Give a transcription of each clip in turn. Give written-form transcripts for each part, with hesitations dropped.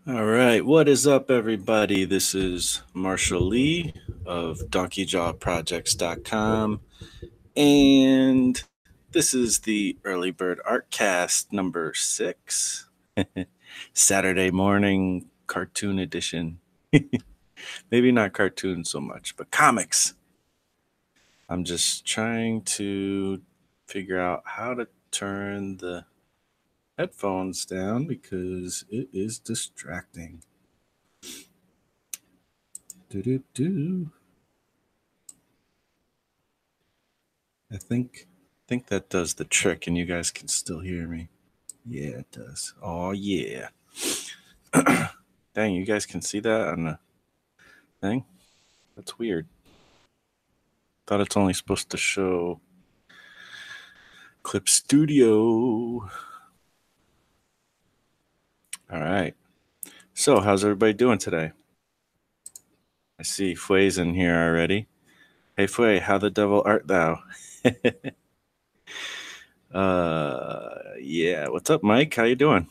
All right, what is up, everybody? This is Marshall Lee of DonkeyJawProjects.com, and this is the Early Bird Artcast number 6, Saturday morning cartoon edition. Maybe not cartoon so much, but comics. I'm just trying to figure out how to turn the headphones down because it is distracting. Do do do. I think that does the trick, and you guys can still hear me. Yeah, it does. Oh yeah. Dang, you guys can see that on the thing? That's weird. Thought it's only supposed to show Clip Studio. All right. So, how's everybody doing today? I see Fuy's in here already. Hey Fuy, how the devil art thou? Yeah. What's up, Mike? How you doing?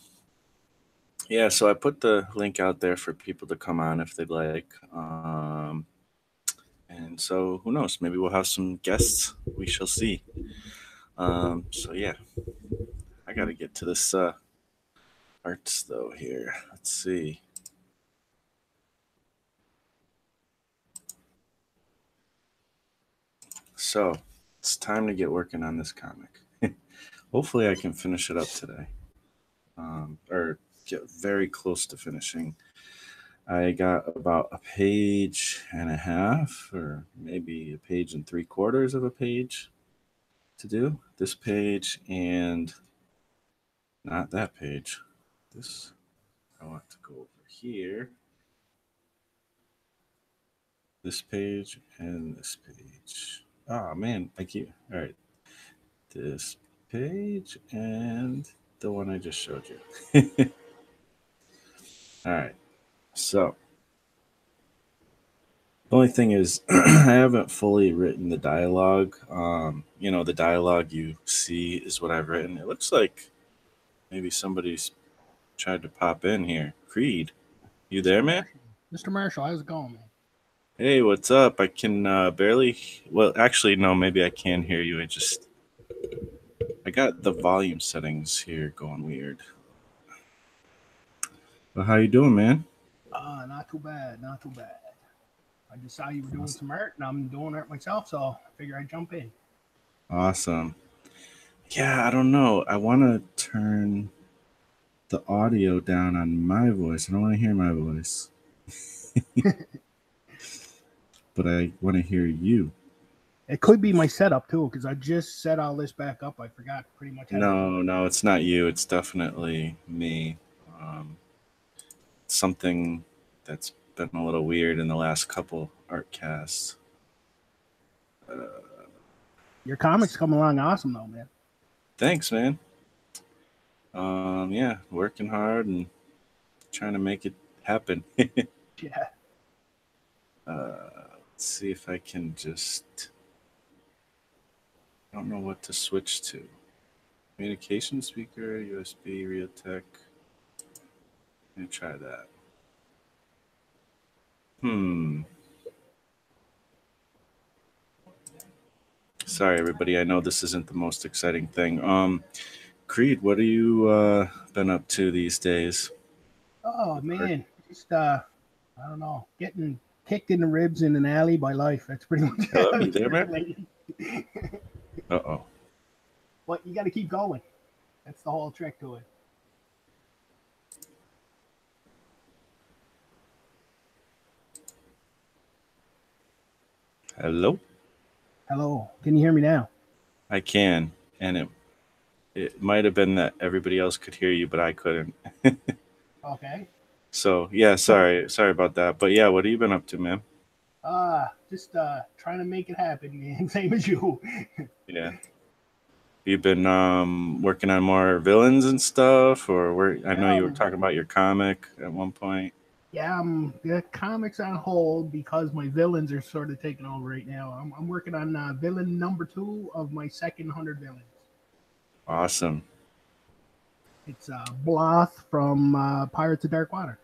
Yeah, so I put the link out there for people to come on if they'd like. And so who knows? Maybe we'll have some guests. We shall see. So yeah, I got to get to this arts though here. Let's see. So it's time to get working on this comic. Hopefully, I can finish it up today, or get very close to finishing. I got about a page and a half, or maybe a page and 3/4 of a page to do. This page and not that page. This I want to go over here. This page and this page. Oh man, I keep all right. This page and the one I just showed you. All right. So the only thing is, I haven't fully written the dialogue. The dialogue you see is what I've written. It looks like maybe somebody's tried to pop in here. Creed, you Mr. there, man? Marshall. Mr. Marshall, how's it going, man? Hey, what's up? I can barely. Well, actually, no. Maybe I can hear you. I got the volume settings here going weird. But how you doing, man? Not too bad, not too bad. I just saw you were doing Awesome. some art, and I'm doing art myself, so I figure I'd jump in. Awesome. Yeah, I don't know. I want to turn the audio down on my voice. I don't want to hear my voice, but I want to hear you. It could be my setup too, because I just set all this back up. I forgot pretty much how to do No, it. no, it's not you. It's definitely me. Something that's been a little weird in the last couple art casts. Your comics come along awesome though, man. Thanks, man. Yeah, working hard and trying to make it happen. Yeah. Let's see if I can just. I don't know what to switch to. Communication speaker, USB, Realtek. Let me try that. Hmm. Sorry, everybody. I know this isn't the most exciting thing. Creed, what have you been up to these days? Oh With art? man, just I don't know, getting kicked in the ribs in an alley by life. That's pretty much Hello, how you it's there, been man? lately. Uh oh. But you got to keep going. That's the whole trick to it. Hello. Hello, can you hear me now? I can, and it might have been that everybody else could hear you, but I couldn't. Okay. So yeah, sorry about that. But yeah, what have you been up to, man? Just trying to make it happen, man. Same as you. Yeah. You've been working on more villains and stuff, or where? I know Yeah, you were talking about your comic at one point. yeah. The comics on hold because my villains are sort of taking over right now. I'm working on villain number two of my second 100 villains. Awesome. It's Bloth from Pirates of Dark Water.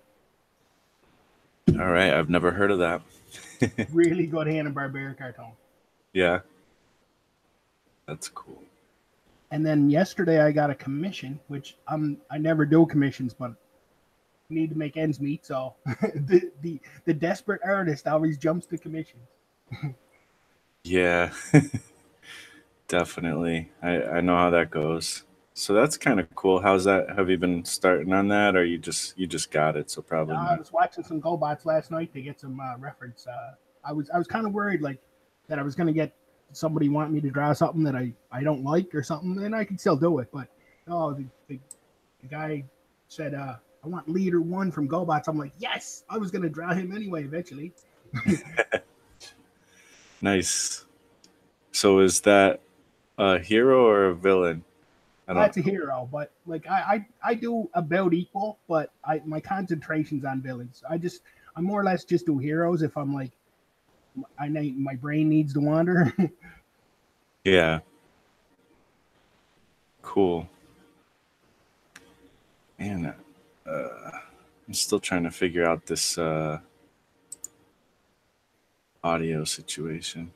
All right, I've never heard of that. Really good Hanna-Barbera cartoon. Yeah, that's cool. And then yesterday I got a commission, which I never do commissions, but need to make ends meet. So the desperate artist always jumps to commissions. Yeah, definitely. I know how that goes. So that's kind of cool. How's that? Have you been starting on that, or you just got it? So probably I not. was watching some GoBots last night to get some reference. I was kind of worried like that I was gonna get somebody want me to draw something that I don't like or something, and I can still do it. But oh, the guy said I want leader one from GoBots. I'm like, yes, I was gonna draw him anyway eventually. Nice. So is that a hero or a villain? I don't That's a know. hero, but like I do about equal, but I my concentration's on villains. I more or less just do heroes if I'm like I need my brain needs to wander. Yeah, cool. Man, I'm still trying to figure out this audio situation.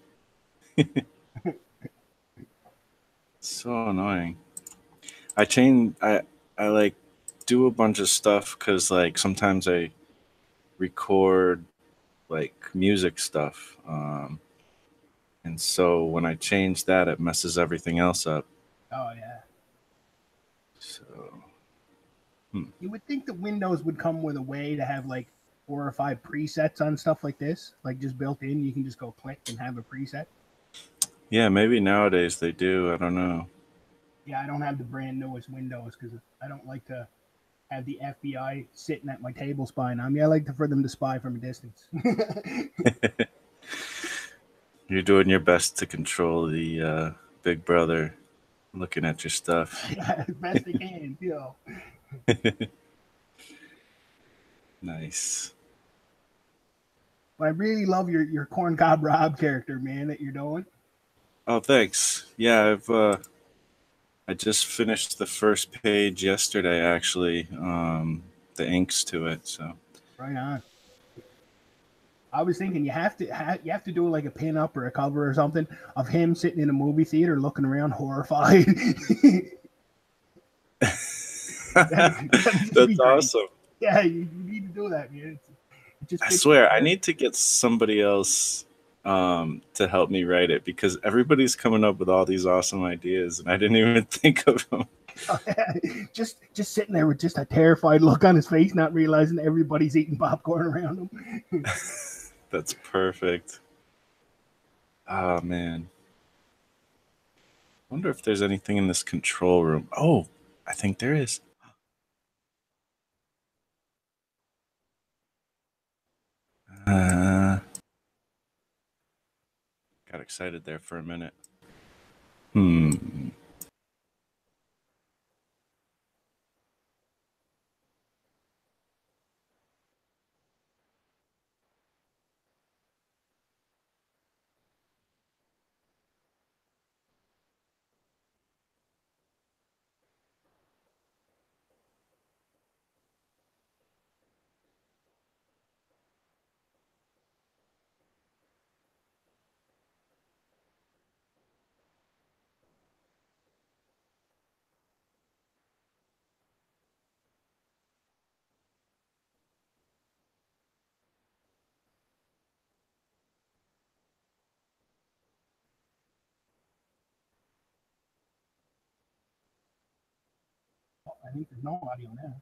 So annoying. I like do a bunch of stuff because like sometimes I record like music stuff, and so when I change that, it messes everything else up. Oh yeah. So hmm. You would think that Windows would come with a way to have like 4 or 5 presets on stuff like this, like just built in. You can just go click and have a preset. Yeah, maybe nowadays they do. I don't know. Yeah, I don't have the brand newest Windows because I don't like to have the FBI sitting at my table spying on me. I like for them to spy from a distance. You're doing your best to control the Big Brother looking at your stuff. Yeah, as best they can, you know. Nice. But I really love your corn cob Rob character, man, that you're doing. Oh, thanks. Yeah, I just finished the first page yesterday, actually. The inks to it. So Right on. I was thinking you have to do like a pin up or a cover or something of him sitting in a movie theater looking around horrified. That'd just be that's great. awesome. Yeah, you need to do that, man. It just I fits the swear, I character. need to get somebody else to help me write it because everybody's coming up with all these awesome ideas, and I didn't even think of them. Just sitting there with just a terrified look on his face, not realizing everybody's eating popcorn around him. That's perfect. Oh man, wonder if there's anything in this control room. Oh, I think there is. Uh, got excited there for a minute. Hmm. I think there's no audio now.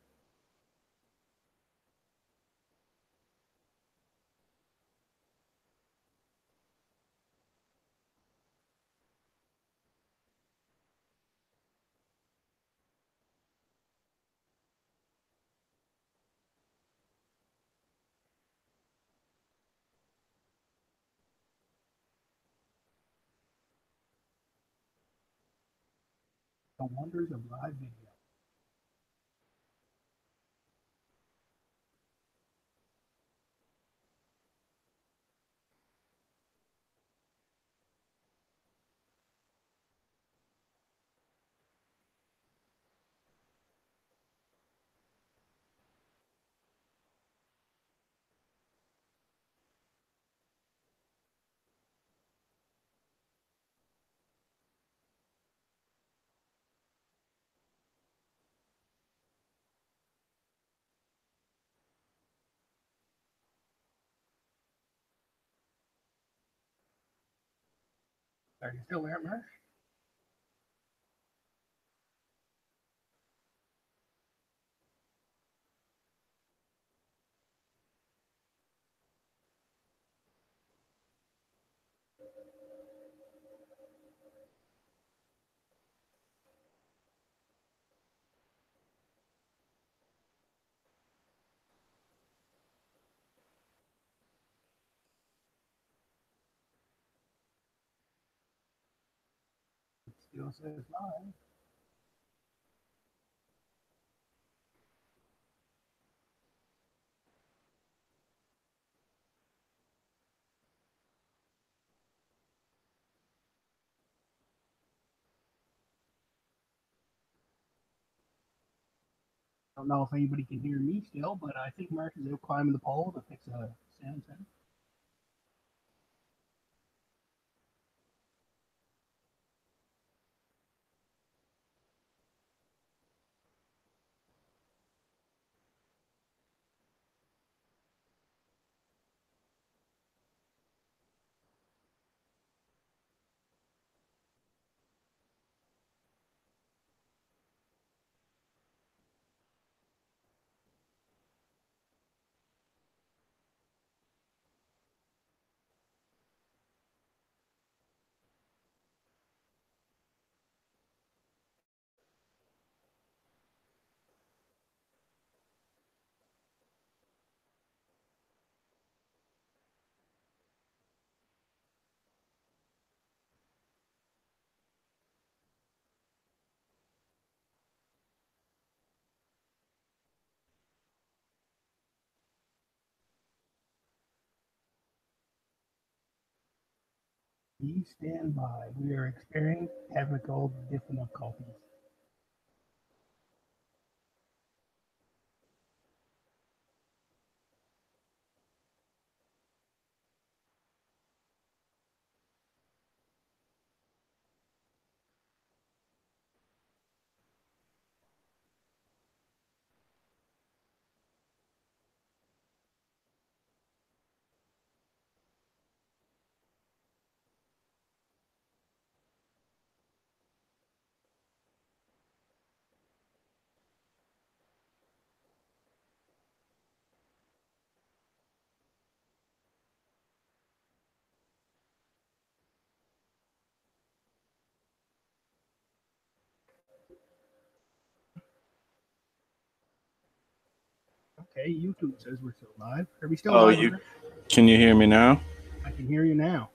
The wonders of live video. Are you still there, Mark? Still says live. I don't know if anybody can hear me still, but I think Mark is out climbing the pole to fix a sound center. Please stand by. We are experiencing technical difficulties. Okay, YouTube says we're still live. Are we still live? Can you hear me now? I can hear you now.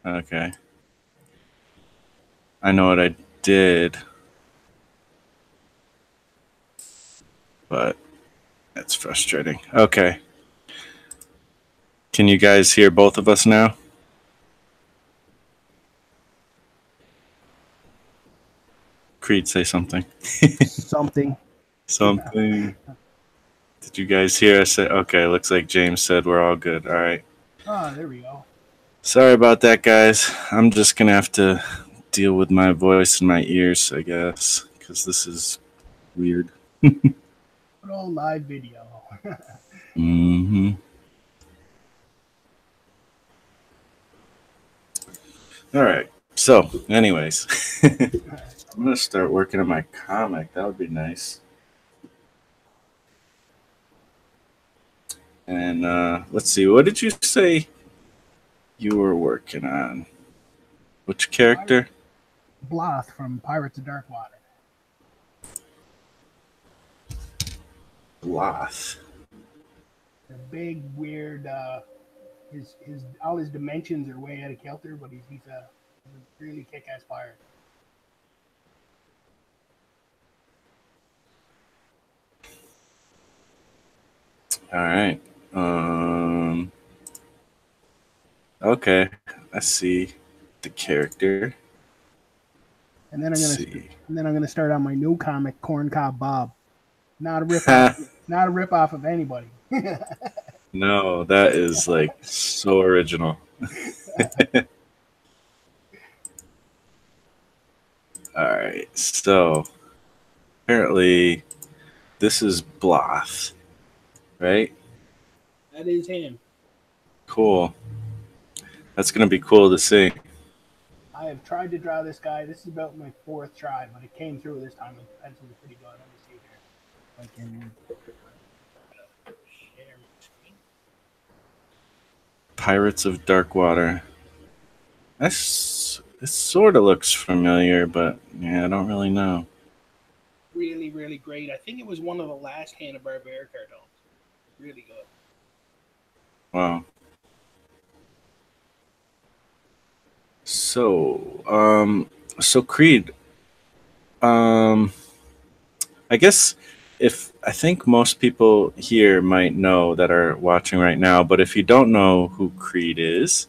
Okay. I know what I did, but that's frustrating. Okay. Can you guys hear both of us now? Creed, say something. Something. Something. Did you guys hear us say? Okay, looks like James said we're all good. All right. Ah, there we go. Sorry about that, guys. I'm just going to have to deal with my voice and my ears, I guess, because this is weird. Good old live video. Mm-hmm. All right. So, anyways, I'm going to start working on my comic. That would be nice. And let's see. What did you say you were working on? Which character? Bloth from Pirates of Darkwater. Bloth. The big, weird, his all his dimensions are way out of kilter, but he's a really kick-ass pirate. All right. Okay, I see the character. And then I'm gonna start on my new comic, Corncob Bob. Not a rip off, not a rip off of anybody. No, that is like so original. All right, so apparently this is Bloth, right? That is him. Cool. That's gonna be cool to see. I have tried to draw this guy. This is about my fourth try, but it came through this time. The pencil was pretty good. Let me see here. If I can share my screen. Pirates of Darkwater. It sort of looks familiar, but yeah, I don't really know. Really, really great. I think it was one of the last Hanna-Barbera cartoons. Really good. Wow. So, so Creed, um, I guess if I think most people here might know that are watching right now, but if you don't know who Creed is,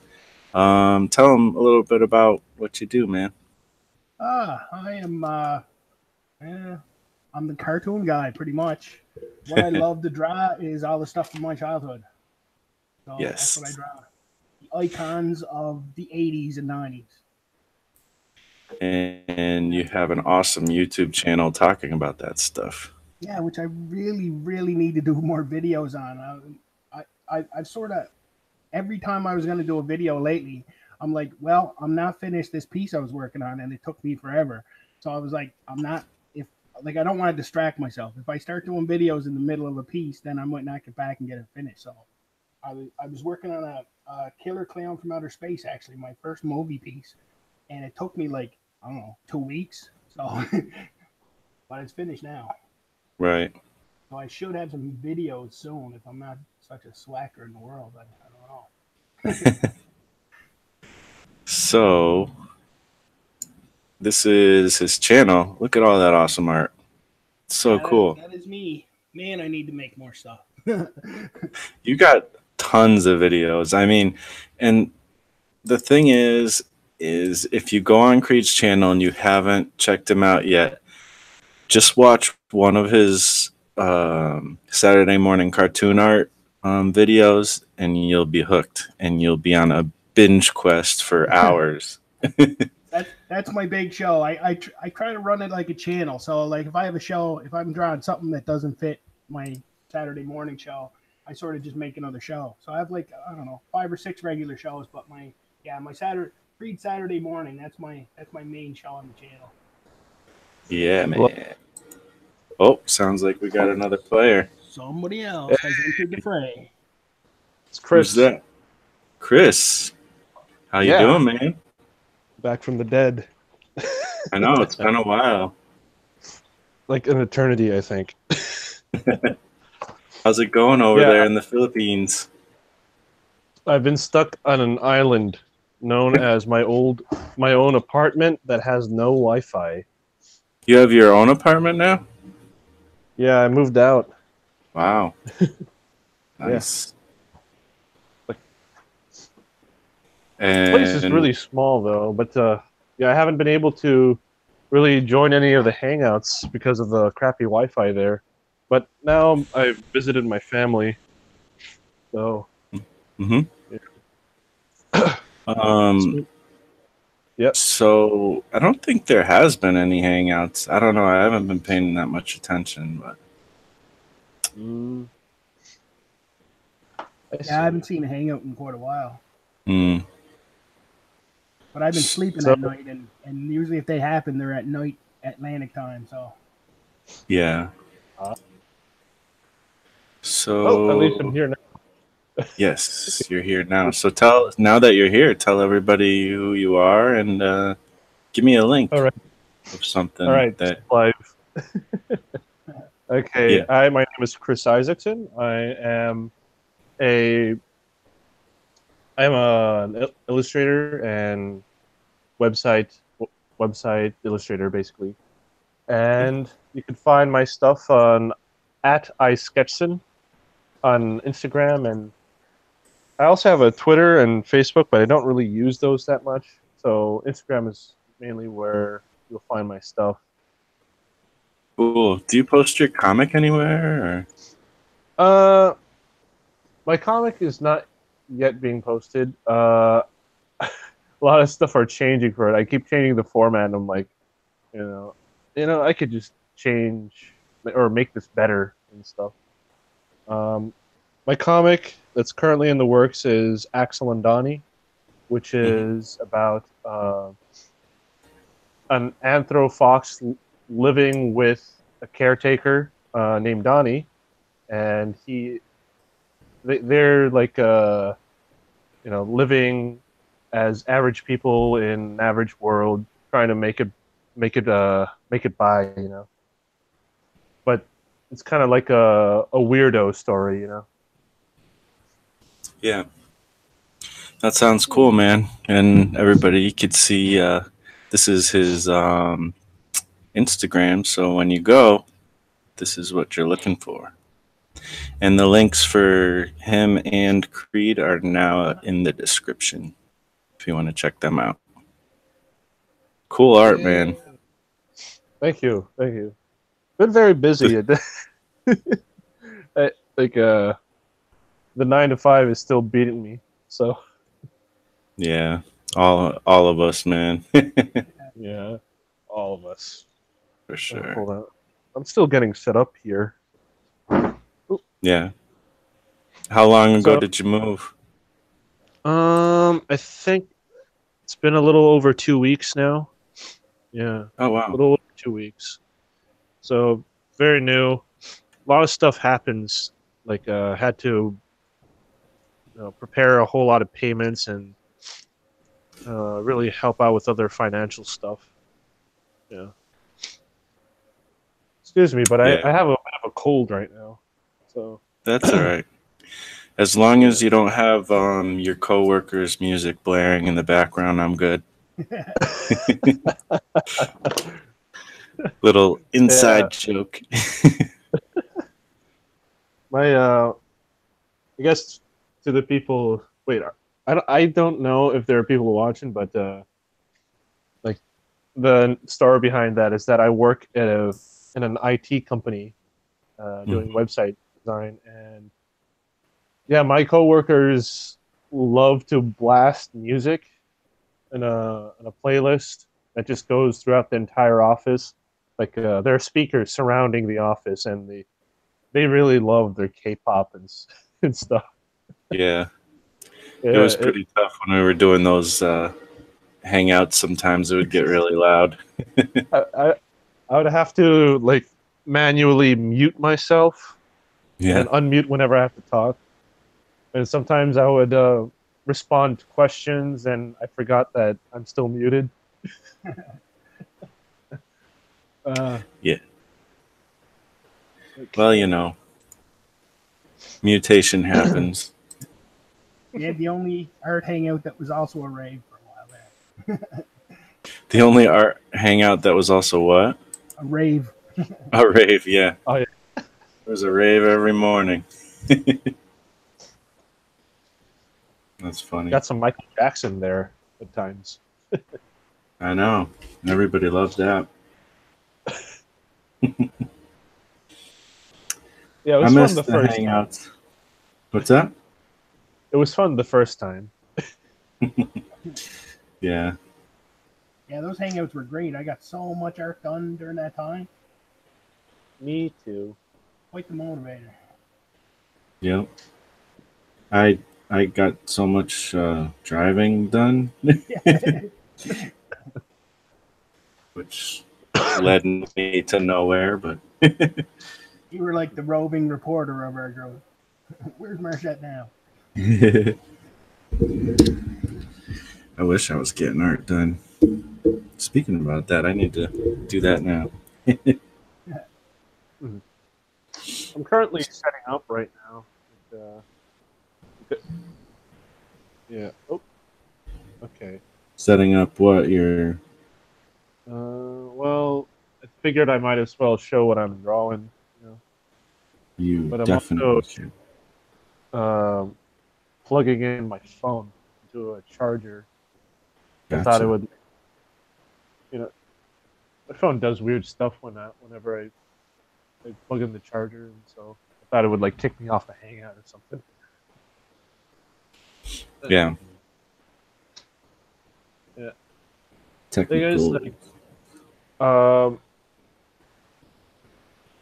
tell them a little bit about what you do, man. I am. I'm the cartoon guy, pretty much. What I love to draw is all the stuff from my childhood. So that's what I Yes, draw. The icons of the 80s and 90s. and you have an awesome YouTube channel talking about that stuff. Yeah, which I really, really need to do more videos on. I've sort of every time I was going to do a video lately, I'm like, well, I'm not finished this piece I was working on, and it took me forever. So I was like, I'm not if like I don't want to distract myself. If I start doing videos in the middle of a piece, then I might not get back and get it finished. So I was working on a Killer Clown from Outer Space, actually, my first movie piece, and it took me like I don't know 2 weeks. So, but it's finished now. Right. So I should have some videos soon if I'm not such a slacker in the world. I don't know. So, this is his channel. Look at all that awesome art. So Yeah, cool. that is me. Man, I need to make more stuff. You got tons of videos. I mean, and the thing is if you go on Creed's channel and you haven't checked him out yet, just watch one of his Saturday morning cartoon art videos, and you'll be hooked, and you'll be on a binge quest for hours. That's my big show. I try to run it like a channel. So like if I have a show, if I'm drawing something that doesn't fit my Saturday morning show, I sort of just make another show. So I have like I don't know 5 or 6 regular shows, but my Saturday Creed Saturday morning that's my main show on the channel. Yeah, man. Oh, sounds like we got another player. Somebody else has entered the fray. It's Who's Chris. that? Chris. How you Yeah. doing, man? Back from the dead. I know it's been a while. Like an eternity, I think. How's it going over Yeah. there in the Philippines? I've been stuck on an island known as my own apartment that has no Wi-Fi. You have your own apartment now? Yeah, I moved out. Wow. Nice. The place is really small though, but yeah, I haven't been able to really join any of the hangouts because of the crappy Wi-Fi there. But now I've visited my family, so Mm-hmm. Yep. So I don't think there has been any hangouts. I don't know. I haven't been paying that much attention, but Yeah, I haven't seen a hangout in quite a while. mm, But I've been sleeping So- at night, and usually if they happen, they're at night Atlantic time. So yeah. Uh. So Oh, at least I'm here now. yes, you're here now. So now that you're here, tell everybody who you are and give me a link All right. of something All right, that live. Okay, Yeah. my name is Chris Isaacson. I'm an illustrator and website illustrator, basically. And you can find my stuff on @isketchson on Instagram, and I also have a Twitter and Facebook, but I don't really use those that much. So Instagram is mainly where you'll find my stuff. cool. Do you post your comic anywhere? My comic is not yet being posted. A lot of stuff are changing for it. I keep changing the format, and I'm like, I could just change or make this better and stuff. My comic that's currently in the works is Axel and Donnie, which is about an anthro fox living with a caretaker named Donnie, and they're like living as average people in an average world, trying to make it by, But it's kind of like a weirdo story, Yeah, that sounds cool, man. And everybody could see this is his Instagram. So when you go, this is what you're looking for. And the links for him and Creed are now in the description if you want to check them out. Cool art, man. Thank you, thank you. Been very busy. Like the 9 to 5 is still beating me. So Yeah, all of us, man. yeah, all of us. For sure. Hold on, I'm still getting set up here. Yeah. How long ago So- did you move? I think it's been a little over 2 weeks now. Yeah, Oh a wow. little over 2 weeks. So very new. A lot of stuff happens. Like had to prepare a whole lot of payments and really help out with other financial stuff. Yeah. Excuse me, but Yeah. I have a bit of a cold right now. So That's all right. As long as you don't have your coworkers' music blaring in the background, I'm good. Little inside joke. my I guess to the people. Wait, I don't know if there are people watching, but like the story behind that is that I work at in an IT company doing website design, and yeah, my coworkers love to blast music in a playlist that just goes throughout the entire office. Like there are speakers surrounding the office, and they really love their K-pop and stuff. Yeah. Yeah, It was pretty tough when we were doing those hangouts. Sometimes it would get really loud. I would have to like manually mute myself Yeah. and unmute whenever I have to talk. And sometimes I would respond to questions, and I forgot that I'm still muted. Yeah. Well, mutation happens. We had the only art hangout that was also a rave for a while there. The only art hangout that was also what? A rave. A rave, yeah. Oh, yeah. There's a rave every morning. That's funny. Got some Michael Jackson there at times. I know. Everybody loves that. Yeah, it I was fun miss the the first time. hangouts. What's that? It was fun the first time. Yeah. Yeah, those hangouts were great. I got so much art done during that time. Me too. Quite the motivator. Yep. I got so much driving done, which led me to nowhere. But You were like the roving reporter of our group. Where's Marchette now? I wish I was getting art done. Speaking about that, I need to do that now. I'm currently setting up right now. Yeah. Oh. Okay. Setting up what your Well, I figured I might as well show what I'm drawing. you But I'm definitely also- should. Plugging in my phone into a charger. I thought Gotcha. it would. My phone does weird stuff whenever I plug in the charger, and so I thought it would like kick me off the Hangout or something. Yeah. Yeah. Technical. Thing is,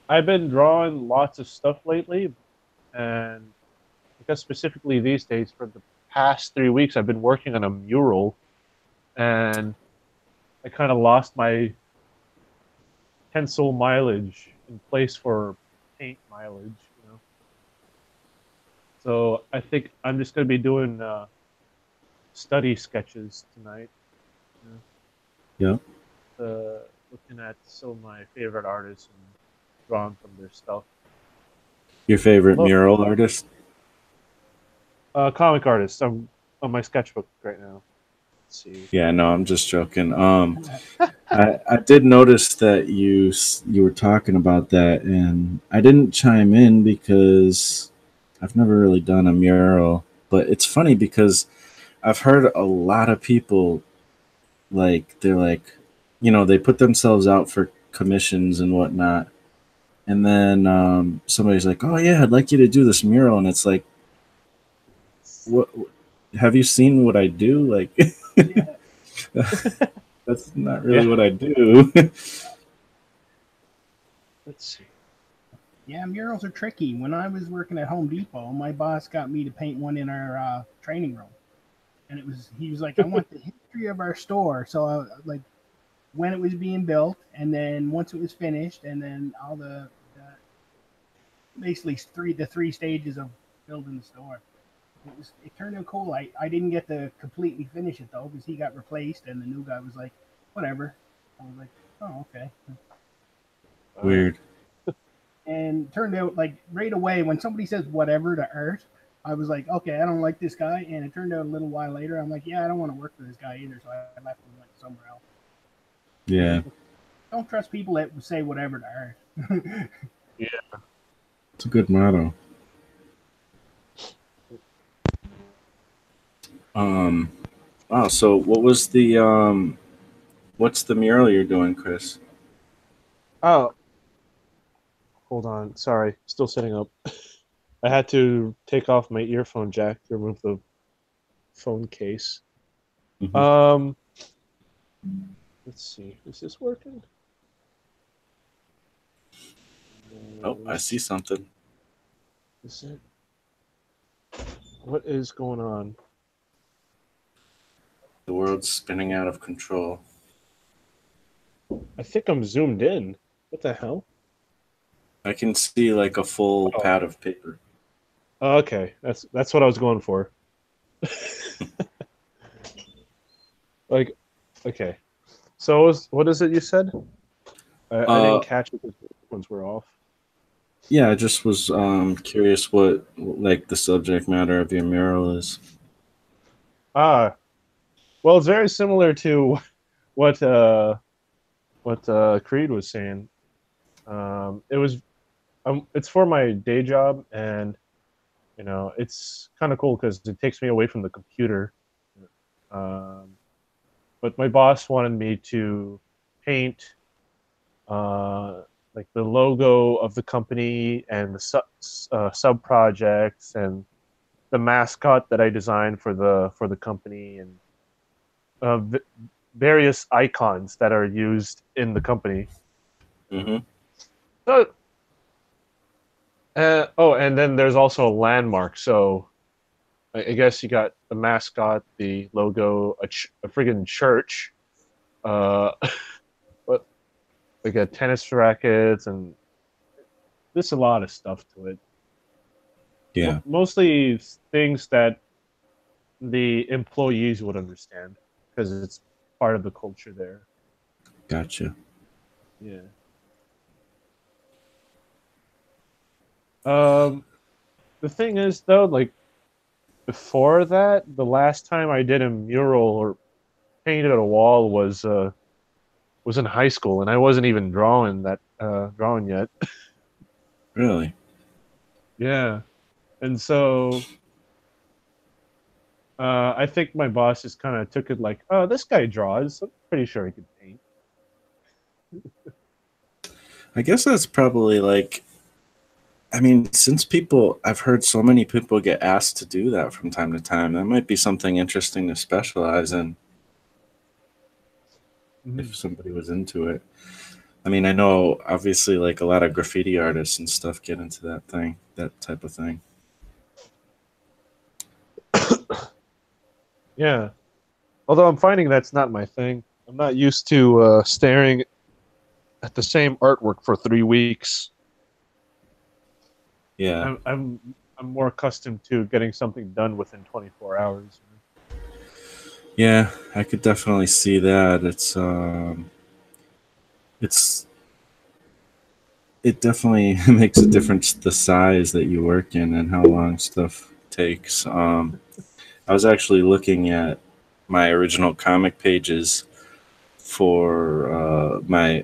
I've been drawing lots of stuff lately, and because specifically these days, for the past 3 weeks, I've been working on a mural, and I kind of lost my pencil mileage in place for paint mileage. You know, so I think I'm just gonna be doing study sketches tonight. You Yep. know, looking at some of my favorite artists and drawing from their stuff. Your favorite Look, mural artist? comic artist. I'm on my sketchbook right now. Let's see. Yeah, no, I'm just joking. I did notice that you were talking about that, and I didn't chime in because I've never really done a mural. But it's funny because I've heard a lot of people like they're like, they put themselves out for commissions and whatnot, and then somebody's like, "Oh yeah, I'd like you to do this mural," and it's like, what? Have you seen what I do? Like, Yeah. that's not really Yeah. what I do. Let's see. Yeah, murals are tricky. When I was working at Home Depot, my boss got me to paint one in our training room, and he was like, "I want the history of our store." So, like, when it was being built, and then once it was finished, and then all the basically the three stages of building the store. It turned out cool. I didn't get to completely finish it though because he got replaced, and the new guy was like, "Whatever." I was like, "Oh, okay." Weird. And turned out like right away when somebody says whatever to art, I was like, okay, I don't like this guy. And it turned out a little while later, I'm like, yeah, I don't want to work for this guy either. So I left and went somewhere else. Yeah, Don't trust people that say whatever to art. Yeah. it's a good motto. Wow. So, what's the mural you're doing, Chris? Oh, hold on. Sorry, still setting up. I had to take off my earphone jack to remove the phone case. Mhm. Let's see. Is this working? Oh, I see something. Is it? What is going on? The world's spinning out of control. I think I'm zoomed in. What the hell? I can see like a full Oh, pad of paper. okay. That's what I was going for. Like, okay. So what is it you said? I Uh, didn't catch it because the ones were off. yeah, I just was curious what like the subject matter of your mural is. Ah, well, it's very similar to what Creed was saying. It's for my day job, and it's kind of cool because it takes me away from the computer. Um, but my boss wanted me to paint like the logo of the company and the sub projects and the mascot that I designed for the company and uh, v- various icons that are used in the company. Mm-hmm. So, and then there's also a landmark. So I guess you got the mascot, the logo, a friggin' church, uh, but like a tennis rackets, and there's a lot of stuff to it. Yeah, Mostly things that the employees would understand because it's part of the culture there. gotcha. Yeah. Um, the thing is though, like before that, the last time I did a mural or painted a wall was in high school, and I wasn't even drawing yet. Really? Yeah, and so I think my boss just kind of took it like, oh, this guy draws. I'm pretty sure he could paint. I guess that's probably like. I mean, since I've heard so many people get asked to do that from time to time. That might be something interesting to specialize in Mhm. if somebody was into it. I mean, I know obviously like a lot of graffiti artists and stuff get into that type of thing. Yeah, although I'm finding that's not my thing. I'm not used to staring at the same artwork for 3 weeks. Yeah. I'm more accustomed to getting something done within 24 hours. Yeah, I could definitely see that. It's it definitely makes a difference the size that you work in and how long stuff takes. I was actually looking at my original comic pages for my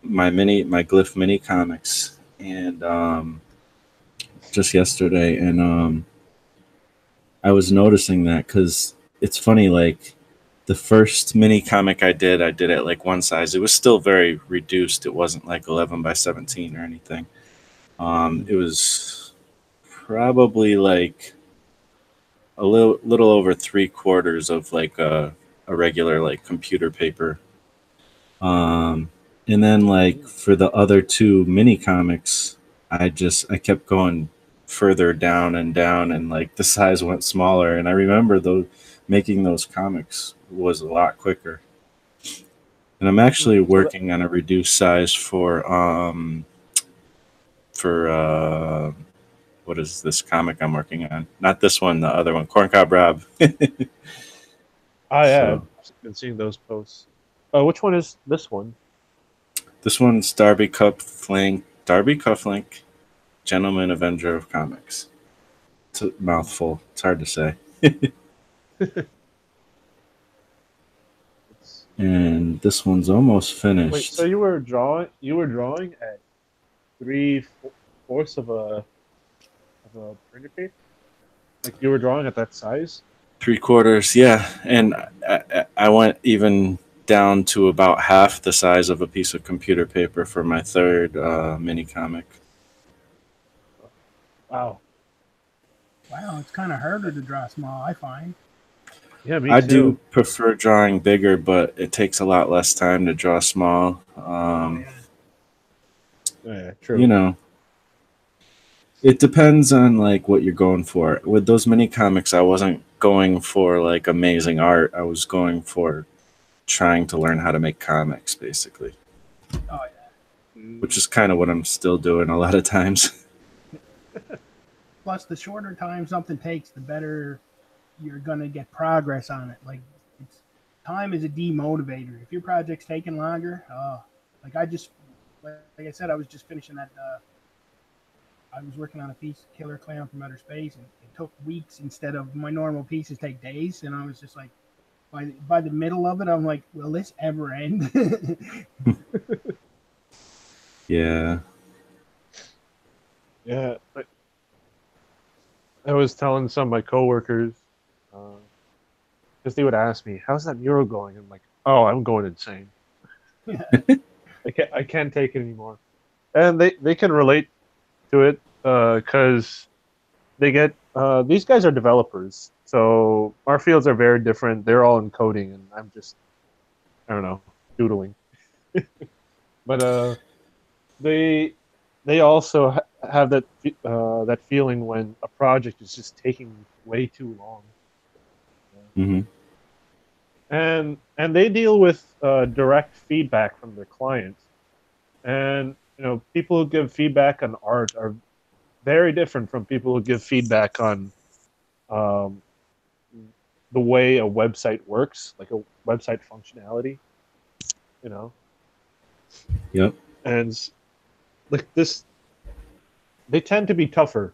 Glyph mini comics, and just yesterday, and I was noticing that because it's funny, like the first mini comic I did at like one size. It was still very reduced. It wasn't like 11 by 17 or anything. It was probably like a little over 3/4 of like a regular like computer paper. Um, and then like for the other two mini comics, I kept going further down and down, and like the size went smaller. And I remember those making those comics was a lot quicker. And I'm actually So that, working on a reduced size for what is this comic I'm working on? Not this one, the other one, Corncob Rob. yeah, So I've been seeing those posts. Which one is this one? this one's Darby Cufflink, Gentleman Avenger of Comics. It's a mouthful. It's hard to say. It's, And this one's almost wait, so finished. you were drawing at 3/4 of a printer paper? Like you were drawing at that size? 3/4, yeah. And I went even down to about half the size of a piece of computer paper for my third mini comic. Wow. Wow, it's kind of harder to draw small, I find. Yeah, me I do too. prefer drawing bigger, but it takes a lot less time to draw small. Oh yeah. Yeah, You true. know, it depends on like what you're going for. With those mini comics, I wasn't going for like amazing art. I was going for trying to learn how to make comics, basically, Oh yeah. which is kind of what I'm still doing a lot of times. Plus, the shorter time something takes, the better you're gonna get progress on it. Like, it's time is a demotivator. If your project's taking longer, like I just, like I said, I was just finishing that. I was working on a piece, Killer Clown from Outer Space, and it took weeks instead of my normal pieces take days. And I was just like, by the middle of it, I'm like, will this ever end? Yeah. Yeah, I was telling some of my coworkers because they would ask me, "How's that mural going?" I'm like, "Oh, I'm going insane. I can't take it anymore." And they can relate to it because they get these guys are developers, so our fields are very different. They're all in coding, and I'm just I don't know doodling. But they they also have that feeling when a project is just taking way too long, Hmm. and they deal with direct feedback from their clients, and people who give feedback on art are very different from people who give feedback on um, the way a website works, like a website functionality, you know, Yep. and like this, they tend to be tougher,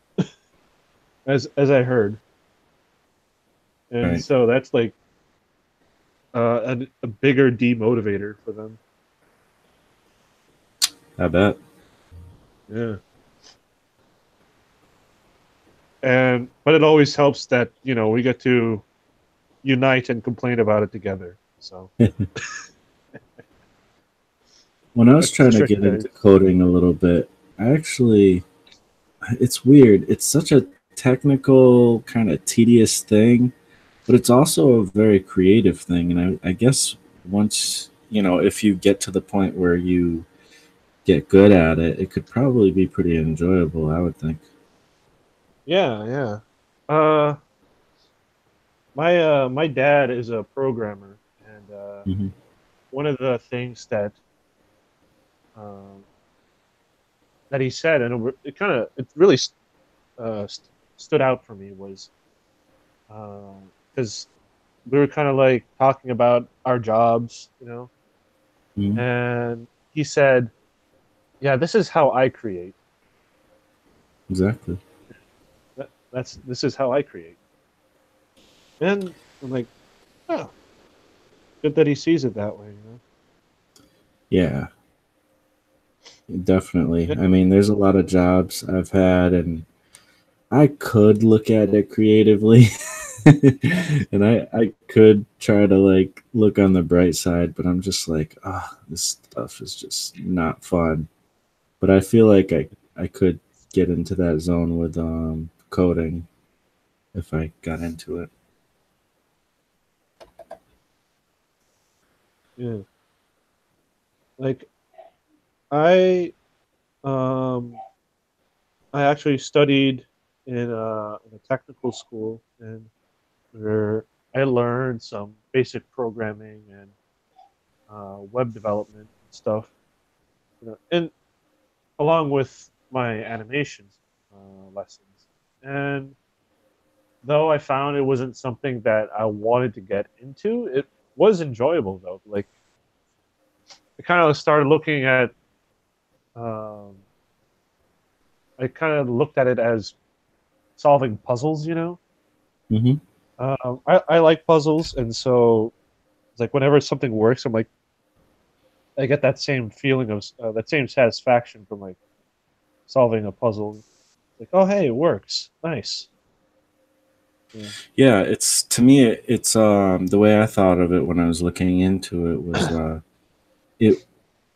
as I heard, and Right. so that's like a bigger demotivator for them. I bet. Yeah, and but it always helps that we get to unite and complain about it together. So When I was that's the trying to trick, get guys. into coding a little bit, I actually, it's weird. It's such a technical, kind of tedious thing, but it's also a very creative thing. And I guess once, if you get to the point where you get good at it, it could probably be pretty enjoyable, I would think. Yeah, yeah. Uh, my dad is a programmer, and Hmm. one of the things that um, that he said, and it really stood out for me was because we were kind of like talking about our jobs, you know, Mhm. and he said, "Yeah, this is how I create. Exactly. This is how I create." And I'm like, "Oh, good that he sees it that way." You know? Yeah, definitely. Yeah, I mean, there's a lot of jobs I've had, and I could look at it creatively. And I could try to like look on the bright side, but I'm just like, this stuff is just not fun. But I feel like I could get into that zone with coding if I got into it. yeah. Like I um I actually studied in a technical school, and where I learned some basic programming and web development and stuff. You know, and along with my animation lessons. And though I found it wasn't something that I wanted to get into, it was enjoyable though. Like I kind of started looking at, um, I kind of looked at it as solving puzzles. You know, Hmm. I like puzzles, and so it's like whenever something works, I'm like I get that same feeling of that same satisfaction from like solving a puzzle. Like, oh hey, it works, nice. Yeah. Yeah, it's to me it's the way I thought of it when I was looking into it was it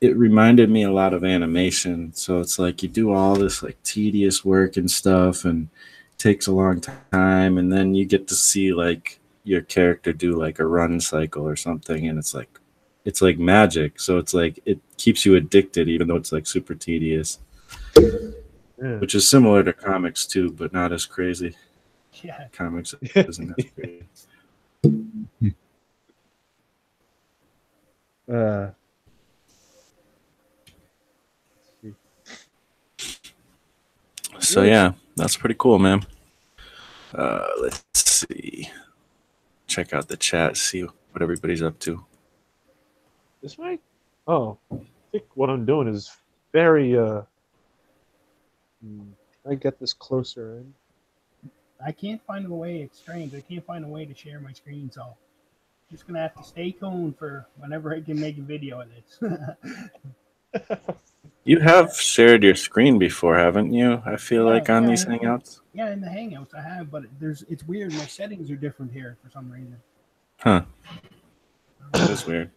it reminded me a lot of animation. So it's like you do all this like tedious work and stuff and it takes a long time and then you get to see like your character do like a run cycle or something and it's like magic. So it's like it keeps you addicted even though it's like super tedious, Yeah. which is similar to comics too, but not as crazy. Yeah. Comics isn't as crazy. uh, So really, yeah, that's pretty cool, man. Let's see. Check out the chat, see what everybody's up to. this might. Oh, I think what I'm doing is very. I get this closer in. I can't find a way. It's strange. I can't find a way to share my screen, so I'm just gonna have to stay tuned for whenever I can make a video of this. You have shared your screen before, haven't you? I feel yeah, like on yeah, these hangouts. yeah. In the Hangouts, I have, but it's weird. My settings are different here for some reason. Huh. That is weird.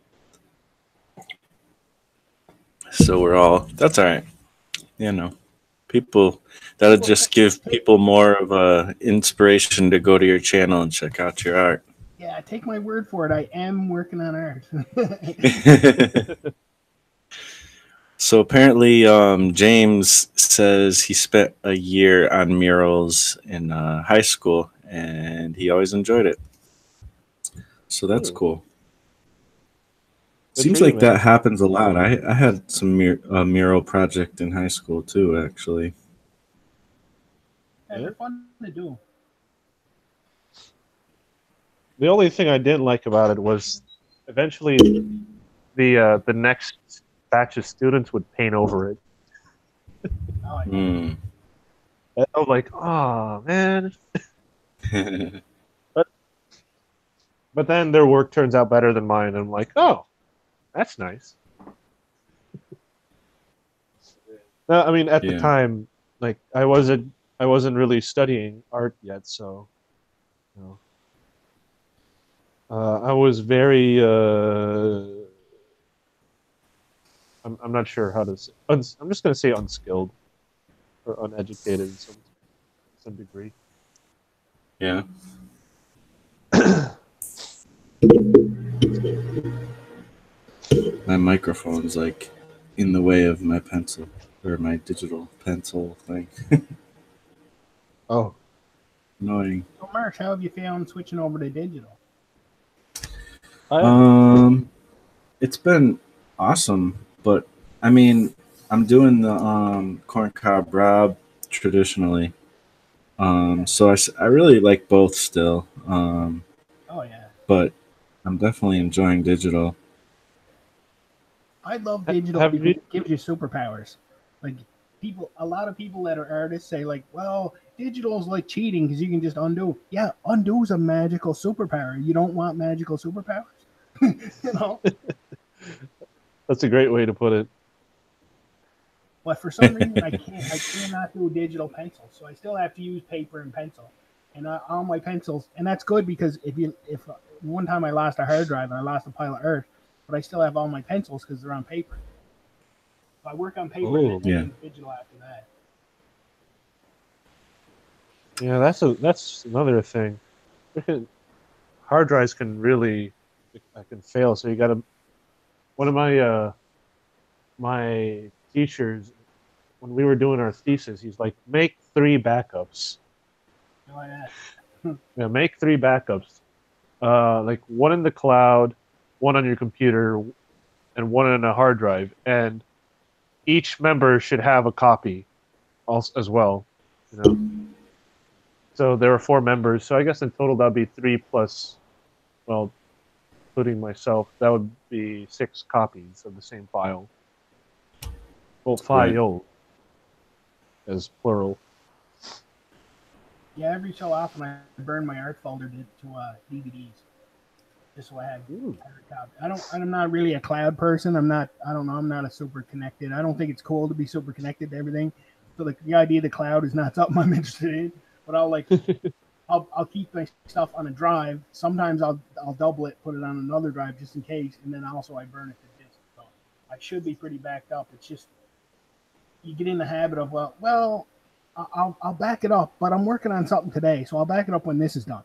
So we're all that's all right. You know. People that'll Well, just give people more of a inspiration to go to your channel and check out your art. yeah, take my word for it. I am working on art. So apparently, James says he spent a year on murals in high school, and he always enjoyed it. So that's Hmm, cool. good for Seems you, like man. that happens a lot. I had some mural project in high school too, actually. Yeah, Yeah. they're fun to do. The only thing I didn't like about it was eventually the next batch of students would paint over it. Oh yeah. Hmm. And I was like, oh man. But but then their work turns out better than mine, and I'm like, oh, that's nice. No, I mean, at the Yeah. time, like I wasn't really studying art yet, so you know, I was very I'm not sure how to say. I'm just gonna say unskilled or uneducated in some degree. Yeah. My microphone's like in the way of my pencil or my digital pencil thing. Oh, Annoying. So, Marsh, how have you found switching over to digital? I Um, It's been awesome, but I mean, I'm doing the corn cob Rob traditionally. So I really like both still. Oh yeah. But I'm definitely enjoying digital. I love digital Have because you? it gives you superpowers. Like a lot of people that are artists say like, well, digital is like cheating because you can just undo. Yeah, undo is a magical superpower. You don't want magical superpowers, you know. That's a great way to put it. But for some reason, I cannot do digital pencils, so I still have to use paper and pencil. And all my pencils, and that's good because if one time I lost a hard drive and I lost a pile of earth, but I still have all my pencils because they're on paper. So I work on paper and Oh, then Yeah. digital after that. yeah, that's another thing. Freaking hard drives can really, I can fail. So you got to. One of my teachers, when we were doing our thesis, he's like, make 3 backups. Oh yeah. Yeah, make 3 backups. Like one in the cloud, one on your computer, and one on a hard drive. And each member should have a copy also as well. You know. So there are 4 members. So I guess in total that'd be 3 plus, well, including myself, that would be 6 copies of the same file. Well, Right. file as plural. Yeah, every so often I burn my art folder to DVDs just so I have Ooh. a copy. I'm not really a cloud person. I'm not. I don't know. I'm not a super connected. I don't think it's cool to be super connected to everything. So the idea of the cloud is not something I'm interested in. But I'll keep my stuff on a drive. Sometimes I'll double it, put it on another drive just in case, and then also I burn it to disk. So I should be pretty backed up. It's just you get in the habit of I'll back it up, but I'm working on something today, so I'll back it up when this is done.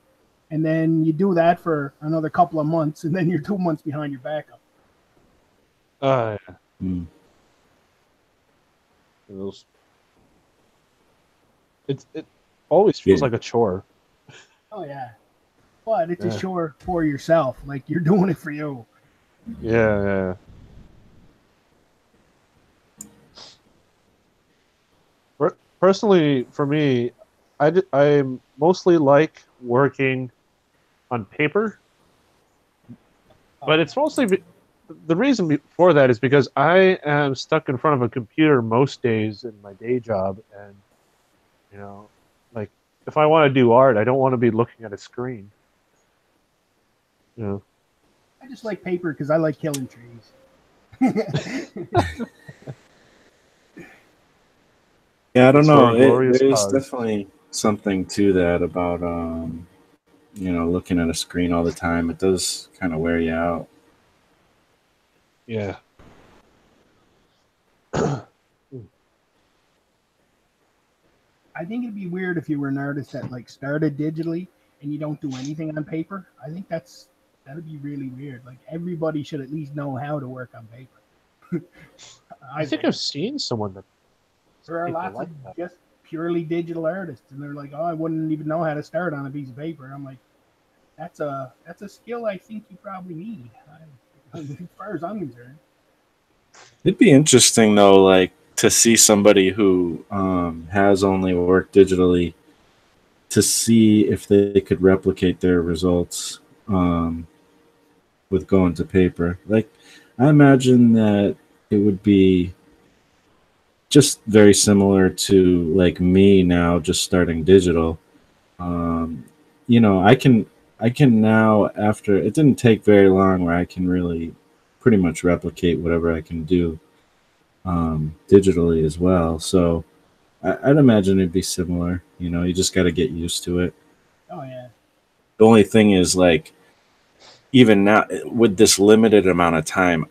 And then you do that for another couple of months, and then you're 2 months behind your backup. Yeah. Mm. Those- it always feels Yeah. like a chore. Oh yeah, but it's Yeah. a chore for yourself. Like you're doing it for you. Yeah, yeah. Personally, for me, I mostly like working on paper, but it's mostly the reason for that is because I am stuck in front of a computer most days in my day job, and you know, like if I want to do art, I don't want to be looking at a screen. You know. I just like paper because I like killing trees. Yeah, I don't It's for know. a glorious There's cause. definitely something to that about looking at a screen all the time. It does kind of wear you out. Yeah. I think it'd be weird if you were an artist that like started digitally and you don't do anything on paper. I think that'd be really weird. Like everybody should at least know how to work on paper. I think I've seen someone that there are people lots like of that. just purely digital artists, and they're like, "Oh, I wouldn't even know how to start on a piece of paper." I'm like, that's a skill I think you probably need, as far as I'm concerned. It'd be interesting though, like to see somebody who has only worked digitally to see if they could replicate their results with going to paper. Like, I imagine that it would be just very similar to like me now just starting digital. Um, I can now, after it didn't take very long where I can really pretty much replicate whatever I can do digitally as well. So I'd imagine it'd be similar. You just got to get used to it. Oh yeah, The only thing is, like, even now with this limited amount of time,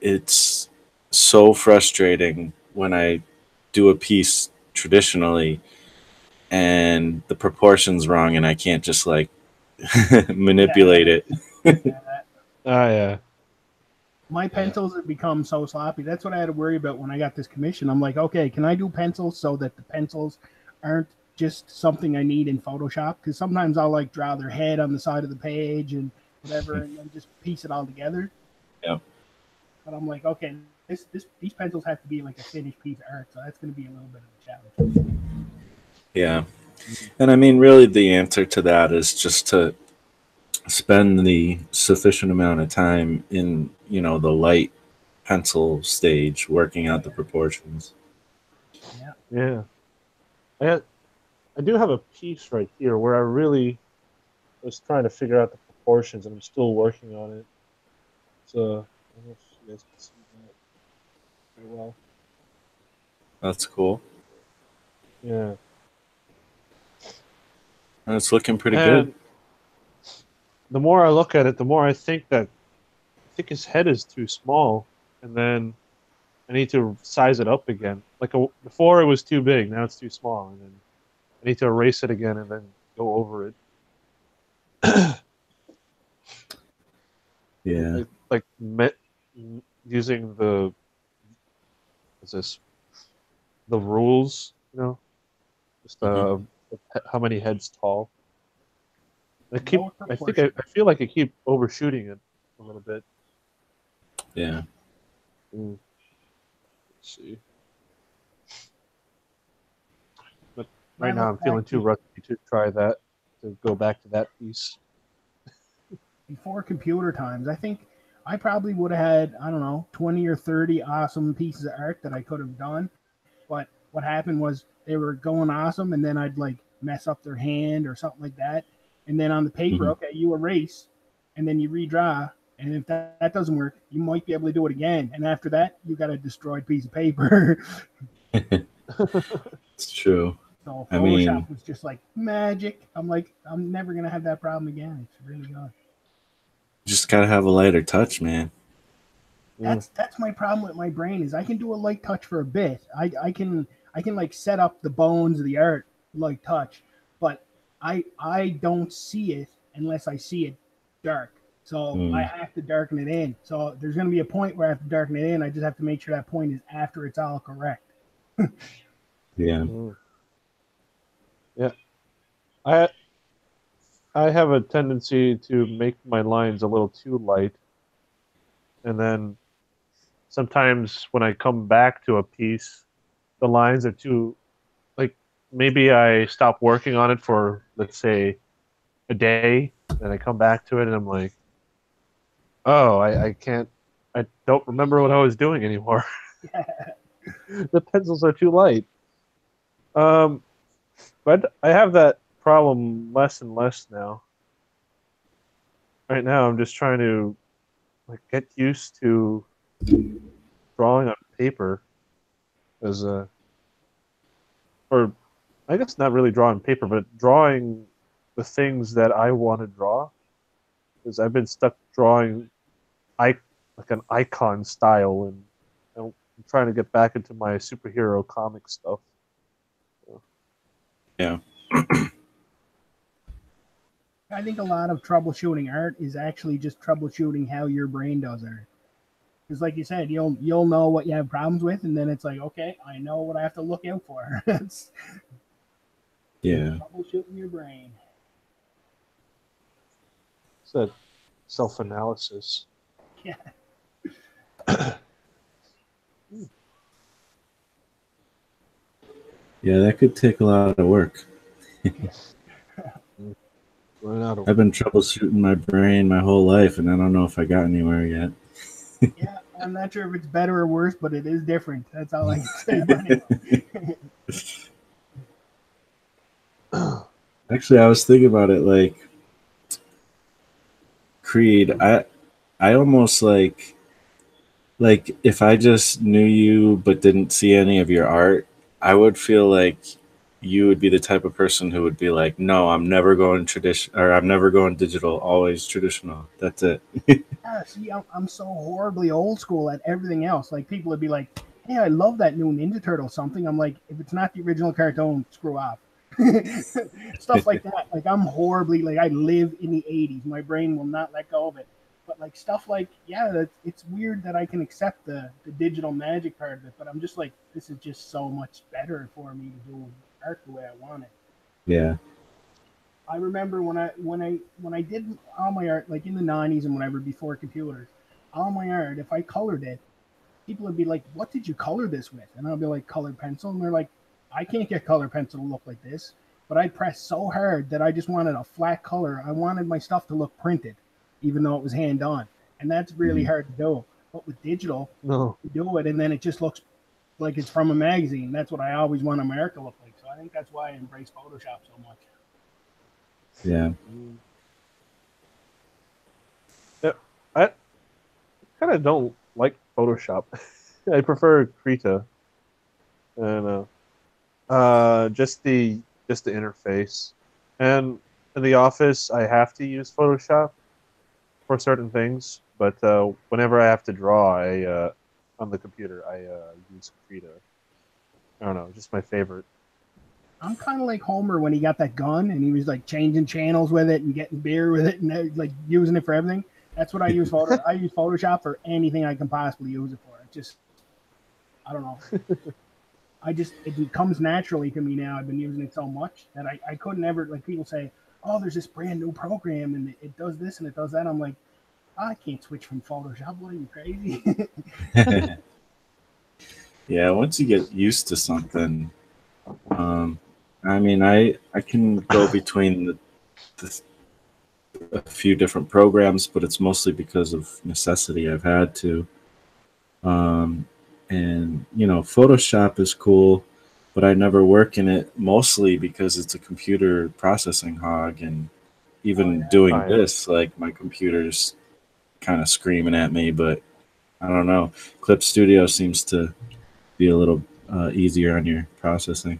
it's so frustrating when I do a piece traditionally and the proportions wrong and I can't just like manipulate yeah, it. yeah. Ah, yeah. My Yeah. pencils have become so sloppy. That's what I had to worry about when I got this commission. I'm like, okay, can I do pencils so that the pencils aren't just something I need in Photoshop? Because sometimes I'll like draw their head on the side of the page and whatever, and then just piece it all together. Yeah. But I'm like, okay, these pencils have to be like a finished piece of art, so that's going to be a little bit of a challenge. Yeah. And I mean, really, the answer to that is just to spend the sufficient amount of time in, the light pencil stage, working out the proportions. Yeah. Yeah. I, I do have a piece right here where I really was trying to figure out the proportions, and I'm still working on it. So I don't know if you guys can see that very well. That's cool. Yeah. And it's looking pretty good. And the more I look at it, the more I think his head is too small, and then I need to size it up again. Before it was too big, now it's too small, and then I need to erase it again and then go over it. Yeah. Using what's this the rules, just Mhm. how many heads tall. Lower I think proportion. I feel like I keep overshooting it a little bit. Yeah. Mm, let's see, but I right now look I'm back feeling too rusty to try that. To go back to that piece. before computer times. I think I probably would have had, I don't know, 20 or 30 awesome pieces of art that I could have done. But what happened was they were going awesome, and then I'd like mess up their hand or something like that. And then on the paper, Mhm. okay, you erase, and then you redraw. And if that doesn't work, you might be able to do it again. And after that, you got a destroyed piece of paper. It's true. So I Photoshop mean, was just like magic. I'm like, I'm never gonna have that problem again. It's really good. just gotta have a lighter touch, man. Mm, That's my problem with my brain is I can do a light touch for a bit. I can like set up the bones of the art light touch, but I don't see it unless I see it dark. So I Mm. have to darken it in. So there's gonna be a point where I have to darken it in. I just have to make sure that point is after it's all correct. Yeah. mm. Yeah, I I have a tendency to make my lines a little too light, and then sometimes when I come back to a piece, the lines are too like maybe I stop working on it for, let's say, a day, and I come back to it and I'm like, oh, I can't, I don't remember what I was doing anymore. The pencils are too light. Um, but I have that problem less and less now. Right now, I'm just trying to get used to drawing on paper as a, or I guess not really drawing paper, but drawing the things that I want to draw. Because I've been stuck drawing I like an icon style, and I'm trying to get back into my superhero comic stuff. So, Yeah. I think a lot of troubleshooting art is actually just troubleshooting how your brain does art. Because, like you said, you'll know what you have problems with, and then it's like, okay, I know what I have to look out for. It's Yeah. troubleshooting your brain. it's that self analysis. Yeah, Yeah, that could take a lot of work. Running out of I've been troubleshooting my brain my whole life, and I don't know if I got anywhere yet. yeah. I'm not sure if it's better or worse, but it is different. That's all I can say. But anyway. Actually, I was thinking about it like Creed. I almost like if I just knew you but didn't see any of your art, I would feel like you would be the type of person who would be like, "No, I'm never going tradition or I'm never going digital, always traditional." That's it. Yeah, see, I'm so horribly old school at everything else. Like people would be like, "Hey, I love that new Ninja Turtle something." I'm like, if it's not the original cartoon, screw off. Stuff like that. Like I'm horribly like I live in the '80s. My brain will not let go of it. But like stuff like yeah, it's weird that I can accept the digital magic part of it. But I'm just like, this is just so much better for me to do art the way I want it. Yeah. I remember when I did all my art like in the '90s and whatever before computers. all my art, if I colored it, people would be like, "What did you color this with?" And I'll be like, "Colored pencil." And they're like, "I can't get colored pencil to look like this." But I pressed so hard that I just wanted a flat color. I wanted my stuff to look printed, even though it was hand done, and that's really hard to do. But with digital, No. you do it, and then it just looks like it's from a magazine. That's what I always want my art to look like. So I think that's why I embrace Photoshop so much. Yeah. I kind of don't like Photoshop. I prefer Krita. And just the interface. And in the office, I have to use Photoshop for certain things. But whenever I have to draw, on the computer, I use Krita. I don't know, just my favorite. I'm kind of like Homer when he got that gun and he was like changing channels with it and getting beer with it and like using it for everything. That's what I use. I use Photoshop for anything I can possibly use it for. It just, I don't know. It comes naturally to me now. I've been using it so much that I couldn't ever, like people say, "Oh, there's this brand new program and it does this and it does that." I'm like, I can't switch from Photoshop. What are you, crazy? Yeah, once you get used to something, I mean, I can go between a few different programs, but it's mostly because of necessity. I've had to, and Photoshop is cool, but I never work in it mostly because it's a computer processing hog, and even doing Oh, yeah. this, like my computer's kind of screaming at me, but I don't know. Clip Studio seems to be a little easier on your processing,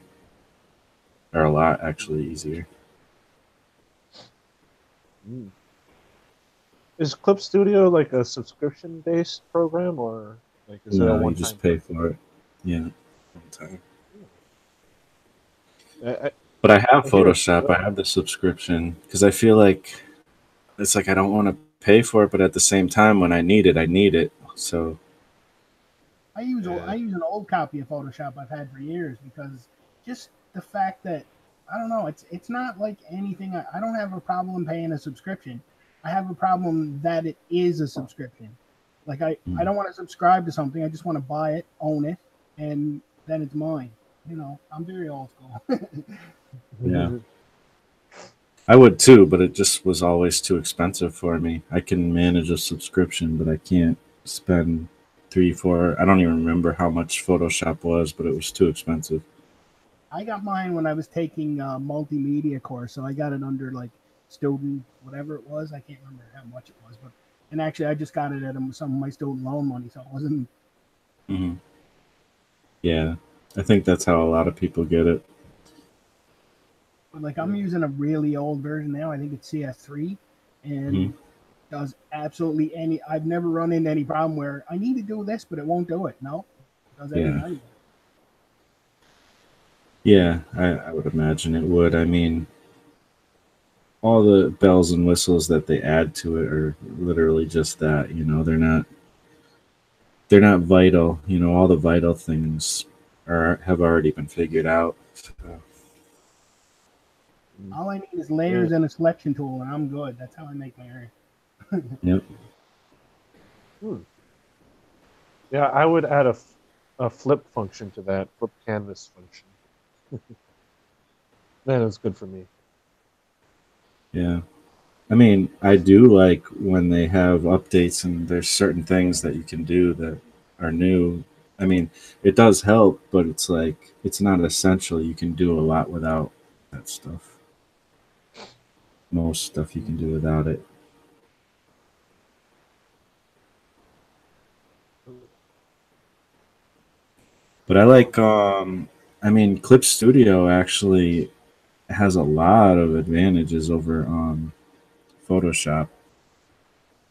or a lot actually easier. Mm. Is Clip Studio like a subscription-based program, or like is it a No, you one-time? just pay for it. Yeah, one time. But I have I hear it's Photoshop. good. I have the subscription because I feel like it's like I don't want to pay for it, but at the same time, when I need it, I need it. So I use Yeah. an old copy of Photoshop I've had for years because just the fact that I don't know, it's not like anything. I don't have a problem paying a subscription. I have a problem that it is a subscription. Like I don't want to subscribe to something. I just want to buy it, own it, and then it's mine. I'm very old school. yeah, I would too, but it just was always too expensive for me. I can manage a subscription, but I can't spend 3, 4. I don't even remember how much Photoshop was, but it was too expensive. I got mine when I was taking a multimedia course, so I got it under like student whatever it was. I can't remember how much it was, but and actually I just got it at some of my student loan money, so it wasn't. Hmm. Yeah, I think that's how a lot of people get it. But like I'm using a really old version now. I think it's CS3, and does absolutely any. I've never run into any problem where I need to do this, but it won't do it. No, it does everything. Yeah. I do. Yeah, I would imagine it would. I mean, all the bells and whistles that they add to it are literally just that. They're not vital. All the vital things have already been figured out. So, All I need is layers and a selection tool, and I'm good. That's how I make my art. yep. Yeah, I would add a flip function to that, flip canvas function. That is good for me. Yeah. I mean, I do like when they have updates and there's certain things that you can do that are new. I mean, it does help, but it's like it's not essential. You can do a lot without that stuff. Most stuff you can do without it. But I like I mean, Clip Studio actually has a lot of advantages over Photoshop.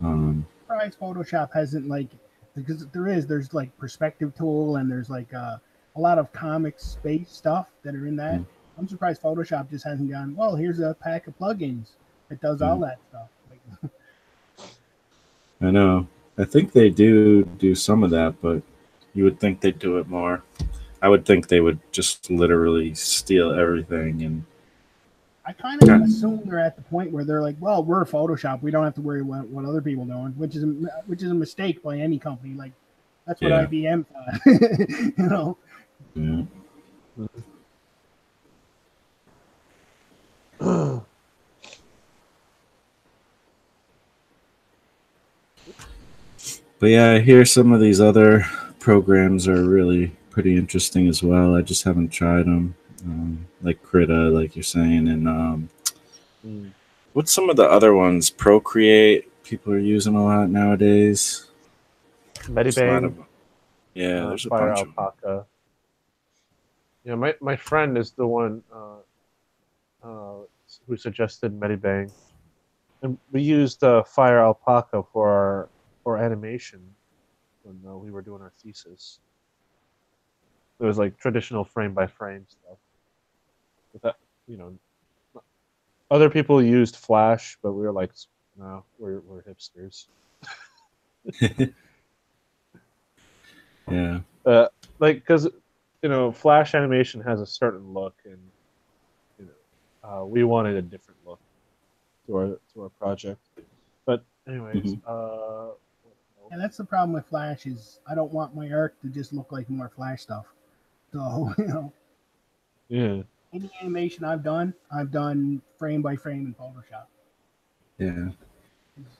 Surprised Photoshop hasn't like because there's like perspective tool and there's like a lot of comic space stuff that are in that. Mm. I'm surprised Photoshop just hasn't gone. Well, here's a pack of plugins that does all that stuff. Like, I know. I think they do some of that, but you would think they'd do it more. I would think they would just literally steal everything and I kind of assume they're at the point where they're like, well, we're Photoshop. We don't have to worry what other people are doing, which is a mistake by any company. Like that's what Yeah. IBM thought. You know. Yeah. But yeah, I hear some of these other programs are really pretty interesting as well. I just haven't tried them, like Krita, like you're saying, and Mm. what's some of the other ones? Procreate, people are using a lot nowadays. There's a lot Medibang, of them. Yeah, there's a Fire bunch of them. Alpaca. Yeah, my friend is the one who suggested Medibang, and we used Fire Alpaca for animation when we were doing our thesis. It was like traditional frame by frame stuff. But that, you know, other people used Flash, but we were like, no, we're hipsters. Yeah, Like because Flash animation has a certain look, and you we wanted a different look to our project. But anyways, Mhm. And that's the problem with Flash is I don't want my art to just look like more Flash stuff. So yeah, any animation I've done frame by frame in Photoshop. yeah.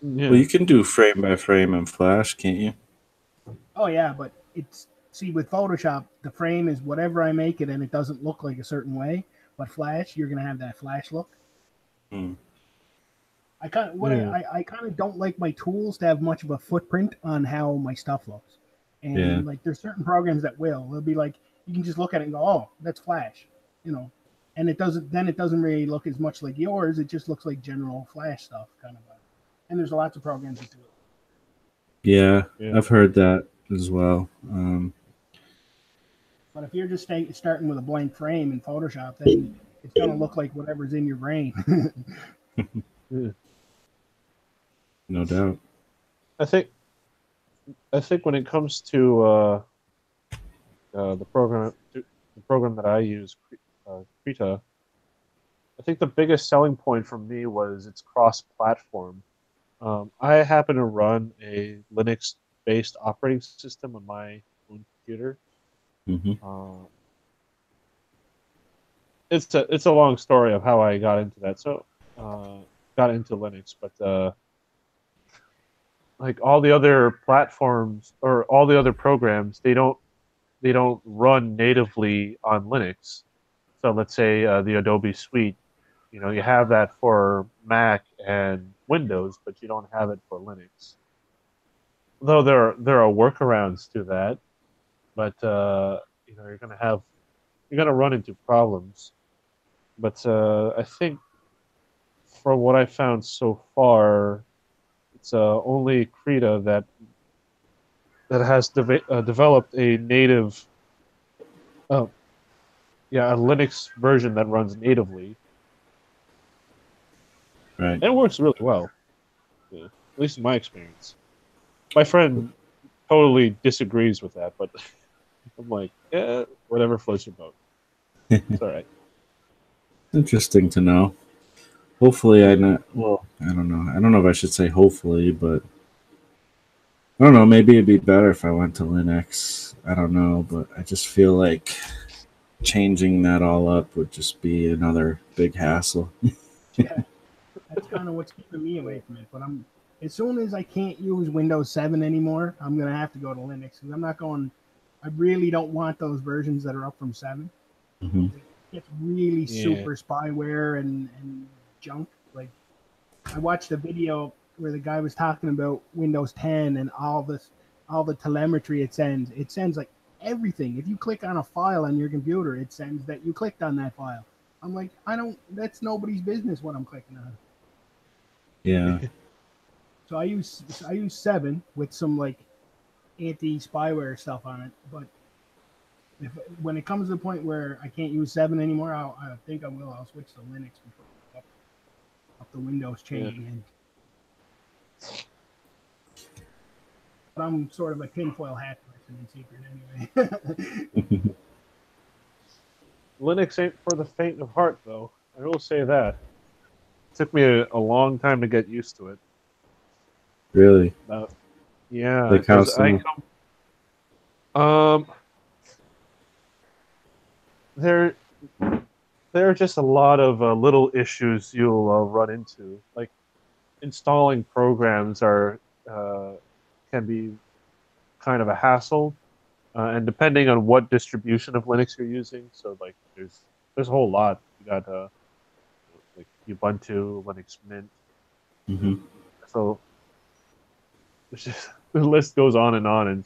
Well, yeah, you can do frame by frame in Flash, can't you? Oh yeah, but it's see with Photoshop the frame is whatever I make it and it doesn't look like a certain way. But Flash, you're gonna have that Flash look. Hmm. I kind of what yeah, I kind of don't like my tools to have much of a footprint on how my stuff looks. Yeah, And like there's certain programs that will. They'll be like you can just look at it and go, "Oh, that's Flash," you know. And it doesn't really look as much like yours. It just looks like general Flash stuff kind of. And there's lots of programs that do it. yeah. yeah, I've heard that as well. But if you're just starting with a blank frame in Photoshop, then it's gonna look like whatever's in your brain. yeah. No doubt. I think when it comes to the program that I use, Krita, I think the biggest selling point for me was its cross-platform. I happen to run a Linux-based operating system on my own computer. Hmm. Uh, it's a long story of how I got into that. So got into Linux, but like all the other platforms or all the other programs, they don't run natively on Linux. So let's say the Adobe Suite, you have that for Mac and Windows, but you don't have it for Linux. Though there are workarounds to that, but you're gonna run into problems. But I think from what I found so far, it's only Krita that has developed a native, uh, a Linux version that runs natively. Right. And it works really well, yeah, at least in my experience. My friend totally disagrees with that, but I'm like, yeah, whatever floats your boat. It's all right. Interesting to know. Hopefully, I Yeah. know. Well, I don't know. I don't know if I should say hopefully, but I don't know. Maybe it'd be better if I went to Linux. I don't know, but I just feel like changing that all up would just be another big hassle. Yeah, that's kind of what's keeping me away from it. But I'm as soon as I can't use Windows 7 anymore, I'm gonna have to go to Linux because I'm not going. I really don't want those versions that are up from 7. Hmm. It gets really Yeah. super spyware and junk. Like I watched a video where the guy was talking about Windows 10 and all the telemetry it sends. It sends like everything. If you click on a file on your computer, it sends that you clicked on that file. I'm like, I don't. That's nobody's business what I'm clicking on. Yeah. So I use 7 with some like anti spyware stuff on it. But when it comes to the point where I can't use 7 anymore, I think I will. I'll switch to Linux before up the Windows Yeah. chain. And but I'm sort of a tinfoil hat person in secret anyway. Linux ain't for the faint of heart, though. I will say that. It took me a long time to get used to it. Really? Yeah, Like how because I so? um there there are just a lot of little issues you'll run into. Like installing programs are can be kind of a hassle, and depending on what distribution of Linux you're using, so like there's a whole lot. You got like Ubuntu, Linux Mint, Hmm. so it's just, the list goes on and on,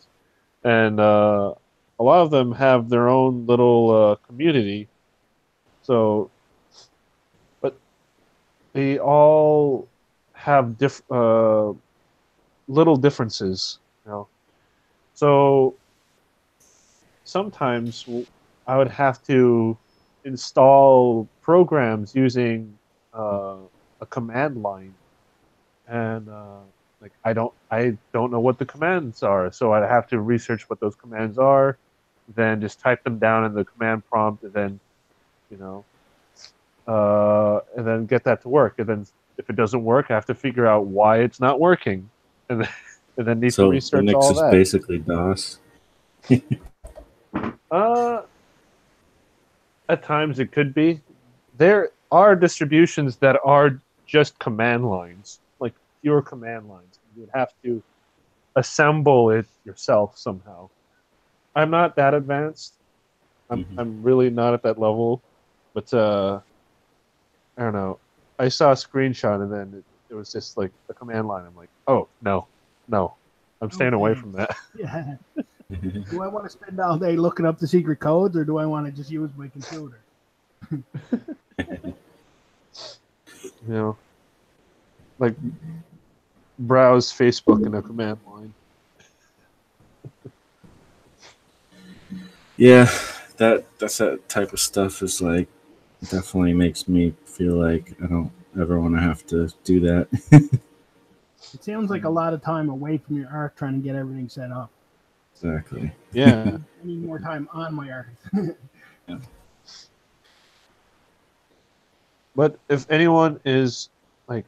and a lot of them have their own little community. So, but they all have little differences, you know. So sometimes I would have to install programs using uh, a command line, and like I don't know what the commands are, so I'd have to research what those commands are, then just type them down in the command prompt, and then you know, and then get that to work, and then if it doesn't work, I have to figure out why it's not working, and then, and then need to So research Linux all is that. basically DOS. Uh, at times it could be. There are distributions that are just command lines, like pure command lines. You would have to assemble it yourself somehow. I'm not that advanced. Hmm. I'm really not at that level, but I don't know. I saw a screenshot and then it was just like a command line. I'm like, oh no, no, I'm No staying away from thanks. that. Yeah. Do I want to spend all day looking up the secret codes, or do I want to just use my computer? You know, like browse Facebook in a command line. Yeah, that's that type of stuff is like definitely makes me feel like I don't ever want to have to do that. It sounds like a lot of time away from your arc trying to get everything set up. Exactly. Yeah. I need more time on my arc. Yeah. But if anyone is like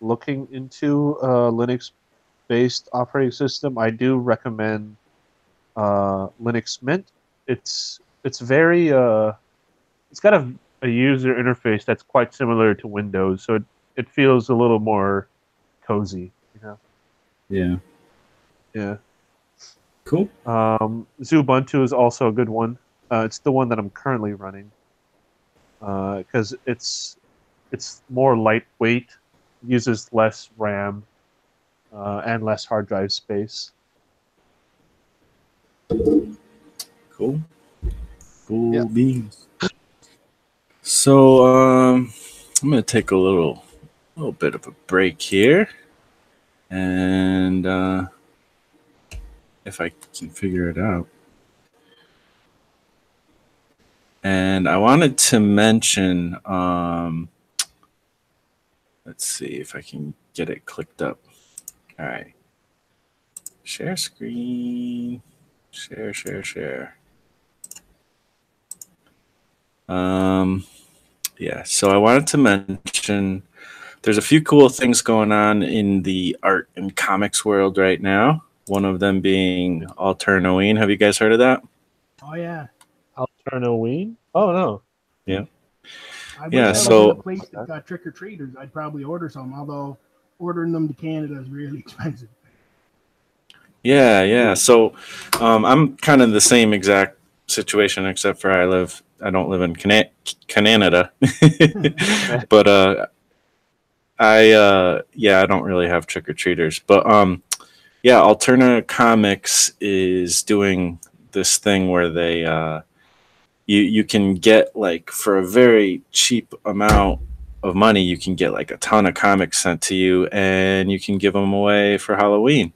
looking into a Linux-based operating system, I do recommend Linux Mint. It's very it's got a user interface that's quite similar to Windows, so it feels a little more cozy, you know. Yeah. Yeah. Cool. Ubuntu is also a good one. It's the one that I'm currently running because it's more lightweight, uses less RAM and less hard drive space. Cool. Yeah. Cool beans. So I'm gonna take a little bit of a break here, and if I can figure it out. And I wanted to mention, let's see if I can get it clicked up. All right. Share screen. Share. Yeah, so I wanted to mention there's a few cool things going on in the art and comics world right now. One of them being Alternoween. Have you guys heard of that? Oh yeah, Alternoween? Oh no. Yeah. I wish Yeah, I was in a so place that got trick or treaters. I'd probably order some. Although ordering them to Canada is really expensive. yeah. So I'm kind of the same exact situation, except for I don't live in Canada, but I don't really have trick or treaters. But yeah, Alterna Comics is doing this thing where they you can get like for a very cheap amount of money, you can get like a ton of comics sent to you, and you can give them away for Halloween.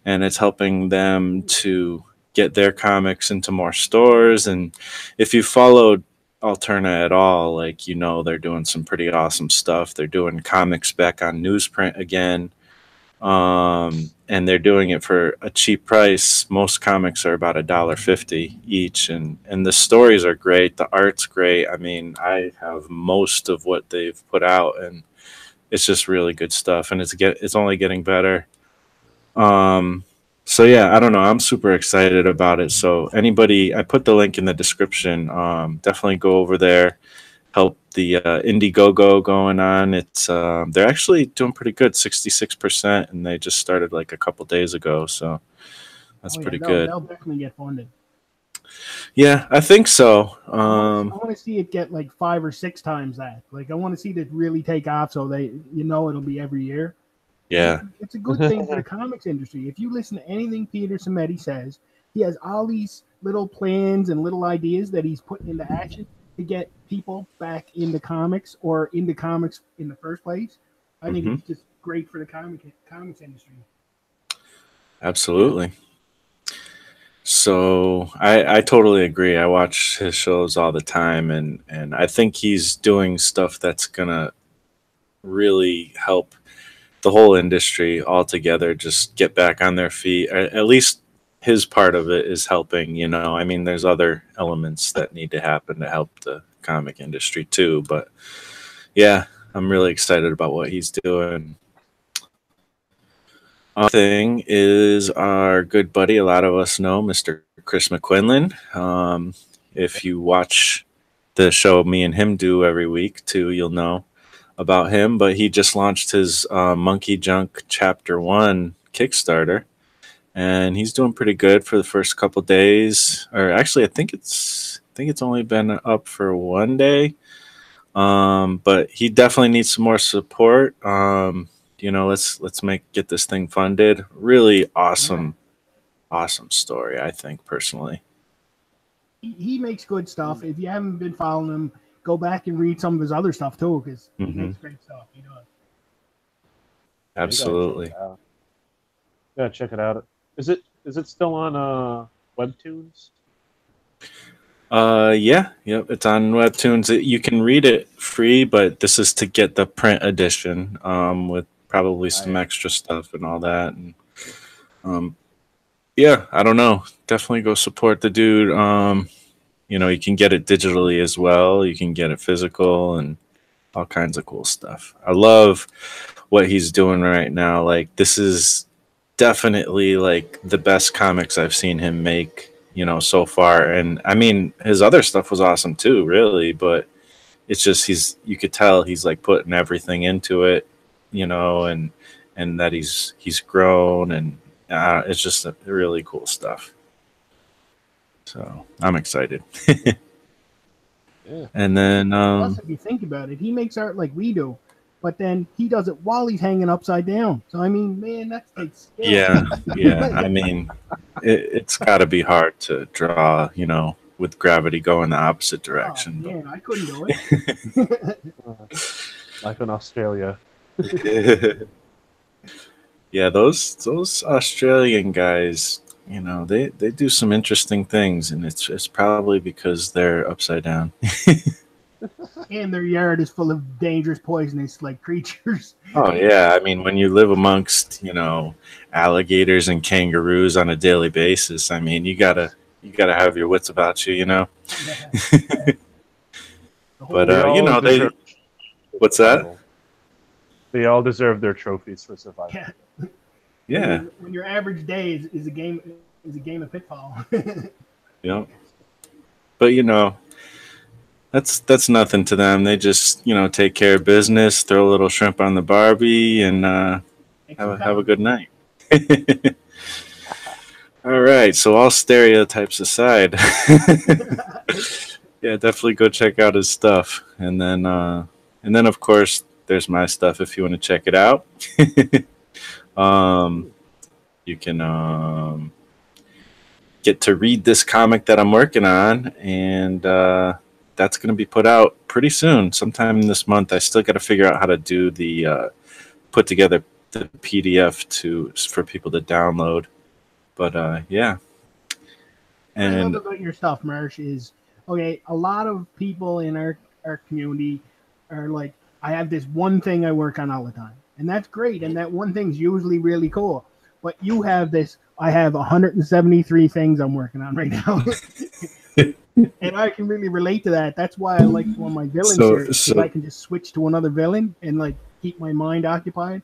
And it's helping them to get their comics into more stores. And if you followed Alterna at all, like they're doing some pretty awesome stuff. They're doing comics back on newsprint again. and they're doing it for a cheap price. Most comics are about $1.50 each, and the stories are great. The art's great. I mean, I have most of what they've put out, and it's just really good stuff. And it's only getting better. Um, so yeah, I don't know. I'm super excited about it. So anybody, I put the link in the description. Definitely go over there, help the Indiegogo going on. It's they're actually doing pretty good, 66%, and they just started like a couple days ago. So that's Oh yeah, pretty good. they'll definitely get funded. Yeah, I think so. I want to see it get like 5 or 6 times that. Like I want to see it really take off, so they, it'll be every year. Yeah, It's a good thing for the comics industry. If you listen to anything Peter Samedi says, he has all these little plans and little ideas that he's putting into action to get people back into comics or into comics in the first place. I think it's just great for the comics industry. absolutely. So I totally agree. I watch his shows all the time, and I think he's doing stuff that's gonna really help the whole industry altogether just get back on their feet. At least his part of it is helping. I mean, there's other elements that need to happen to help the comic industry too. But yeah, I'm really excited about what he's doing. Thing is our good buddy. A lot of us know Mr. Chris McQuinlan. If you watch the show me and him do every week too, you'll know about him. But he just launched his Monkey Junk Chapter 1 Kickstarter, and he's doing pretty good for the first couple days. Or actually, I think it's only been up for 1 day. But he definitely needs some more support. Let's get this thing funded. Really awesome story, I think, personally. He makes good stuff. If you haven't been following him, go back and read some of his other stuff too, because he makes great stuff. He does. Absolutely. Yeah, check it out. Is it still on Webtoons? Yep, it's on Webtoons. You can read it free, but this is to get the print edition, with probably some extra stuff and all that. And yeah, I don't know. Definitely go support the dude. You can get it digitally as well. You can get it physical and all kinds of cool stuff. I love what he's doing right now. Like, this is definitely like the best comics I've seen him make, so far. And I mean, his other stuff was awesome too, really, but it's just you could tell he's like putting everything into it, and that he's grown, and it's just really cool stuff. So I'm excited. Yeah. And then Plus, if you think about it, he makes art like we do, but then he does it while he's hanging upside down. So I mean, man, that takes skill. yeah. I mean, it's got to be hard to draw, with gravity going the opposite direction. Oh, man, I couldn't do it. Life in Australia. Yeah, those Australian guys, they do some interesting things, and it's probably because they're upside down. And their yard is full of dangerous, poisonous like creatures. Oh yeah, I mean, when you live amongst alligators and kangaroos on a daily basis, I mean, you gotta have your wits about you, But they. What's that? They all deserve their trophies for survival. Yeah. Yeah. When your average day is a game of Pitfall. Yeah. But that's nothing to them. They just take care of business, throw a little shrimp on the Barbie, and have a good night. All right. So all stereotypes aside, yeah, definitely go check out his stuff, and then of course there's my stuff if you want to check it out. You can get to read this comic that I'm working on, and that's going to be put out pretty soon, sometime this month. I still got to figure out how to do the put together the PDF for people to download. But yeah. What I And love about your stuff, Marsh, is okay. A lot of people in our community are like, I have this one thing I work on all the time. and that's great. And that one thing's usually really cool. But you have this. I have 173 things I'm working on right now. And I can really relate to that. That's why I like one of my villain series, because I can just switch to another villain and like keep my mind occupied.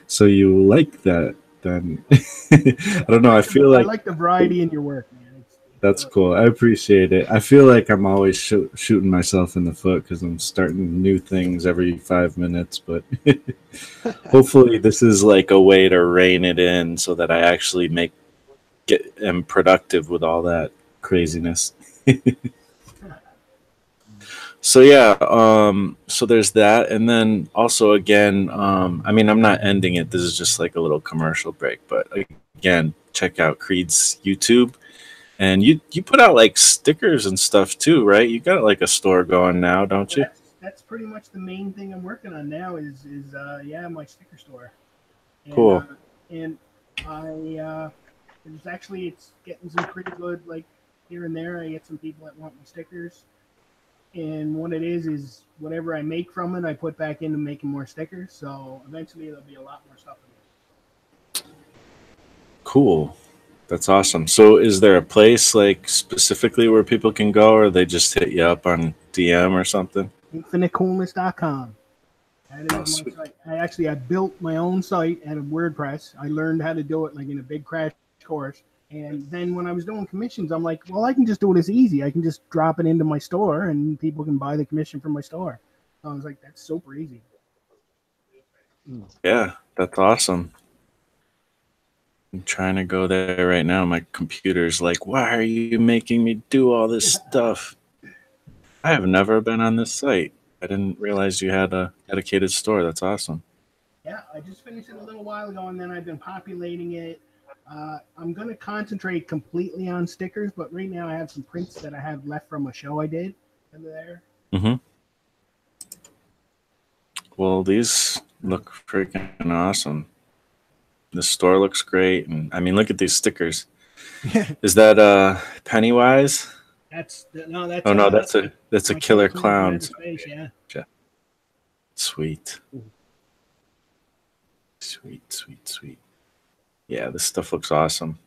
So you like that then? I don't know. I feel like I like the variety in your work, man. That's cool. I appreciate it. I feel like I'm always shooting myself in the foot because I'm starting new things every 5 minutes. But hopefully, this is like a way to rein it in so that I actually am productive with all that craziness. So yeah, so there's that, and then also again, I mean, I'm not ending it. This is just like a little commercial break, but again, check out Creed's YouTube. And you put out like stickers and stuff too, right? You got like a store going now, don't you? That's pretty much the main thing I'm working on now is yeah, my sticker store. And, Cool. And it's getting some pretty good, like here and there. I get some people that want my stickers, and what it is whatever I make from it, I put back into making more stickers. So eventually there'll be a lot more stuff in there. Cool. That's awesome. So is there a place like specifically where people can go, or they just hit you up on DM or something? InfiniteCoolness.com. That is my site. I built my own site out of WordPress. I learned how to do it like in a big crash course. And then when I was doing commissions, I'm like, well, I can just do it as easy. I can just drop it into my store and people can buy the commission from my store. So I was like, that's super easy. Yeah, that's awesome. I'm trying to go there right now. My computer's like, why are you making me do all this stuff? I have never been on this site. I didn't realize you had a dedicated store. That's awesome. Yeah, I just finished it a little while ago, and then I've been populating it. I'm going to concentrate completely on stickers, but right now I have some prints that I have left from a show I did over there. Mm-hmm. Well, these look freaking awesome. The store looks great, and I mean, look at these stickers. Is that Pennywise? That's a killer clown. Space, yeah. Sweet. Yeah, this stuff looks awesome.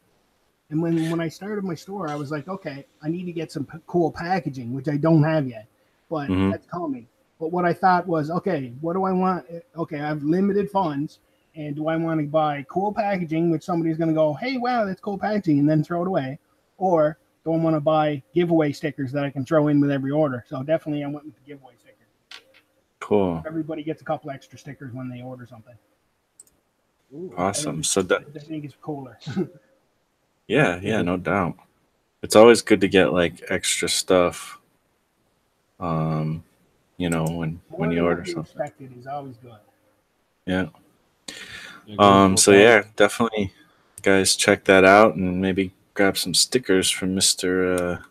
And when I started my store, I was like, okay, I need to get some cool packaging, which I don't have yet, but that's coming. But what I thought was, okay, what do I want? Okay, I have limited funds. And do I want to buy cool packaging, which somebody's going to go, hey, wow, that's cool packaging, and then throw it away? Or do I want to buy giveaway stickers that I can throw in with every order? So definitely I went with the giveaway stickers. Cool. Everybody gets a couple extra stickers when they order something. Ooh, awesome. I think it's cooler. Yeah, no doubt. It's always good to get like extra stuff. When you order something. Expected is always good. Yeah. So yeah, definitely, guys, check that out and maybe grab some stickers from Mr.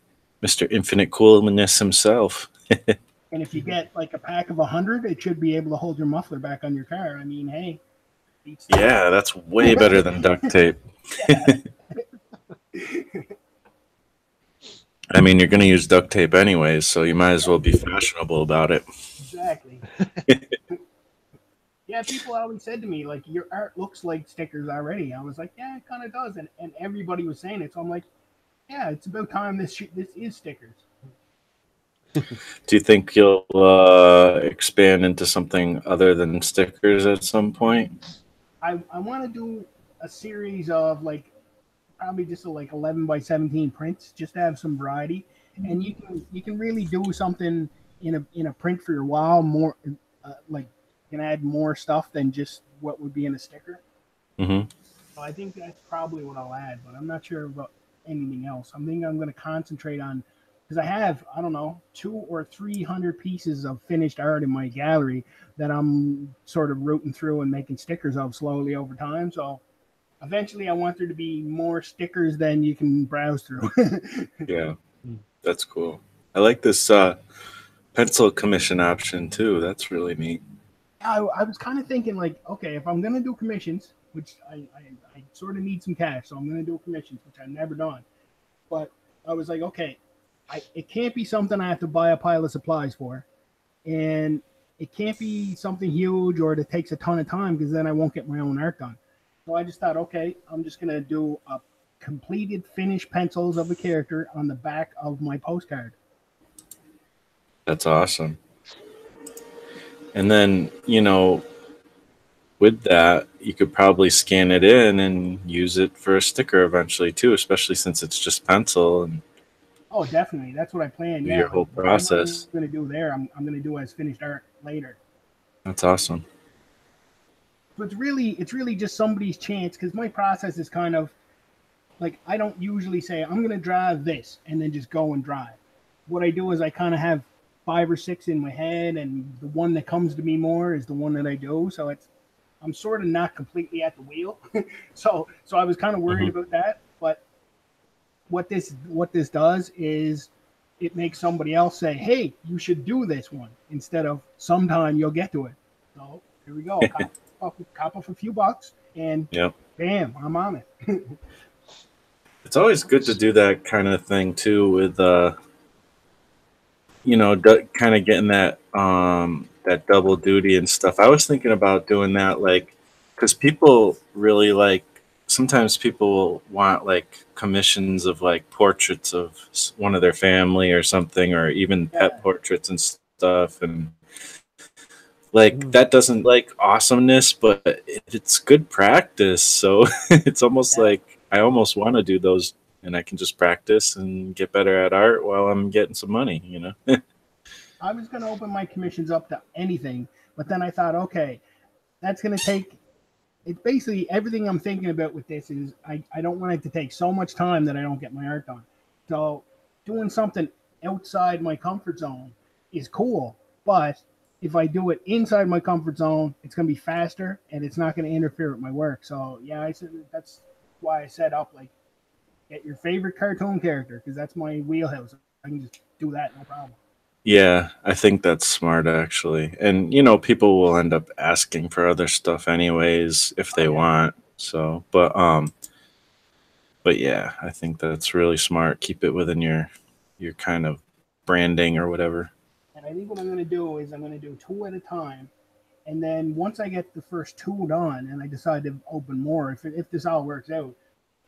Infinite Coolness himself. And if you get like a pack of 100, it should be able to hold your muffler back on your car. I mean, hey. Yeah, that's way better than duct tape. I mean, you're going to use duct tape anyways, so you might as well be fashionable about it. Exactly. Yeah, people always said to me, like, your art looks like stickers already. I was like, yeah, it kind of does. And everybody was saying it. So I'm like, yeah, it's about time this is stickers. Do you think you'll expand into something other than stickers at some point? I want to do a series of, like, probably just like 11 by 17 prints, just to have some variety. And you can really do something in a print for your wall more, like, can add more stuff than just what would be in a sticker. Mm-hmm. So I think that's probably what I'll add, but I'm not sure about anything else. I think I'm going to concentrate on, because I have, I don't know, 200 or 300 pieces of finished art in my gallery that I'm sort of rooting through and making stickers of slowly over time. So eventually I want there to be more stickers than you can browse through. Yeah, that's cool. I like this pencil commission option too. That's really neat. I was kind of thinking, like, okay, if I'm going to do commissions, which I sort of need some cash, so I'm going to do commissions, which I've never done. But I was like, okay, it can't be something I have to buy a pile of supplies for. And it can't be something huge or that takes a ton of time because then I won't get my own art done. So I just thought, okay, I'm just gonna do a completed finished pencils of a character on the back of my postcard. That's awesome. And then, you know, with that, you could probably scan it in and use it for a sticker eventually too, especially since it's just pencil and Oh, definitely. That's what I plan. do Yeah, your like whole whatever I'm process. gonna do there, I'm gonna do as finished art later. That's awesome. So it's really just somebody's chance because my process is kind of like I don't usually say I'm gonna draw this and then just go and draw it. What I do is I kind of have five or six in my head, and the one that comes to me more is the one that I do. So it's I'm sort of not completely at the wheel. So I was kind of worried about that, but what this does is it makes somebody else say, "Hey, you should do this one," instead of sometime you'll get to it. So here we go. Cop off a few bucks, and Yep. bam, I'm on it. It's always good to do that kind of thing too with you know, kind of getting that double duty and stuff. I was thinking about doing that, like, because people really like. Sometimes people want like commissions of like portraits of one of their family or something, or even Yeah. pet portraits and stuff, and like that doesn't like awesomeness, but it's good practice. So it's almost Yeah. like I almost want to do those, and I can just practice and get better at art while I'm getting some money. You know. I was going to open my commissions up to anything, but then I thought, okay, that's going to take. It's basically everything I'm thinking about with this is I don't want it to take so much time that I don't get my art done. So doing something outside my comfort zone is cool, but if I do it inside my comfort zone, it's going to be faster and it's not going to interfere with my work. So yeah, I said that's why I set up like get your favorite cartoon character because that's my wheelhouse. I can just do that no problem. Yeah, I think that's smart actually. And you know, people will end up asking for other stuff anyways if Oh they yeah. want. So, but yeah, I think that's really smart. Keep it within your kind of branding or whatever. And I think what I'm going to do is I'm going to do two at a time. And then once I get the first two done and I decide to open more, if this all works out,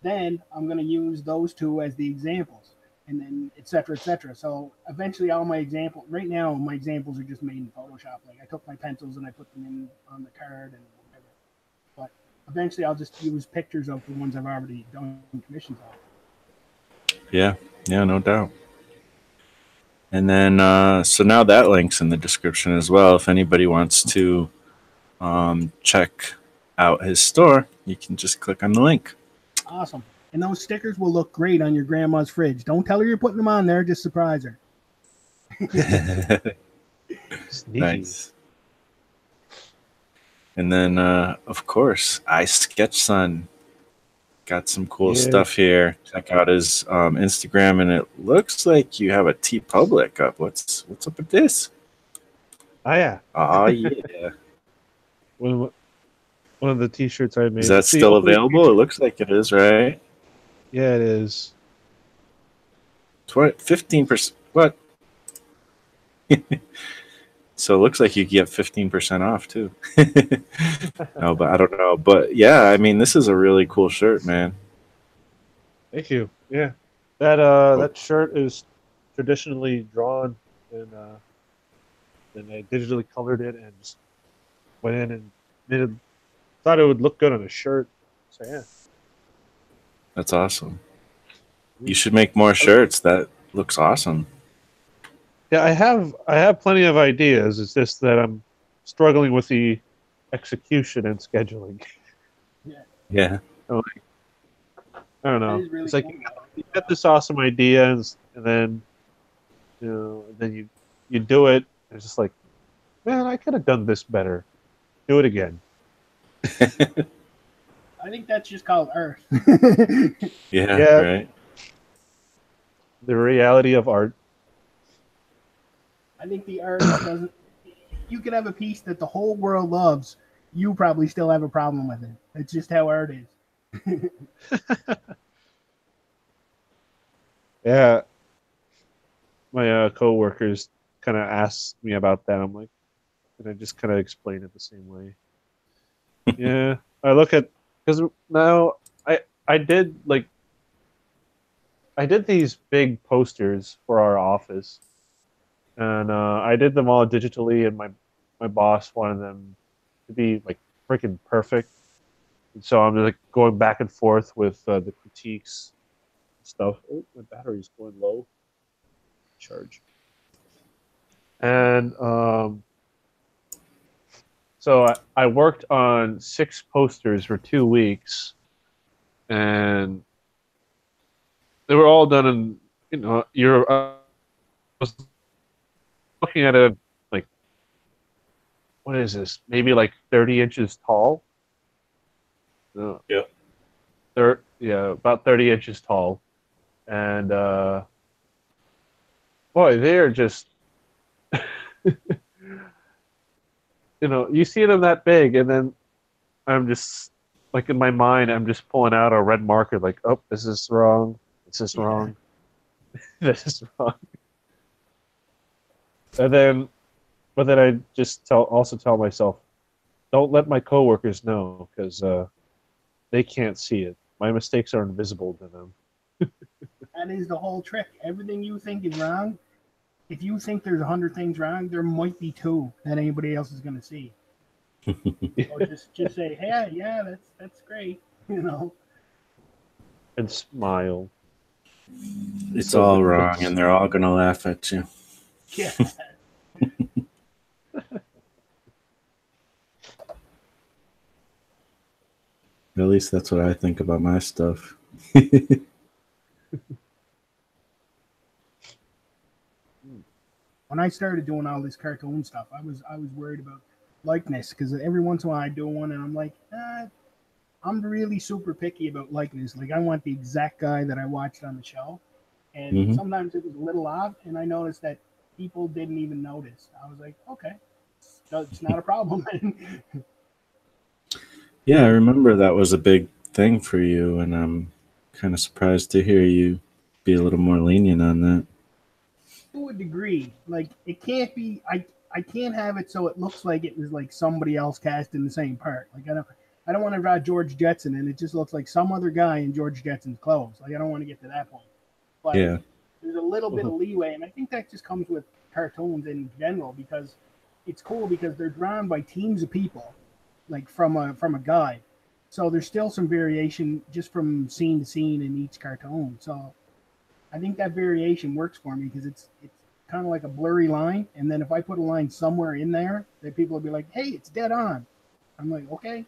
then I'm going to use those two as the examples and then et cetera, et cetera. So eventually all my example right now, my examples are just made in Photoshop. Like I took my pencils and I put them in on the card and whatever. But eventually I'll just use pictures of the ones I've already done commissions on. Yeah, yeah, no doubt. And then so now that link's in the description as well. If anybody wants to check out his store, you can just click on the link. Awesome. And those stickers will look great on your grandma's fridge. Don't tell her you're putting them on there, just surprise her. Sneaky. Nice. And then, of course, I Sketch Son got some cool Yeah. stuff here. Check out his Instagram, and it looks like you have a T Public up. What's up with this? Oh yeah, Oh yeah, one of the T-shirts I made. is that See, still hopefully- available? It looks like it is, right? Yeah, it is. 15%. What? So it looks like you get 15% off too. No, but I don't know. But yeah, I mean, this is a really cool shirt, man. Thank you. Yeah, that shirt is traditionally drawn, and I digitally colored it and just went in and thought it would look good on a shirt. So yeah, That's awesome. You should make more shirts. That looks awesome. yeah. I have plenty of ideas. It's just that I'm struggling with the execution and scheduling. Yeah. I don't know. That is really It's like cool. you get this awesome idea, and then you do it. And it's just like, man, I could have done this better. Do it again. I think that's just called Earth. Yeah, Yeah. right. The reality of art. I think the art doesn't. You could have a piece that the whole world loves. You probably still have a problem with it. It's just how art is. Yeah. My coworkers kind of asked me about that. I'm like, and I just kind of explain it the same way. Yeah, I look at because now I did I did these big posters for our office, and I did them all digitally, and my boss wanted them to be like freaking perfect. And so I'm like going back and forth with the critiques and stuff. Oh, my battery's going low. Charge. And so I worked on 6 posters for 2 weeks, and they were all done in you're was looking at a like what is this? Maybe like 30 inches tall. No. Yeah. Yeah, about 30 inches tall, and boy, they're just you see them that big, and then I'm just like in my mind, I'm just pulling out a red marker, like, oh, this is wrong, this is wrong, this is wrong, and then, but then I just also tell myself, don't let my coworkers know because they can't see it. My mistakes are invisible to them. That is the whole trick. Everything you think is wrong, if you think there's 100 things wrong, there might be 2 that anybody else is going to see. Or just say, hey, yeah, that's great, And smile. It's all wrong, and they're all gonna laugh at you. Yeah. At least that's what I think about my stuff. When I started doing all this cartoon stuff, I was worried about likeness because every once in a while I do one and I'm like, I'm really super picky about likeness. Like I want the exact guy that I watched on the show, and sometimes it was a little off, and I noticed that people didn't even notice. I was like, okay, it's not a problem. Yeah, I remember that was a big thing for you, and I'm kind of surprised to hear you be a little more lenient on that. To a degree, like it can't be. I can't have it so it looks like it was like somebody else cast in the same part. Like I don't want to draw George Jetson and it just looks like some other guy in George Jetson's clothes. Like I don't want to get to that point. But Yeah. there's a little bit of leeway, and I think that just comes with cartoons in general because it's cool because they're drawn by teams of people, like from a guide. So there's still some variation just from scene to scene in each cartoon. So I think that variation works for me because it's kind of like a blurry line, and then if I put a line somewhere in there, then people will be like, "Hey, it's dead on." I'm like, "Okay."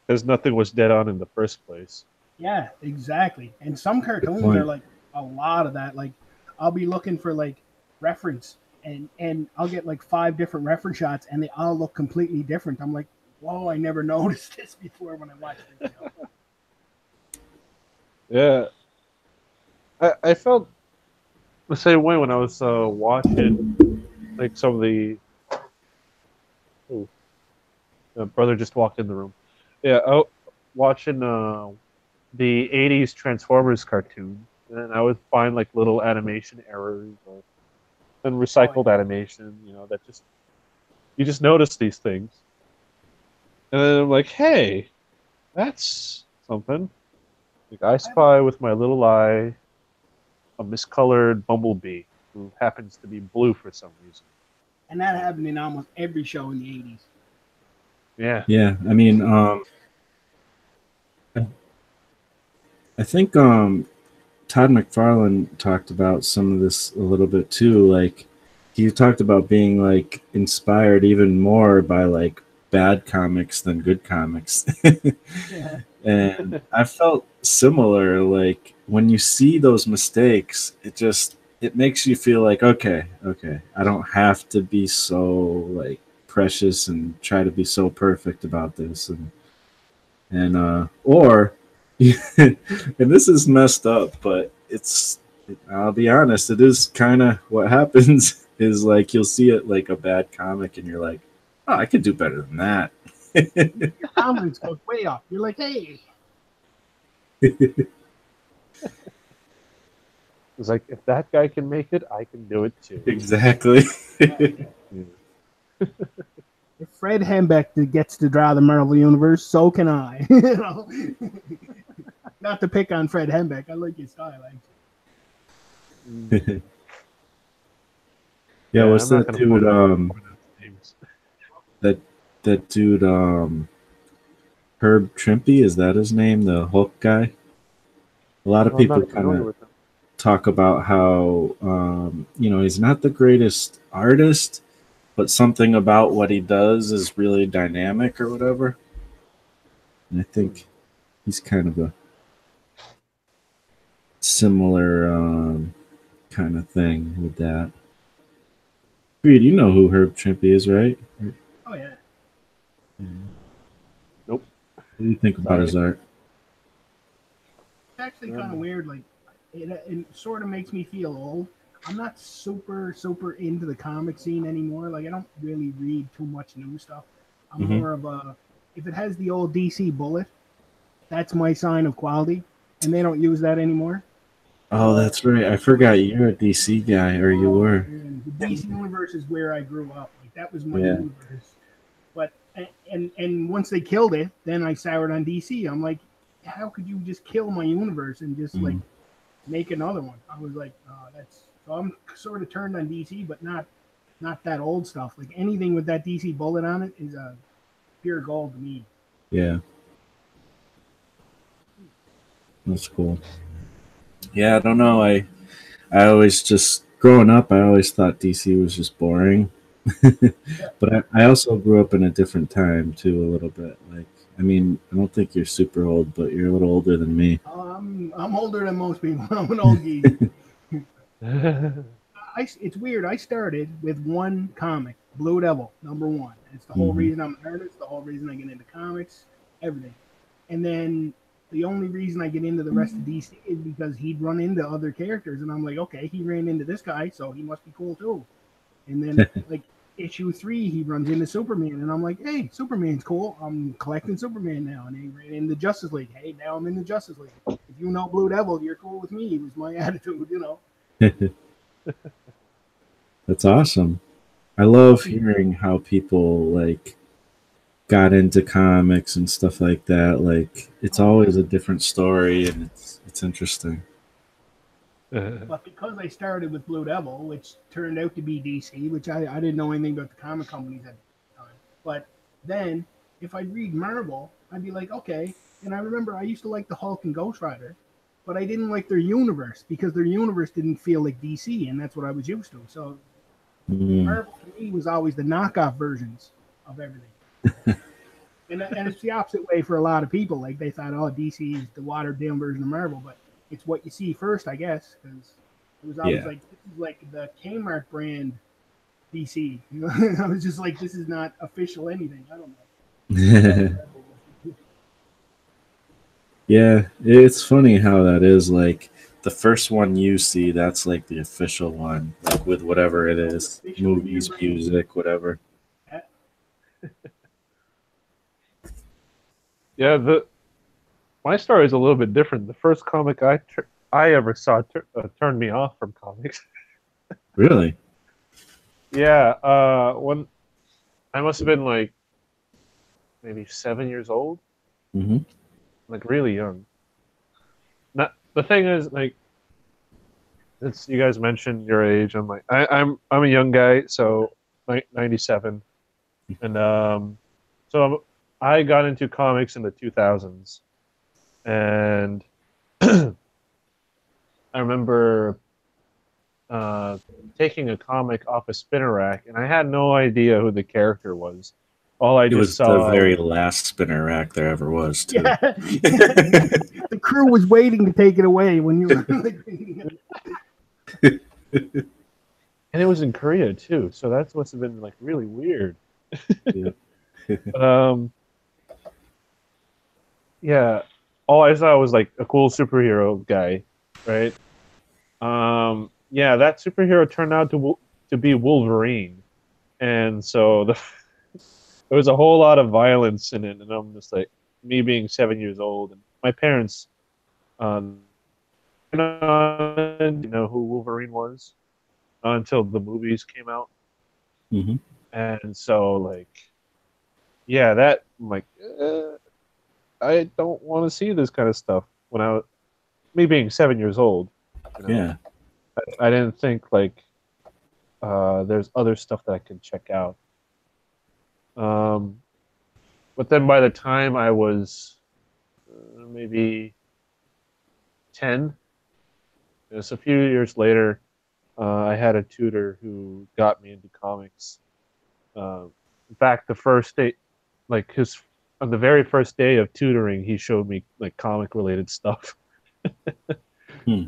Because nothing was dead on in the first place. Yeah, exactly. And some cartoons are like a lot of that. Like I'll be looking for like reference, and I'll get like 5 different reference shots, and they all look completely different. I'm like, "Whoa, I never noticed this before when I watched the show." Yeah. I felt the same way when I was watching like some of the. Oh, brother just walked in the room. Yeah, watching the '80s Transformers cartoon, and I would find like little animation errors and recycled animation. That you just notice these things, and then I'm like, hey, that's something. Like I spy with my little eye a miscolored bumblebee who happens to be blue for some reason. And that happened in almost every show in the 80s. Yeah. Yeah, I mean, I think Todd McFarlane talked about some of this a little bit too. Like, he talked about being like inspired even more by like bad comics than good comics. Yeah. And I felt similar. Like when you see those mistakes, it makes you feel like, okay, I don't have to be so like precious and try to be so perfect about this, and or and this is messed up, but I'll be honest, it is kind of what happens is like you'll see it like a bad comic and you're like, oh, I could do better than that. Your confidence goes way up. You're like, hey. It's like, if that guy can make it, I can do it too. Exactly. If Fred Hembeck gets to draw the Marvel Universe, so can I. You know? Not to pick on Fred Hembeck. I like his style, actually. Yeah, what's I'm not that gonna dude? bother with names. That dude, Herb Trimpe, is that his name? The Hulk guy? A lot of I'm people not kind familiar of with them. talk about how, he's not the greatest artist, but something about what he does is really dynamic or whatever. And I think he's kind of a similar kind of thing with that. Reed, you know who Herb Trimpe is, right? Oh, yeah. Nope. What do you think about his art? It's actually kind of weird. Like, it sort of makes me feel old. I'm not super into the comic scene anymore. Like, I don't really read too much new stuff. I'm Mhm. more of a, if it has the old DC bullet, that's my sign of quality, and they don't use that anymore. Oh, that's right. I forgot you're a DC guy, or you were. And the DC universe is where I grew up. Like, that was my Yeah. universe. But and once they killed it, then I soured on DC. I'm like, how could you just kill my universe and just like Mhm. make another one? I was like, that's, so I'm sort of turned on DC, but not that old stuff. Like anything with that DC bullet on it is pure gold to me. Yeah, that's cool. Yeah, I don't know. I always just growing up, I always thought DC was just boring. But I also grew up in a different time too, a little bit. Like, I mean, I don't think you're super old, but you're a little older than me. I'm older than most people. I'm an old geek. It's weird. I started with one comic, Blue Devil, #1. It's the whole Hmm. reason I'm an artist, the whole reason I get into comics, everything. And then the only reason I get into the rest of DC is because he'd run into other characters, and I'm like, okay, he ran into this guy, so he must be cool too. And then like issue 3, he runs into Superman, and I'm like, hey, Superman's cool. I'm collecting Superman now, and he ran into Justice League. Hey, now I'm in the Justice League. If you know Blue Devil, you're cool with me. It was my attitude, you know. That's awesome. I love hearing how people like got into comics and stuff like that. Like, it's always a different story, and it's interesting. But because I started with Blue Devil, which turned out to be DC, which I didn't know anything about the comic companies at the time. But then, if I'd read Marvel, I'd be like, okay. And I remember I used to like the Hulk and Ghost Rider, but I didn't like their universe because their universe didn't feel like DC, and that's what I was used to. So Mm. Marvel to me was always the knockoff versions of everything. And it's the opposite way for a lot of people. Like they thought, oh, DC is the watered down version of Marvel, but it's what you see first, I guess, because it was always Yeah. like this is like the Kmart brand DC. You know, I was just like, this is not official anything. I don't know. Yeah, it's funny how that is. Like, the first one you see, that's like the official one, like with whatever it is, Official movies, universe. music, whatever. Yeah, my story is a little bit different. The first comic I ever saw turned me off from comics. Really? Yeah, when I must have been like maybe 7 years old, Hmm. like really young. Not the thing is like, since you guys mentioned your age, I'm a young guy, so 97, and I got into comics in the 2000s, and I remember uh, taking a comic off a spinner rack, and I had no idea who the character was. All I It just was the saw very was, last spinner rack there ever was, too. Yeah. The crew was waiting to take it away when you were like, and it was in Korea too, so that must have been like really weird. Yeah. Um, yeah, all I saw was like a cool superhero guy, right? Yeah, that superhero turned out to be Wolverine, and so there was a whole lot of violence in it, and I'm just like, me being 7 years old, and my parents, um, on, you know who Wolverine was until the movies came out. Hmm. And so, like, yeah, that I'm like, I don't want to see this kind of stuff. When me being 7 years old, you know, Yeah. I didn't think like there's other stuff that I can check out. Um, but then by the time I was maybe 10, just a few years later, I had a tutor who got me into comics. In fact, the first day, like his on the very first day of tutoring, he showed me like comic related stuff. Hmm.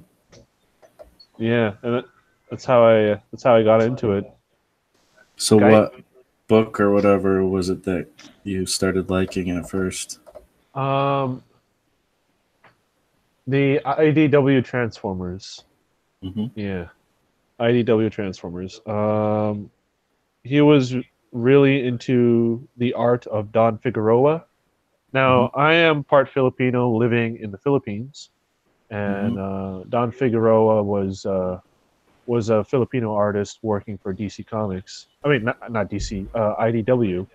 Yeah, and that's how I got into it. So Like, what book or whatever was it that you started liking at first? The IDW Transformers. Hmm. Yeah, IDW Transformers. He was really into the art of Don Figueroa. Hmm. Now, I am part Filipino living in the Philippines, Hmm. and Don Figueroa was a Filipino artist working for DC Comics. I mean, not DC, IDW,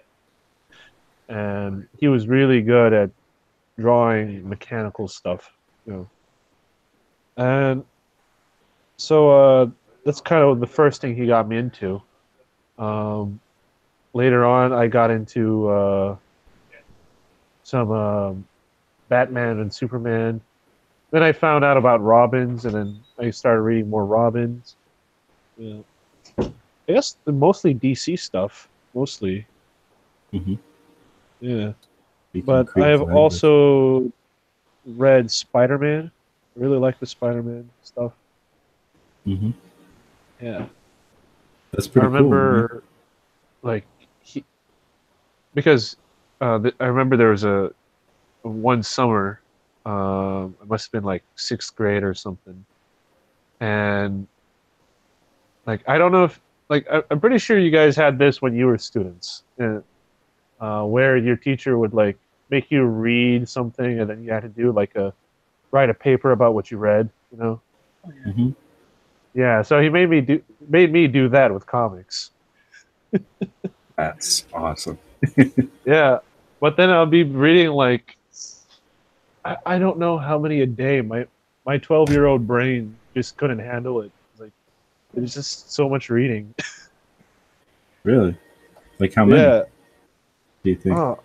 and he was really good at drawing mechanical stuff. You know, and so that's kind of the first thing he got me into. Um, Later on, I got into some Batman and Superman. Then I found out about Robins, and then I started reading more Robins. Yeah. I guess mostly DC stuff, mostly. Hmm. Yeah. Speaking But I have creative language. also read Spider Man. I really like the Spider Man stuff. Hmm. Yeah. That's I pretty cool, man. remember, like, he, because I remember there was a one summer, it must have been like sixth grade or something. And, like, I don't know if, like, I'm pretty sure you guys had this when you were students, where your teacher would, like, make you read something and then you had to do, like, write a paper about what you read, you know? Oh, yeah. Hmm. Yeah, so he made me do that with comics. That's awesome. Yeah, but then I'll be reading like I don't know how many a day. My 12-year-old brain just couldn't handle it. Like it was just so much reading. Really? Like how many Yeah. do you think? Oh,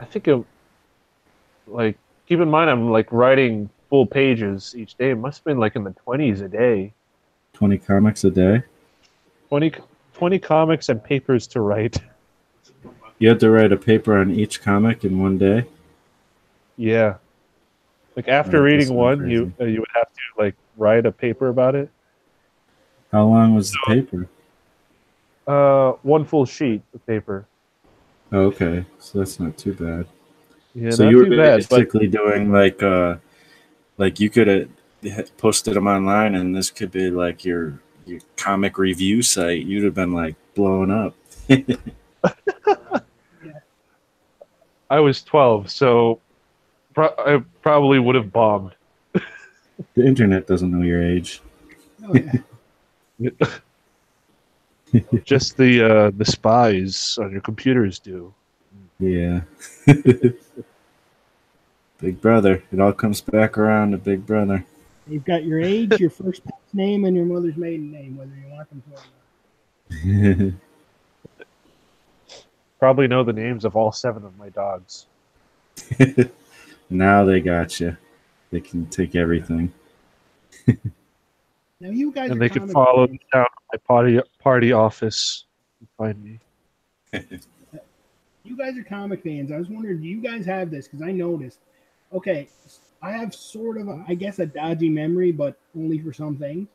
I think it like keep in mind I'm like writing full pages each day. It must have been like in the 20s a day. 20 comics a day? 20, 20 comics and papers to write. You had to write a paper on each comic in one day? Yeah. Like after That does reading sound one, crazy. you would have to like write a paper about it. How long was the paper? One full sheet of paper. Oh, okay, so that's not too bad. Yeah, So not you were too bad, but basically doing like you could have posted them online, and this could be like your comic review site. You'd have been like blowing up. Yeah. I was 12, so I probably would have bombed. The internet doesn't know your age. Oh, yeah. Just the spies on your computers do. Yeah. Big brother. It all comes back around to Big Brother. You've got your age, your first pet's name, and your mother's maiden name, whether you want them to or not. Probably know the names of all 7 of my dogs. Now they got you. They can take everything. Now, you guys And are they could comic follow fans. me down to my party office and find me. You guys are comic fans. I was wondering, do you guys have this? Because I noticed. Okay, I have sort of, I guess, a dodgy memory, but only for some things.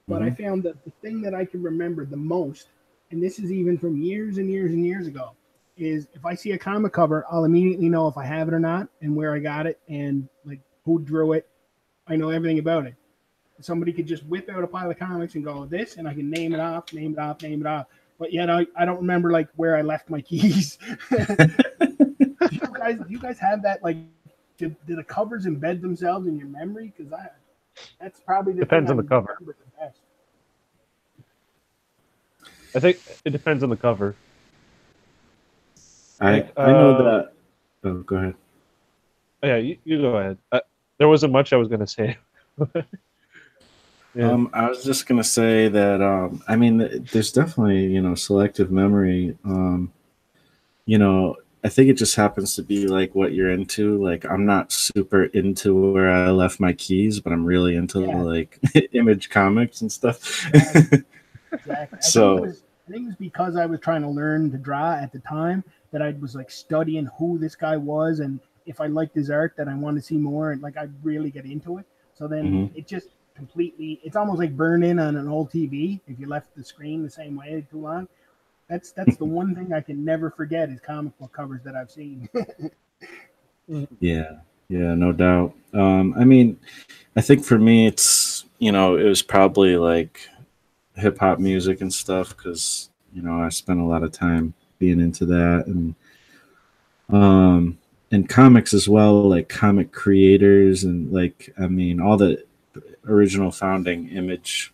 But I Mhm. found that the thing that I can remember the most, and this is even from years and years and years ago, is if I see a comic cover, I'll immediately know if I have it or not and where I got it and like who drew it. I know everything about it. Somebody could just whip out a pile of comics and go this, and I can name it off, name it off, name it off. But yet I don't remember like where I left my keys. Do you guys have that like do the covers embed themselves in your memory? Because that's probably the Depends thing on the cover. remember the best. I think it depends on the cover. I Like, know that. Oh, go ahead. Yeah, you go ahead. There wasn't much I was gonna say. Yeah. I was just gonna say that. I mean, there's definitely selective memory. I think it just happens to be like what you're into. Like, I'm not super into where I left my keys, but I'm really into Yeah. like Image Comics and stuff. Exactly. Exactly. So I think it was because I was trying to learn to draw at the time that I was like studying who this guy was, and if I liked his art, that I wanted to see more, and like I really get into it. So then it just completely, it's almost like burning on an old TV if you left the screen the same way too long. That's the one thing I can never forget is comic book covers that I've seen. yeah, no doubt. I mean, I think for me, it's it was probably like hip hop music and stuff because I spent a lot of time being into that and comics as well, like comic creators and like I mean all the original founding Image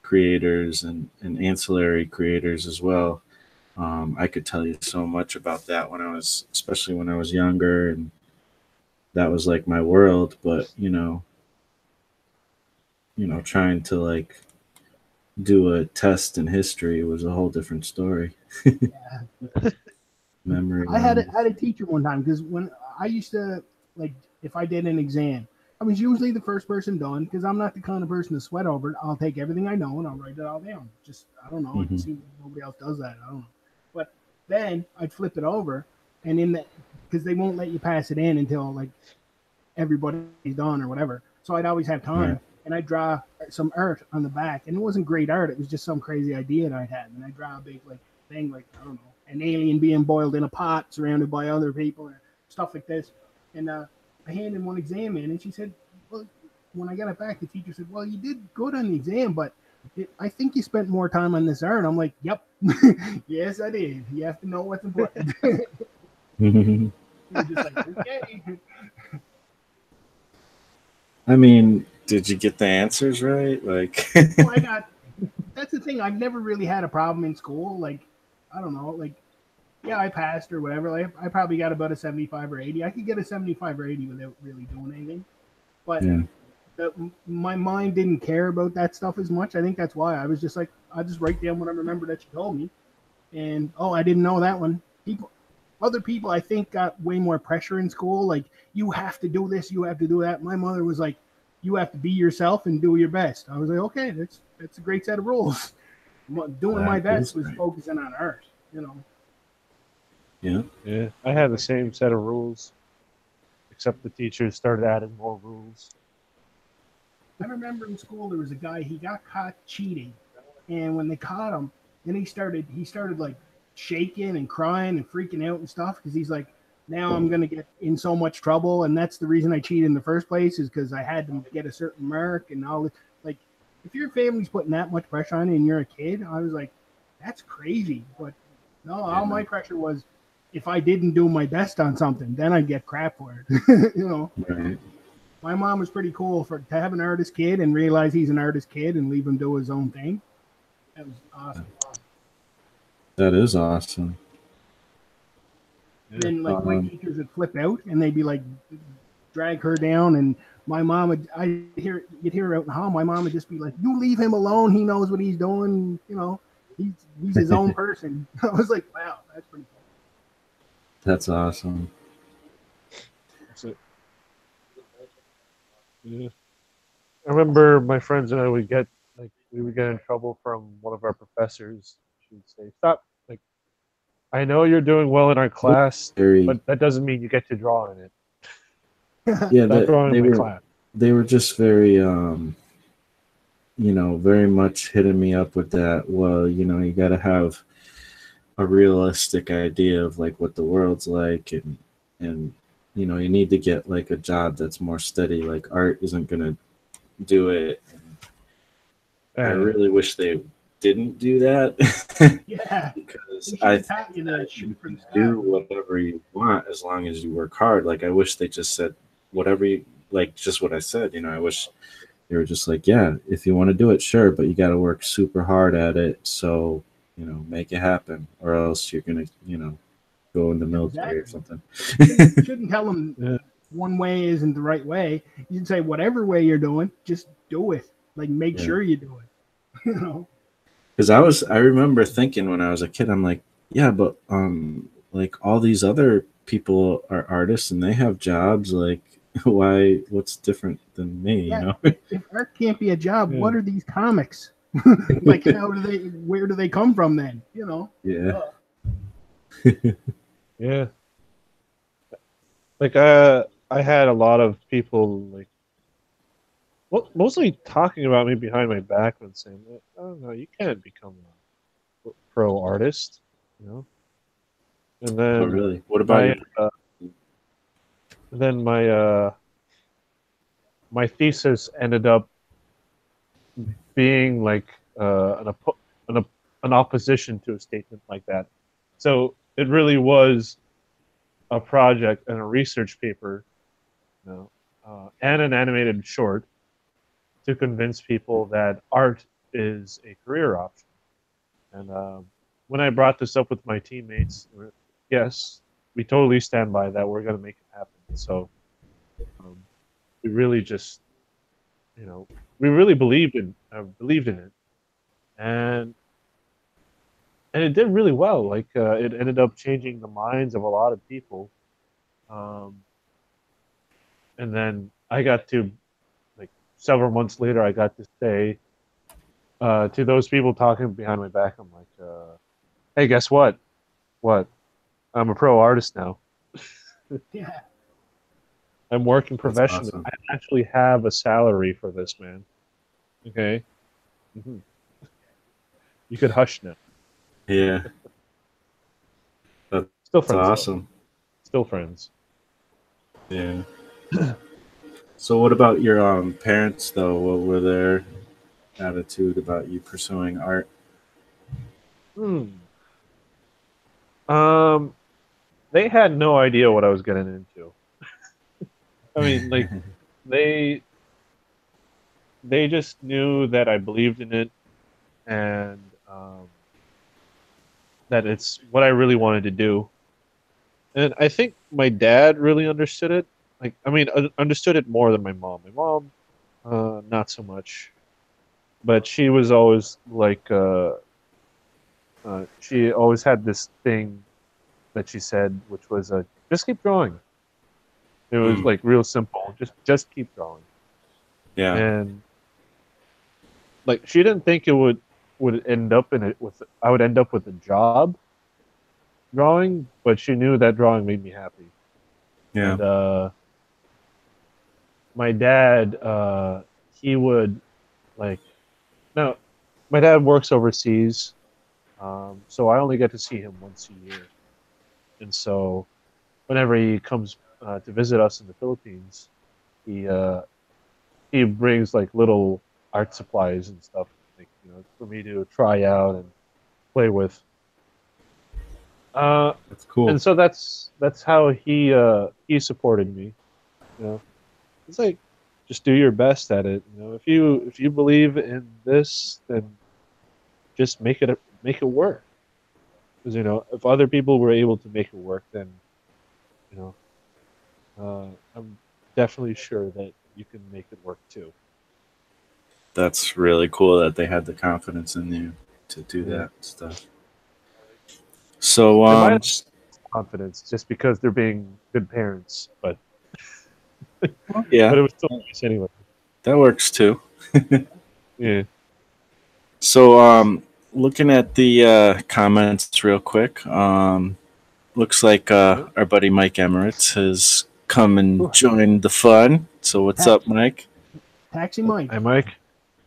creators and ancillary creators as well. I could tell you so much about that especially when I was younger, and that was like my world. But trying to like do a test in history was a whole different story. Yeah. Memory. I had a teacher one time because when I used to like if I did an exam, I was usually the first person done because I'm not the kind of person to sweat over it. I'll take everything I know and I'll write it all down. Just I don't know. It seems nobody else does that. I don't know. But then I'd flip it over, and in the because they won't let you pass it in until like everybody's done or whatever. So I'd always have time, and I'd draw some art on the back, and it wasn't great art. It was just some crazy idea that I had, and I draw a big like thing like I don't know an alien being boiled in a pot surrounded by other people or stuff like this. And I handed one exam in, and she said, well, when I got it back, the teacher said, well, you did good on the exam, but I think you spent more time on this art. I'm like, yep. Yes, I did. You have to know what's important. Just like, okay. I mean, did you get the answers right? Like, well, that's the thing. I've never really had a problem in school. Like, I don't know. Like, yeah, I passed or whatever. Like, I probably got about a 75 or 80. I could get a 75 or 80 without really doing anything. But my mind didn't care about that stuff as much. I think that's why I was just like, I'll just write down what I remember that you told me. And, oh, I didn't know that one. Other people, I think, got way more pressure in school. Like, you have to do this, you have to do that. My mother was like, you have to be yourself and do your best. I was like, okay, that's a great set of rules. Doing my best was focusing on art, Yeah, I had the same set of rules, except the teachers started adding more rules. I remember in school there was a guy, he got caught cheating, and when they caught him, then he started like shaking and crying and freaking out and stuff because he's like, now I'm gonna get in so much trouble, and that's the reason I cheated in the first place is because I had to get a certain mark and all this. Like, if your family's putting that much pressure on you and you're a kid, I was like, that's crazy. But no, all my pressure was if I didn't do my best on something, then I'd get crap for it. Right. My mom was pretty cool to have an artist kid and realize he's an artist kid and leave him do his own thing. That was awesome. That is awesome. And then like my teachers would flip out and they'd be like drag her down, and my mom would you'd hear her out in the hall. My mom would just be like, "You leave him alone. He knows what he's doing. He's his own person." I was like, "Wow, that's pretty cool." That's awesome. That's it. Yeah. I remember my friends and I would get in trouble from one of our professors. She'd say, "Stop! Like, I know you're doing well in our class, but that doesn't mean you get to draw in it." Yeah, class. They were just very, very much hitting me up with that. Well, you got to have a realistic idea of like what the world's like, and you need to get like a job that's more steady. Like art isn't gonna do it. I really wish they didn't do that. Yeah, because I think that you can do whatever you want as long as you work hard. Like I wish they just said, whatever you like, just what I said, I wish they were just like, yeah, if you want to do it, sure, but you got to work super hard at it. So, make it happen, or else you're going to, go in the military or Exactly. something. Shouldn't tell them Yeah. one way isn't the right way. You should say whatever way you're doing, just do it. Like make Yeah. sure you do it. You know. Because I remember thinking when I was a kid, I'm like, yeah, but like all these other people are artists and they have jobs. Like, what's different than me? Yeah. If art can't be a job, Yeah. what are these comics? Like where do they come from then? You know. Yeah. Yeah. Like I had a lot of people like mostly talking about me behind my back and saying, "Oh no, you can't become a pro artist," And then Oh, really? What about then my thesis ended up being like an opposition to a statement like that. So it really was a project and a research paper, and an animated short to convince people that art is a career option. And when I brought this up with my teammates, yes, we totally stand by that. We're going to make it happen. So we really just, we really believed in it, and it did really well. Like it ended up changing the minds of a lot of people. And then I got to, like, several months later, I got to say to those people talking behind my back, I'm like, hey, guess what? What? I'm a pro artist now. Yeah. I'm working That's professionally. awesome. I actually have a salary for this, man. Okay? Mm-hmm. You could hush now. Yeah. Still That's friends. awesome. Still friends. Yeah. So what about your parents though? What were their attitude about you pursuing art? They had no idea what I was getting into. I mean, like, they just knew that I believed in it, and that it's what I really wanted to do. And I think my dad really understood it. Like, I mean, understood it more than my mom. My mom, not so much. But she was always like, she always had this thing that she said, which was, just keep drawing. It was like real simple. Just keep drawing. Yeah. And like, she didn't think it would end up I would end up with a job drawing, but she knew that drawing made me happy. Yeah. And my dad, he would, like, no, my dad works overseas, so I only get to see him once a year. And so whenever he comes to visit us in the Philippines, he brings like little art supplies and stuff, like, for me to try out and play with. That's cool. And so that's how he supported me. It's like, just do your best at it. If you believe in this, then just make it work. Because if other people were able to make it work, then I'm definitely sure that you can make it work too. That's really cool that they had the confidence in you to do Yeah. that stuff. So They might have confidence just because they're being good parents, but yeah, but it was still nice anyway. that works too. Yeah. So looking at the comments real quick, looks like our buddy Mike Emirates has come and joined the fun. So what's up, Mike? Taxi Mike. Hi, Mike.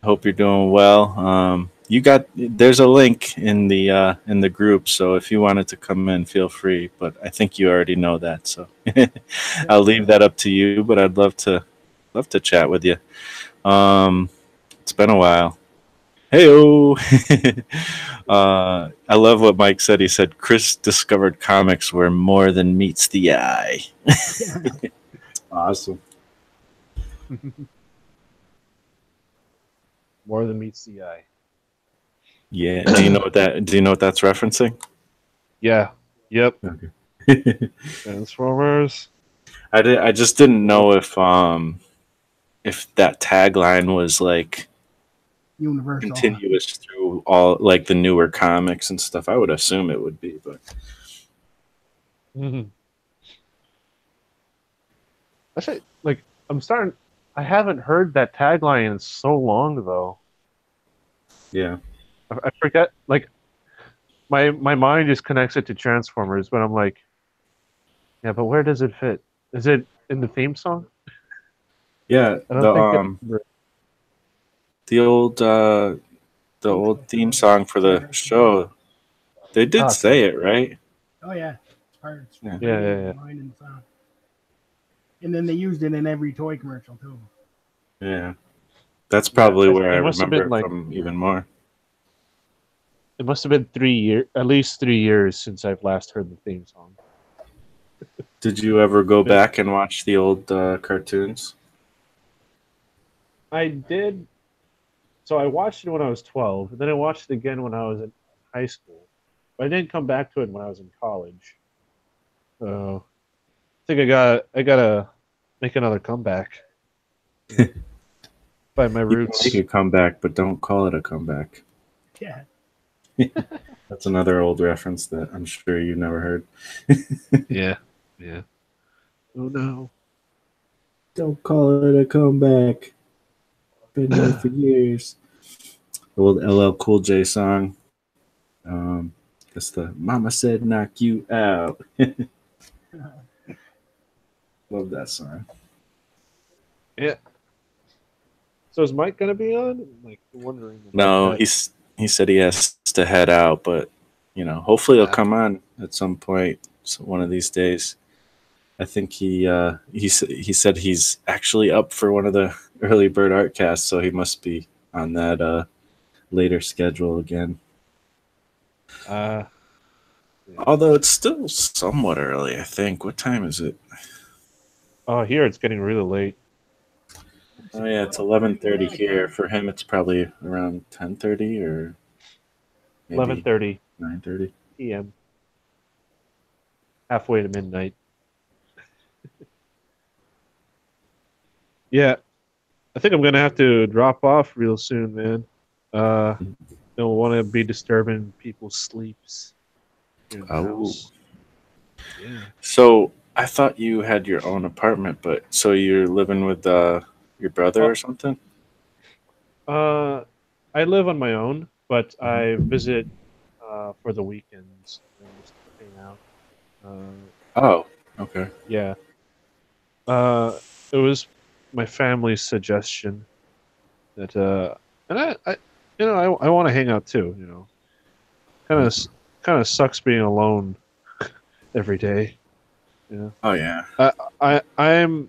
Hope you're doing well. There's a link in the group, so if you wanted to come in, feel free. But I think you already know that, so I'll leave that up to you. But I'd love to chat with you. It's been a while. Heyo. I love what Mike said. He said Chris discovered comics were more than meets the eye. Awesome. More than meets the eye. Yeah. Do you know what that? Do you know what that's referencing? Yeah. Yep. Okay. Transformers. I just didn't know if that tagline was like Universal. continuous through all like the newer comics and stuff. I would assume it would be, but Mhm. Actually, like I'm starting. I haven't heard that tagline in so long though. yeah. I forget. Like my mind just connects it to Transformers, but I'm like, yeah, but where does it fit? Is it in the theme song? Yeah, I don't think it. the old the old theme song for the show. They did Ah, say it, right? Oh yeah, it's part. It's Yeah. Yeah, right yeah, in yeah. the line in the song. And then they used it in every toy commercial too. Yeah. That's Yeah, probably where I it must have remember been it like from even more. it must have been 3 years, at least 3 years since I've last heard the theme song. Did you ever go But back and watch the old cartoons? I did. So I watched it when I was 12, and then I watched it again when I was in high school. But I didn't come back to it when I was in college. So I think I gotta make another comeback. Find my You can make roots. a comeback, but don't call it a comeback. Yeah. That's another old reference that I'm sure you never heard. Yeah. Yeah. Oh no. Don't call it a comeback. Been here for years. The old LL Cool J song. That's the Mama Said Knock You Out. Love that song. Yeah. So is Mike gonna be on? I'm like wondering about No, that. he said he has to head out, but hopefully he'll Ah. come on at some point, one of these days. I think he said he's actually up for one of the early bird art casts, so he must be on that later schedule again. Yeah. Although it's still somewhat early, I think. What time is it? Oh, here it's getting really late. Oh yeah, it's 11:30 here. For him, it's probably around 10:30 or maybe 11:30 9:30. p.m. Halfway to midnight. Yeah, I think I'm gonna have to drop off real soon, man. Don't want to be disturbing people's sleeps here in the Oh, house. Yeah. so I thought you had your own apartment, but so you're living with your brother or Oh, something? I live on my own, but Mhm. I visit for the weekends and just hang out. Oh, okay. Yeah. It was my family's suggestion that, and I I want to hang out too. Kind of, kind of sucks being alone every day. You know, Oh yeah. I, I'm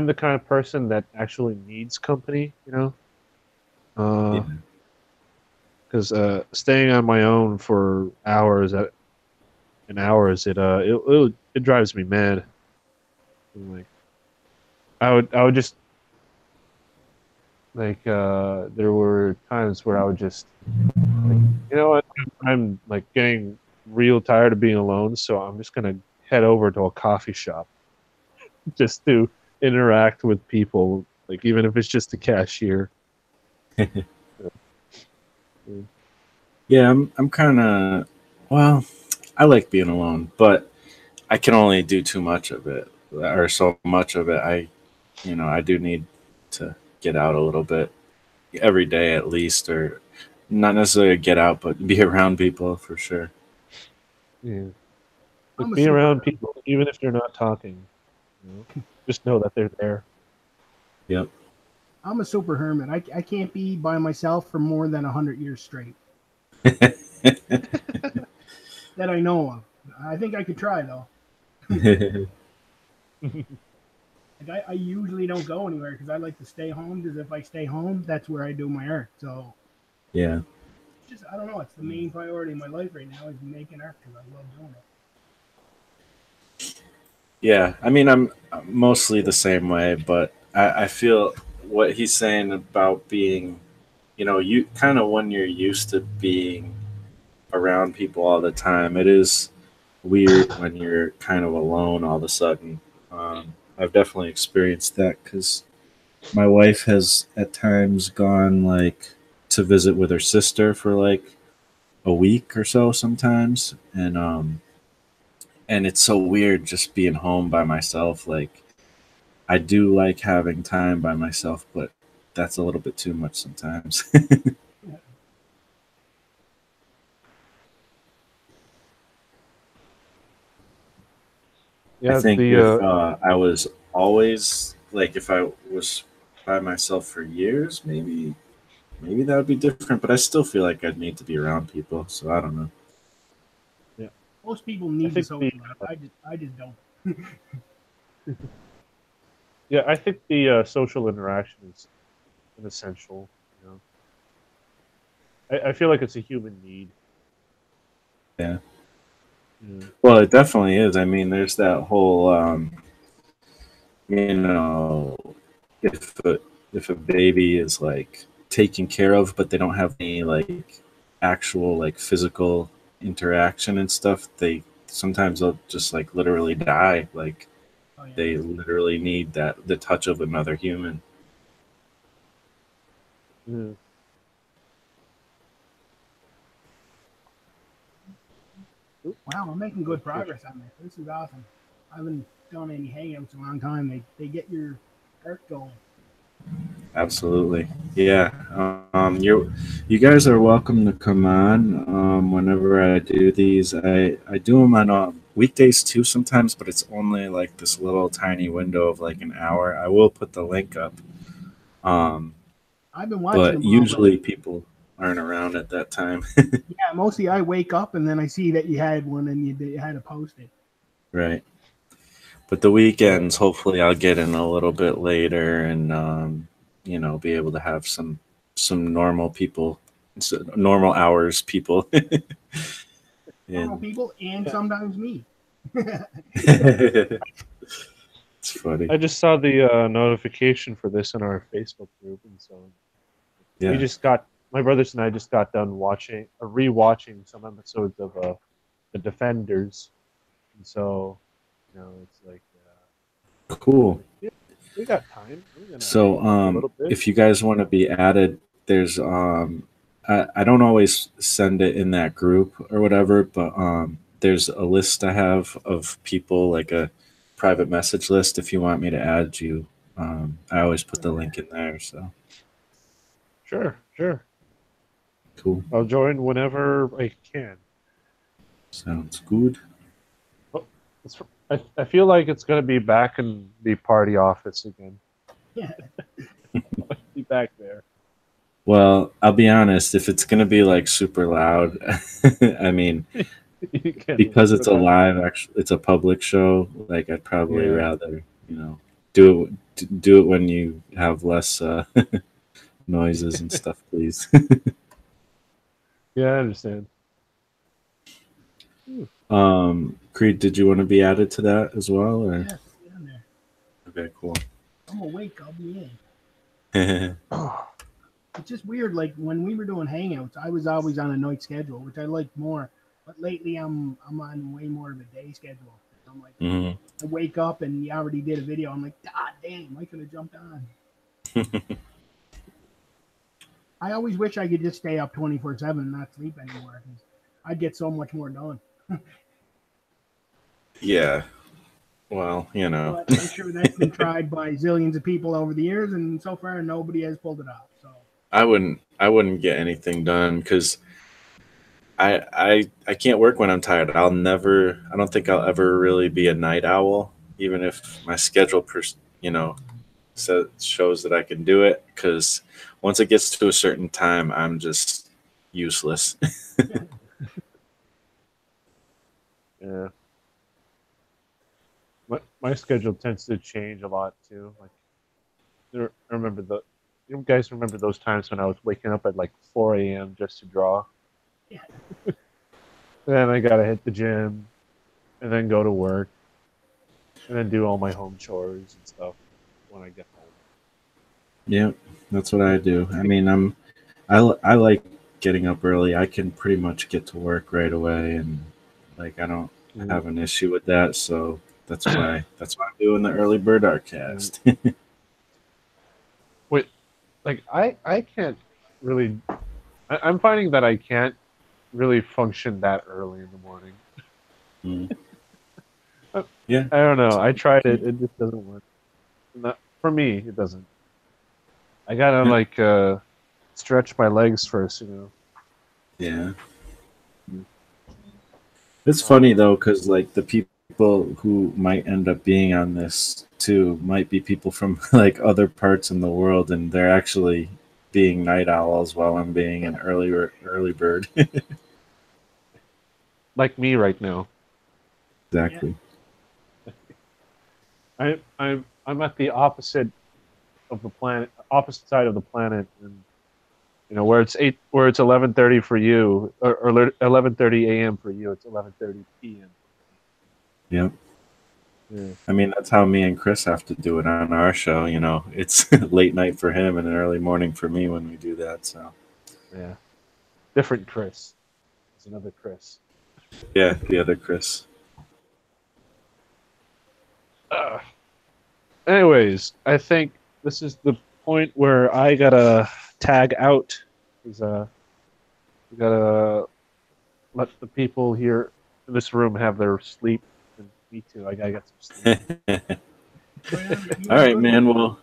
the kind of person that actually needs company. Yeah. Because staying on my own for hours and hours, it drives me mad. I'm like, I would just like there were times where I would just like, you know what, I'm like getting real tired of being alone, so I'm just gonna head over to a coffee shop just to interact with people, like even if it's just the cashier. Yeah, I'm kind of well, I like being alone, but I can only do too much of it or so much of it. I do need to get out a little bit every day at least, or not necessarily get out, but be around people for sure. Yeah, I'm like a be around super. people even if they're not talking. You know, just know that they're there. Yep. I'm a super hermit. I can't be by myself for more than 100 years straight. That I know of. I think I could try though. Like I usually don't go anywhere because I like to stay home. Because if I stay home, that's where I do my art. So Yeah. just I don't know. It's the main priority in my life right now is making art because I love doing it. Yeah, I mean, I'm mostly the same way, but I feel what he's saying about being, you kind of when you're used to being around people all the time, it is weird when you're kind of alone all of a sudden. I've definitely experienced that because my wife has at times gone like to visit with her sister for like a week or so sometimes, and it's so weird just being home by myself. Like I do like having time by myself, but that's a little bit too much sometimes. I Yeah, think the if I was always like if I was by myself for years, maybe that would be different. But I still feel like I'd need to be around people, so I don't know. yeah, Most people I need to think the socialize. I just don't. yeah, I think the social interaction is an essential. You know, I feel like it's a human need. Yeah. Yeah. Well, it definitely is. I mean, there's that whole, you know, if a, if a baby is like taken care of, but they don't have any like actual like physical interaction and stuff, they sometimes they'll just like literally die. Like Oh yeah. they literally need that the touch of another human. Yeah. Oop, Wow, I'm making good notification. progress on this. This is awesome. I haven't done any hangouts in a long time. They get your heart going. Absolutely. Yeah. You guys are welcome to come on whenever I do these. I do them on weekdays too sometimes, but it's only like this little tiny window of like an hour. I will put the link up. Um, I've been watching but them all, but usually people aren't around at that time. yeah, mostly I wake up and then I see that you had one and you had to post it. Right. But the weekends, hopefully I'll get in a little bit later and, be able to have some normal people, normal hours people Normal in. people and Yeah, sometimes me. It's funny. I just saw the notification for this in our Facebook group, and so we Yeah. just got my brothers and I just got done rewatching some episodes of the Defenders, and so it's like Cool. yeah, we got time. We're gonna So, watch a little bit. if you guys want to be added, there's I don't always send it in that group or whatever, but there's a list I have of people like a private message list. If you want me to add you, I always put the link in there. So Sure, sure. cool. I'll join whenever I can. Sounds good. Oh, I feel like it's gonna be back in the party office again. Yeah. Be back there. Well, I'll be honest. If it's gonna be like super loud, I mean, You can because leave it's for a that. live actually it's a public show, like I'd probably Yeah, rather do it when you have less noises and stuff, please. yeah, I understand. Hmm. Creed, did you want to be added to that as well, or Yes, get in there. okay, cool. I'm awake. I'll be in. Yeah. Oh, It's just weird. Like when we were doing hangouts, I was always on a night schedule, which I liked more. But lately, I'm on way more of a day schedule. I'm like, Mhm. I wake up and you already did a video. I'm like, God damn, I could have jumped on. I always wish I could just stay up 24/7 and not sleep anymore. 'Cause I'd get so much more done. Yeah, well, But I'm sure that's been tried by zillions of people over the years, and so far nobody has pulled it off. So I wouldn't get anything done because I can't work when I'm tired. I don't think I'll ever really be a night owl, even if my schedule you know shows that I can do it. Because once it gets to a certain time, I'm just useless. yeah. My schedule tends to change a lot too. Like I remember you guys remember those times when I was waking up at like 4 a.m. just to draw. yeah, And then I gotta hit the gym and then go to work. and then do all my home chores and stuff when I get home. Yeah, that's what I do. I mean, I like getting up early. I can pretty much get to work right away, and like I don't have an issue with that. So that's why I'm doing the early bird artcast. Wait, like I can't really. I'm finding that I can't really function that early in the morning. Mm. Yeah, I don't know. I tried it. It just doesn't work. Not, for me, it doesn't. I gotta Yeah. like stretch my legs first, you know. yeah. It's funny though, because like the people who might end up being on this too might be people from like other parts in the world, and they're actually being night owls while I'm being an early bird. Like me right now. Exactly. I'm at the opposite of the planet, opposite side of the planet, and you know where it's 11:30 for you, or 11:30 a.m. for you. It's 11:30 p.m. Yep. Yeah. I mean, that's how me and Chris have to do it on our show. You know, it's late night for him and an early morning for me when we do that. So, Yeah. Different Chris. There's another Chris. yeah, the other Chris. Anyways, I think this is the point where I gotta tag out. Because we gotta let the people here in this room have their sleep. And me too. I gotta get some sleep. All right, man. Well,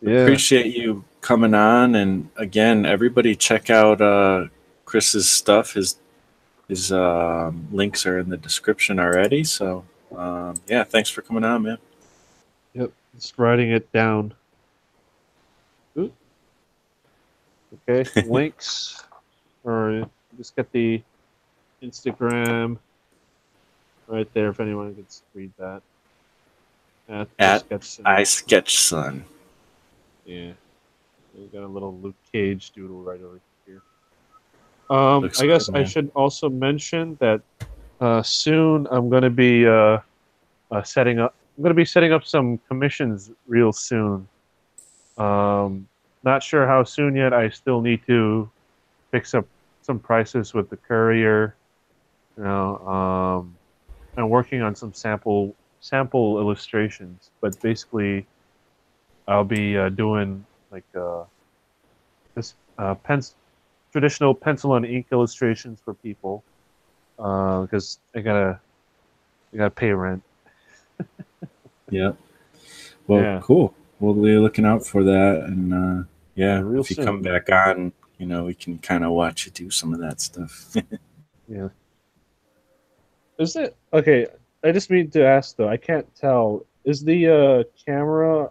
Yeah. appreciate you coming on, and again, everybody check out Chris's stuff. His links are in the description already. So, yeah, thanks for coming on, man. Yep. Just writing it down. Ooh. Okay. Links. Or just get the Instagram right there if anyone can read that. At Sketch. I Sketch Son. Yeah. We got a little Luke Cage doodle right over here. Looks I guess good, I man. should also mention that soon I'm going to be setting up. I'm going to be setting up some commissions real soon. Not sure how soon yet. I still need to fix up some prices with the courier. You know, I'm working on some sample illustrations, but basically, I'll be doing like this traditional pencil and ink illustrations for people because I gotta pay rent. Yep. Well, Yeah. cool. We'll be looking out for that, and yeah, Real if you come soon. back on, you know, we can kind of watch you do some of that stuff. Yeah. Is it okay? I just need to ask though. I can't tell. Is the camera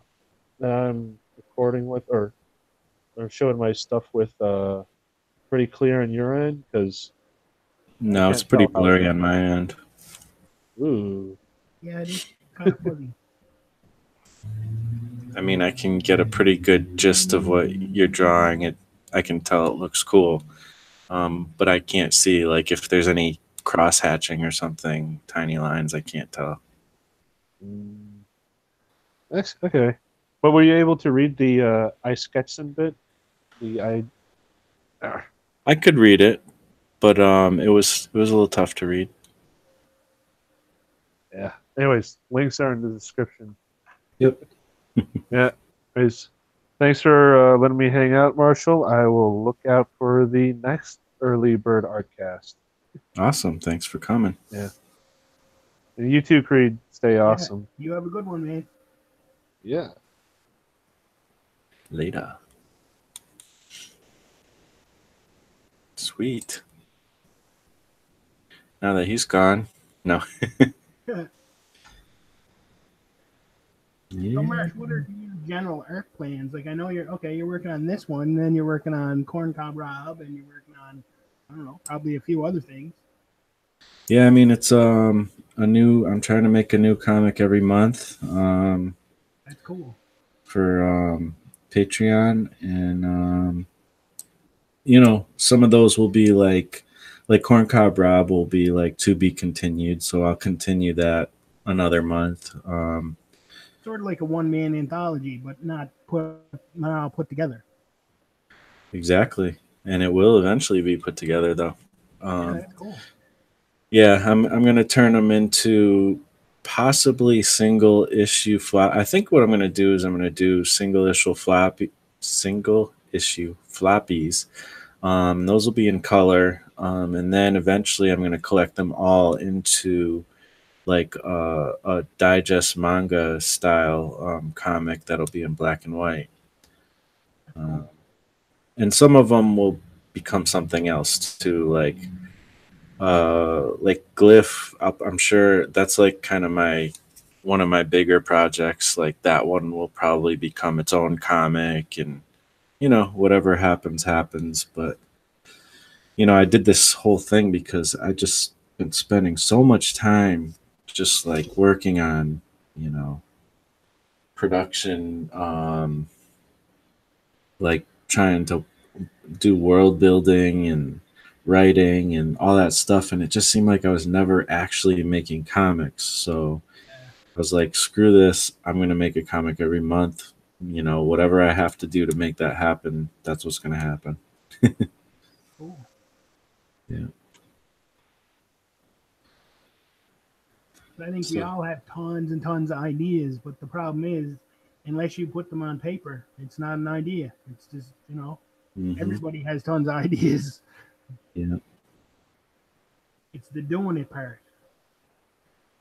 that I'm recording with or showing my stuff with pretty clear on your end? Because I No, it's can't pretty tell how. blurry on my end. Ooh. Yeah, it is kind of fuzzy. I mean, I can get a pretty good gist of what you're drawing. I can tell it looks cool, but I can't see like if there's any cross hatching or something, tiny lines. I can't tell. That's okay. But were you able to read the I Sketchson bit? The I. I could read it, but it was a little tough to read. Yeah. Anyways, links are in the description. Yep. Yeah. Anyways, thanks for letting me hang out, Marshall. I will look out for the next Early Bird Artcast. Awesome. Thanks for coming. Yeah. And you too, Creed. Stay awesome. You have a good one, man. Yeah. Later. Sweet. Now that he's gone, no. So, Marsh, what are your general art plans? Like, I know you're working on this one, then you're working on Corncob Rob, and you're working on, I don't know, probably a few other things. Yeah, I mean it's I'm trying to make a new comic every month That's cool. for Patreon, and you know, some of those will be like Corncob Rob will be like to be continued, so I'll continue that another month. Sort of like a one-man anthology, but not all put together. Exactly, and it will eventually be put together, though. Yeah, Um, that's cool. yeah, I'm gonna turn them into possibly single issue flop. I think what I'm gonna do is I'm gonna do single issue floppies. Those will be in color, and then eventually I'm gonna collect them all into like a digest manga style comic that'll be in black and white. Uh, and some of them will become something else too, like Glyph. I'm sure that's like kind of my one of my bigger projects. Like that one will probably become its own comic, and whatever happens. But I did this whole thing because I just been spending so much time just like working on you know production, like trying to do world building and writing and all that stuff, and it just seemed like I was never actually making comics. So I was like, screw this, I'm going to make a comic every month. Whatever I have to do to make that happen, that's what's going to happen. Cool. Yeah. I think we all have tons and tons of ideas, but the problem is, unless you put them on paper, it's not an idea. It's just, everybody has tons of ideas. Yeah. It's the doing it part.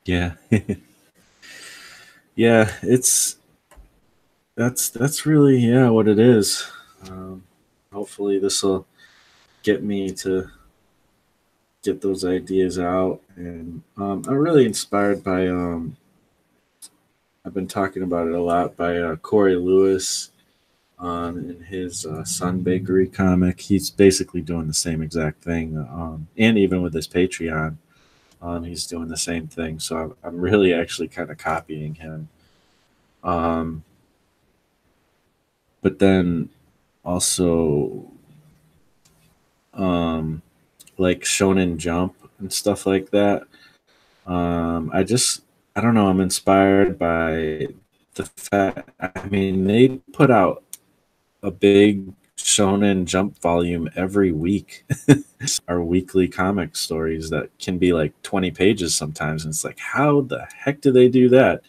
Yeah. Yeah, that's really, yeah, what it is. Hopefully this will get me to get those ideas out, and I'm really inspired by I've been talking about it a lot by Corey Lewis in his Sun Bakery comic. He's basically doing the same exact thing, and even with his Patreon, he's doing the same thing. So I'm really actually kind of copying him. Um, but then also um, like Shonen Jump and stuff like that. I don't know. I'm inspired by the fact. I mean, they put out a big Shonen Jump volume every week. Our weekly comic stories that can be like 20 pages sometimes, and it's like, how the heck do they do that?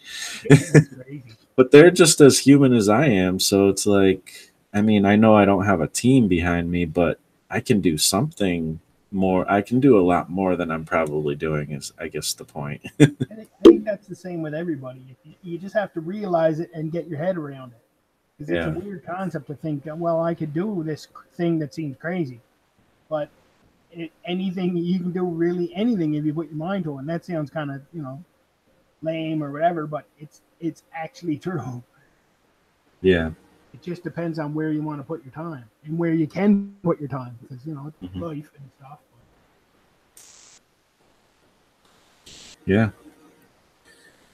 That's crazy. But they're just as human as I am, so it's like, I mean, I know I don't have a team behind me, but I can do something more. I can do a lot more than I'm probably doing, is I guess the point. I think that's the same with everybody. You just have to realize it and get your head around it. Because it's Yeah. a weird concept to think, well, I could do this thing that seems crazy. But anything, you can do really anything if you put your mind to it. And that sounds kind of, lame or whatever, but it's actually true. Yeah. It just depends on where you want to put your time and where you can put your time, because it's Mhm. life and stuff. Yeah.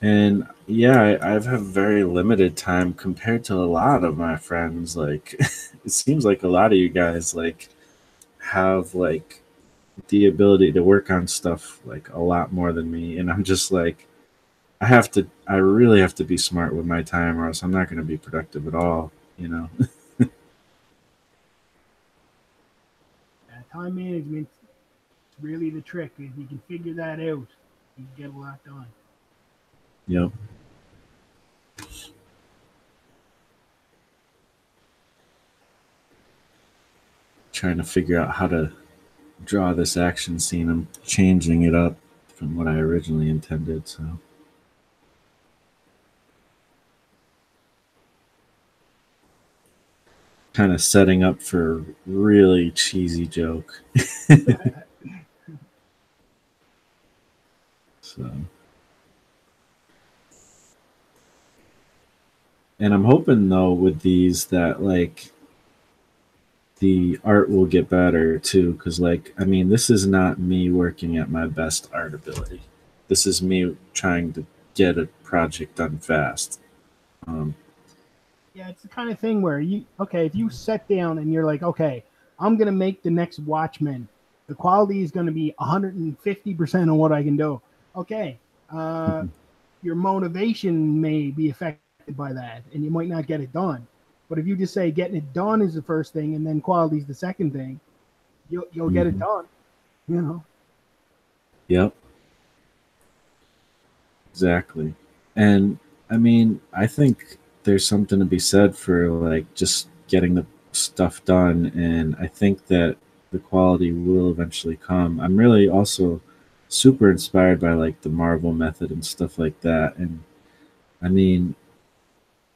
And yeah, I've had very limited time compared to a lot of my friends. Like, it seems like a lot of you guys like have like the ability to work on stuff like a lot more than me, and I'm just like, I really have to be smart with my time, or else I'm not going to be productive at all. Time management is really the trick. If you can figure that out, you can get a lot done. Yep. Trying to figure out how to draw this action scene. I'm changing it up from what I originally intended. So kind of setting up for a really cheesy joke. So, and I'm hoping though with these that like the art will get better too, because like, I mean, this is not me working at my best art ability. This is me trying to get a project done fast. Yeah, it's the kind of thing where if you sit down and you're like, okay, I'm going to make the next Watchmen. The quality is going to be 150% of what I can do. Okay. your motivation may be affected by that, and you might not get it done. But if you just say getting it done is the first thing, and then quality is the second thing, you'll get it done. You know. Yep. Exactly. And I mean, I think there's something to be said for like just getting the stuff done, and I think that the quality will eventually come. I'm really also super inspired by like the Marvel method and stuff like that. And I mean,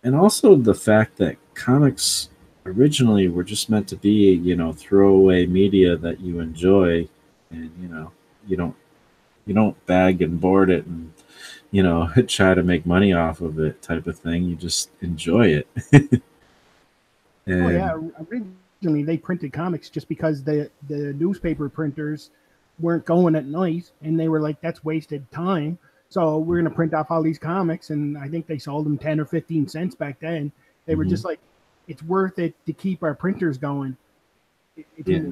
and also the fact that comics originally were just meant to be, throwaway media that you enjoy, and you don't you don't bag and board it and try to make money off of it type of thing. You just enjoy it. Oh yeah, And originally they printed comics just because the newspaper printers weren't going at night, and they were like, that's wasted time. So we're gonna print off all these comics, and I think they sold them 10 or 15 cents back then. They were mhm, just like, it's worth it to keep our printers going, yeah,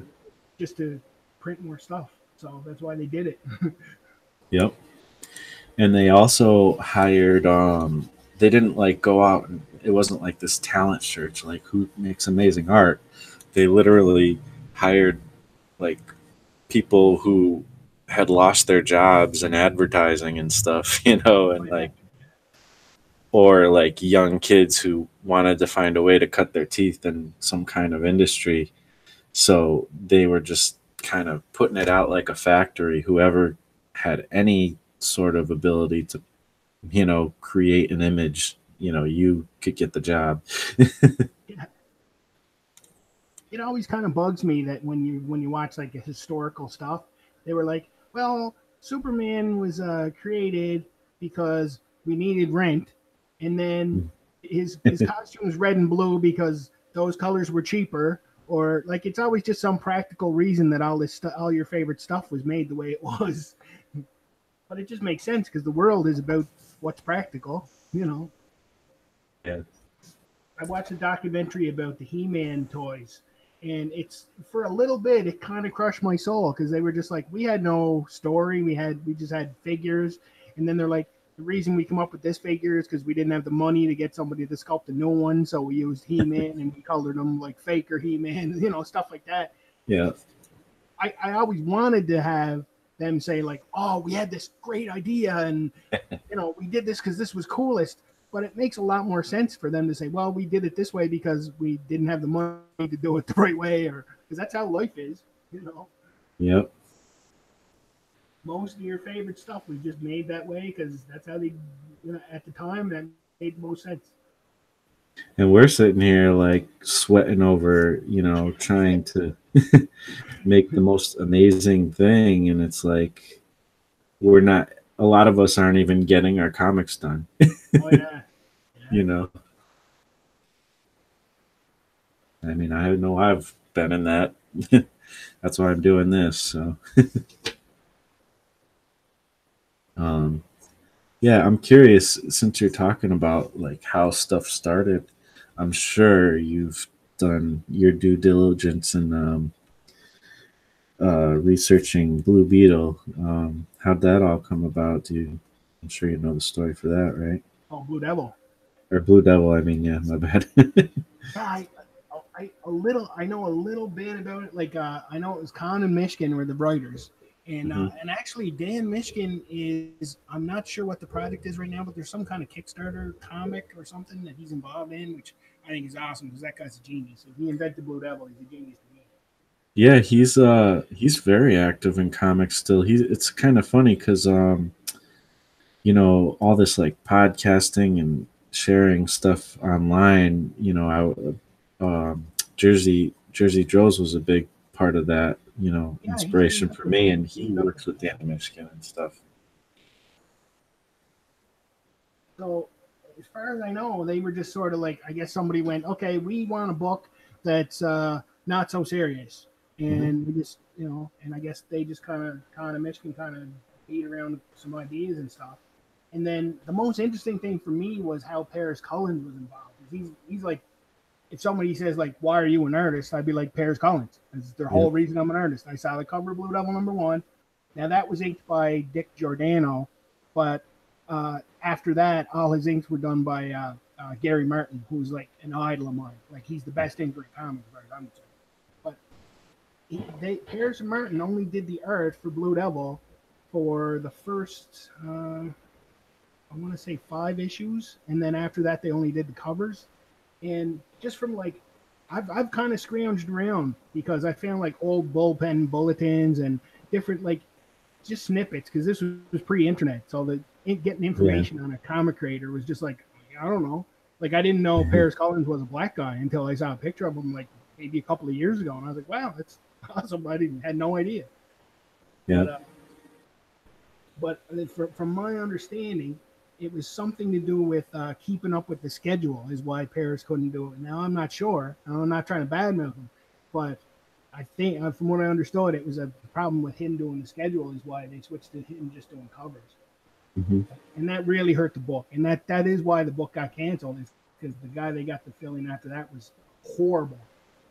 just to print more stuff. So that's why they did it. yep. And they also hired they didn't like go out and it wasn't like this talent search like who makes amazing art. They literally hired like people who had lost their jobs in advertising and stuff, Oh and yeah, like or like young kids who wanted to find a way to cut their teeth in some kind of industry. So they were just kind of putting it out like a factory. Whoever had any sort of ability to, create an image, you could get the job. it always kind of bugs me that when you watch like a historical stuff, they were like, well, Superman was created because we needed rent, and then his costume was red and blue because those colors were cheaper, or like it's always just some practical reason that all your favorite stuff was made the way it was. But it just makes sense because the world is about what's practical, you know. Yeah. I watched a documentary about the He-Man toys, and it's for a little bit it kind of crushed my soul because they were just like, we had no story, we just had figures, and then they're like, the reason we come up with this figure is because we didn't have the money to get somebody to sculpt a new one, so we used He-Man and we colored them like Faker He-Man, stuff like that. Yeah. I always wanted to have them say like, oh, we had this great idea, and we did this because this was coolest. But it makes a lot more sense for them to say, well, we did it this way because we didn't have the money to do it the right way, or because that's how life is. Yep. Most of your favorite stuff was just made that way because that's how they, at the time, that made most sense. And we're sitting here like sweating over, trying to make the most amazing thing. And it's like, we're not, a lot of us aren't even getting our comics done, Oh yeah, you yeah. know? I mean, I know I've been in that. That's why I'm doing this. So, um, yeah, I'm curious since you're talking about like how stuff started. I'm sure you've done your due diligence in researching Blue Beetle. How'd that all come about? I'm sure you know the story for that, right? Oh, Blue Devil. Or Blue Devil, I mean, yeah, my bad. Yeah, I know a little bit about it. Like I know it was Con and Michigan were the writers, Hmm. and actually Dan Michigan is, I'm not sure what the project is right now, but there's some kind of Kickstarter comic or something that he's involved in, which I think is awesome because that guy's a genius. If he invented Blue Devil, he's a genius to me. Yeah, he's very active in comics still. It's kind of funny because all this like podcasting and sharing stuff online. Jersey Drills was a big part of that. Yeah, he Inspiration teamed up for with me, and he teamed up with works with Dan Michigan and stuff. So, as far as I know, they were just sort of like, I guess somebody went, okay, we want a book that's not so serious, Hmm. and we just, and I guess they just kind of Michigan kind of beat around some ideas and stuff. And then the most interesting thing for me was how Paris Cullins was involved. He's like, if somebody says like, why are you an artist? I'd be like Paris Cullins. That's the Yeah. whole reason I'm an artist. I saw the cover of Blue Devil #1. Now that was inked by Dick Giordano, but after that, all his inks were done by Gary Martin, who's like an idol of mine. Like he's the best inker in comics, as far as I'm concerned. But Paris and Martin only did the art for Blue Devil for the first, I want to say 5 issues, and then after that they only did the covers. And just from like, I've kind of scrounged around because I found like old bullpen bulletins and different like just snippets because this was pre-internet, so the getting information on a comic creator was just like, I don't know. Like I didn't know Paris Collins was a black guy until I saw a picture of him like maybe a couple of years ago, and I was like, wow, that's awesome. I had no idea. Yeah. But from my understanding, it was something to do with keeping up with the schedule is why Paris couldn't do it. Now, I'm not sure. I'm not trying to badmouth him, but I think from what I understood, it was a problem with him doing the schedule is why they switched to him just doing covers. Mm-hmm. And that really hurt the book. And that is why the book got canceled, is because the guy they got to fill in after that was horrible.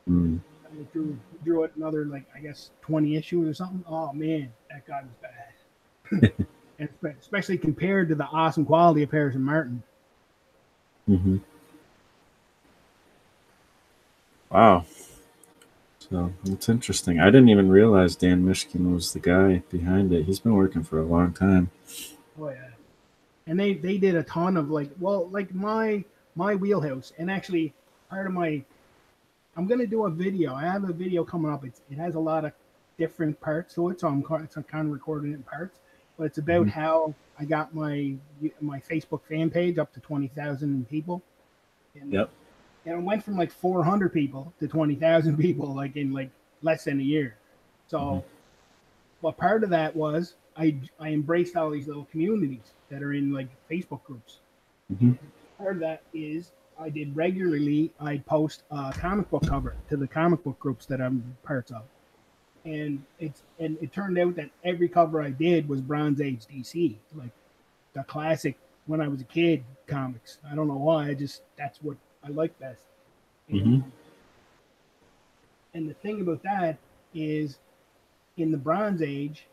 Mm. They drew it another, like, I guess, 20 issues or something. Oh, man, that guy was bad. And especially compared to the awesome quality of Paris and Martin. Mm-hmm. Wow. So it's interesting. I didn't even realize Dan Mishkin was the guy behind it. He's been working for a long time. Oh yeah, and they did a ton of like my wheelhouse, and actually part of my, I'm gonna do a video. I have a video coming up. It has a lot of different parts to it, so I'm kind of recording it in parts. But it's about how I got my Facebook fan page up to 20,000 people. And, yep. And it went from like 400 people to 20,000 people, like in like less than a year. So, what part of that was I embraced all these little communities that are in like Facebook groups. Mm-hmm. Part of that is I did regularly. I post a comic book cover to the comic book groups that I'm parts of. And it turned out that every cover I did was Bronze Age DC, like the classic when I was a kid comics. I don't know why. That's what I like best. And the thing about that is, in the Bronze Age,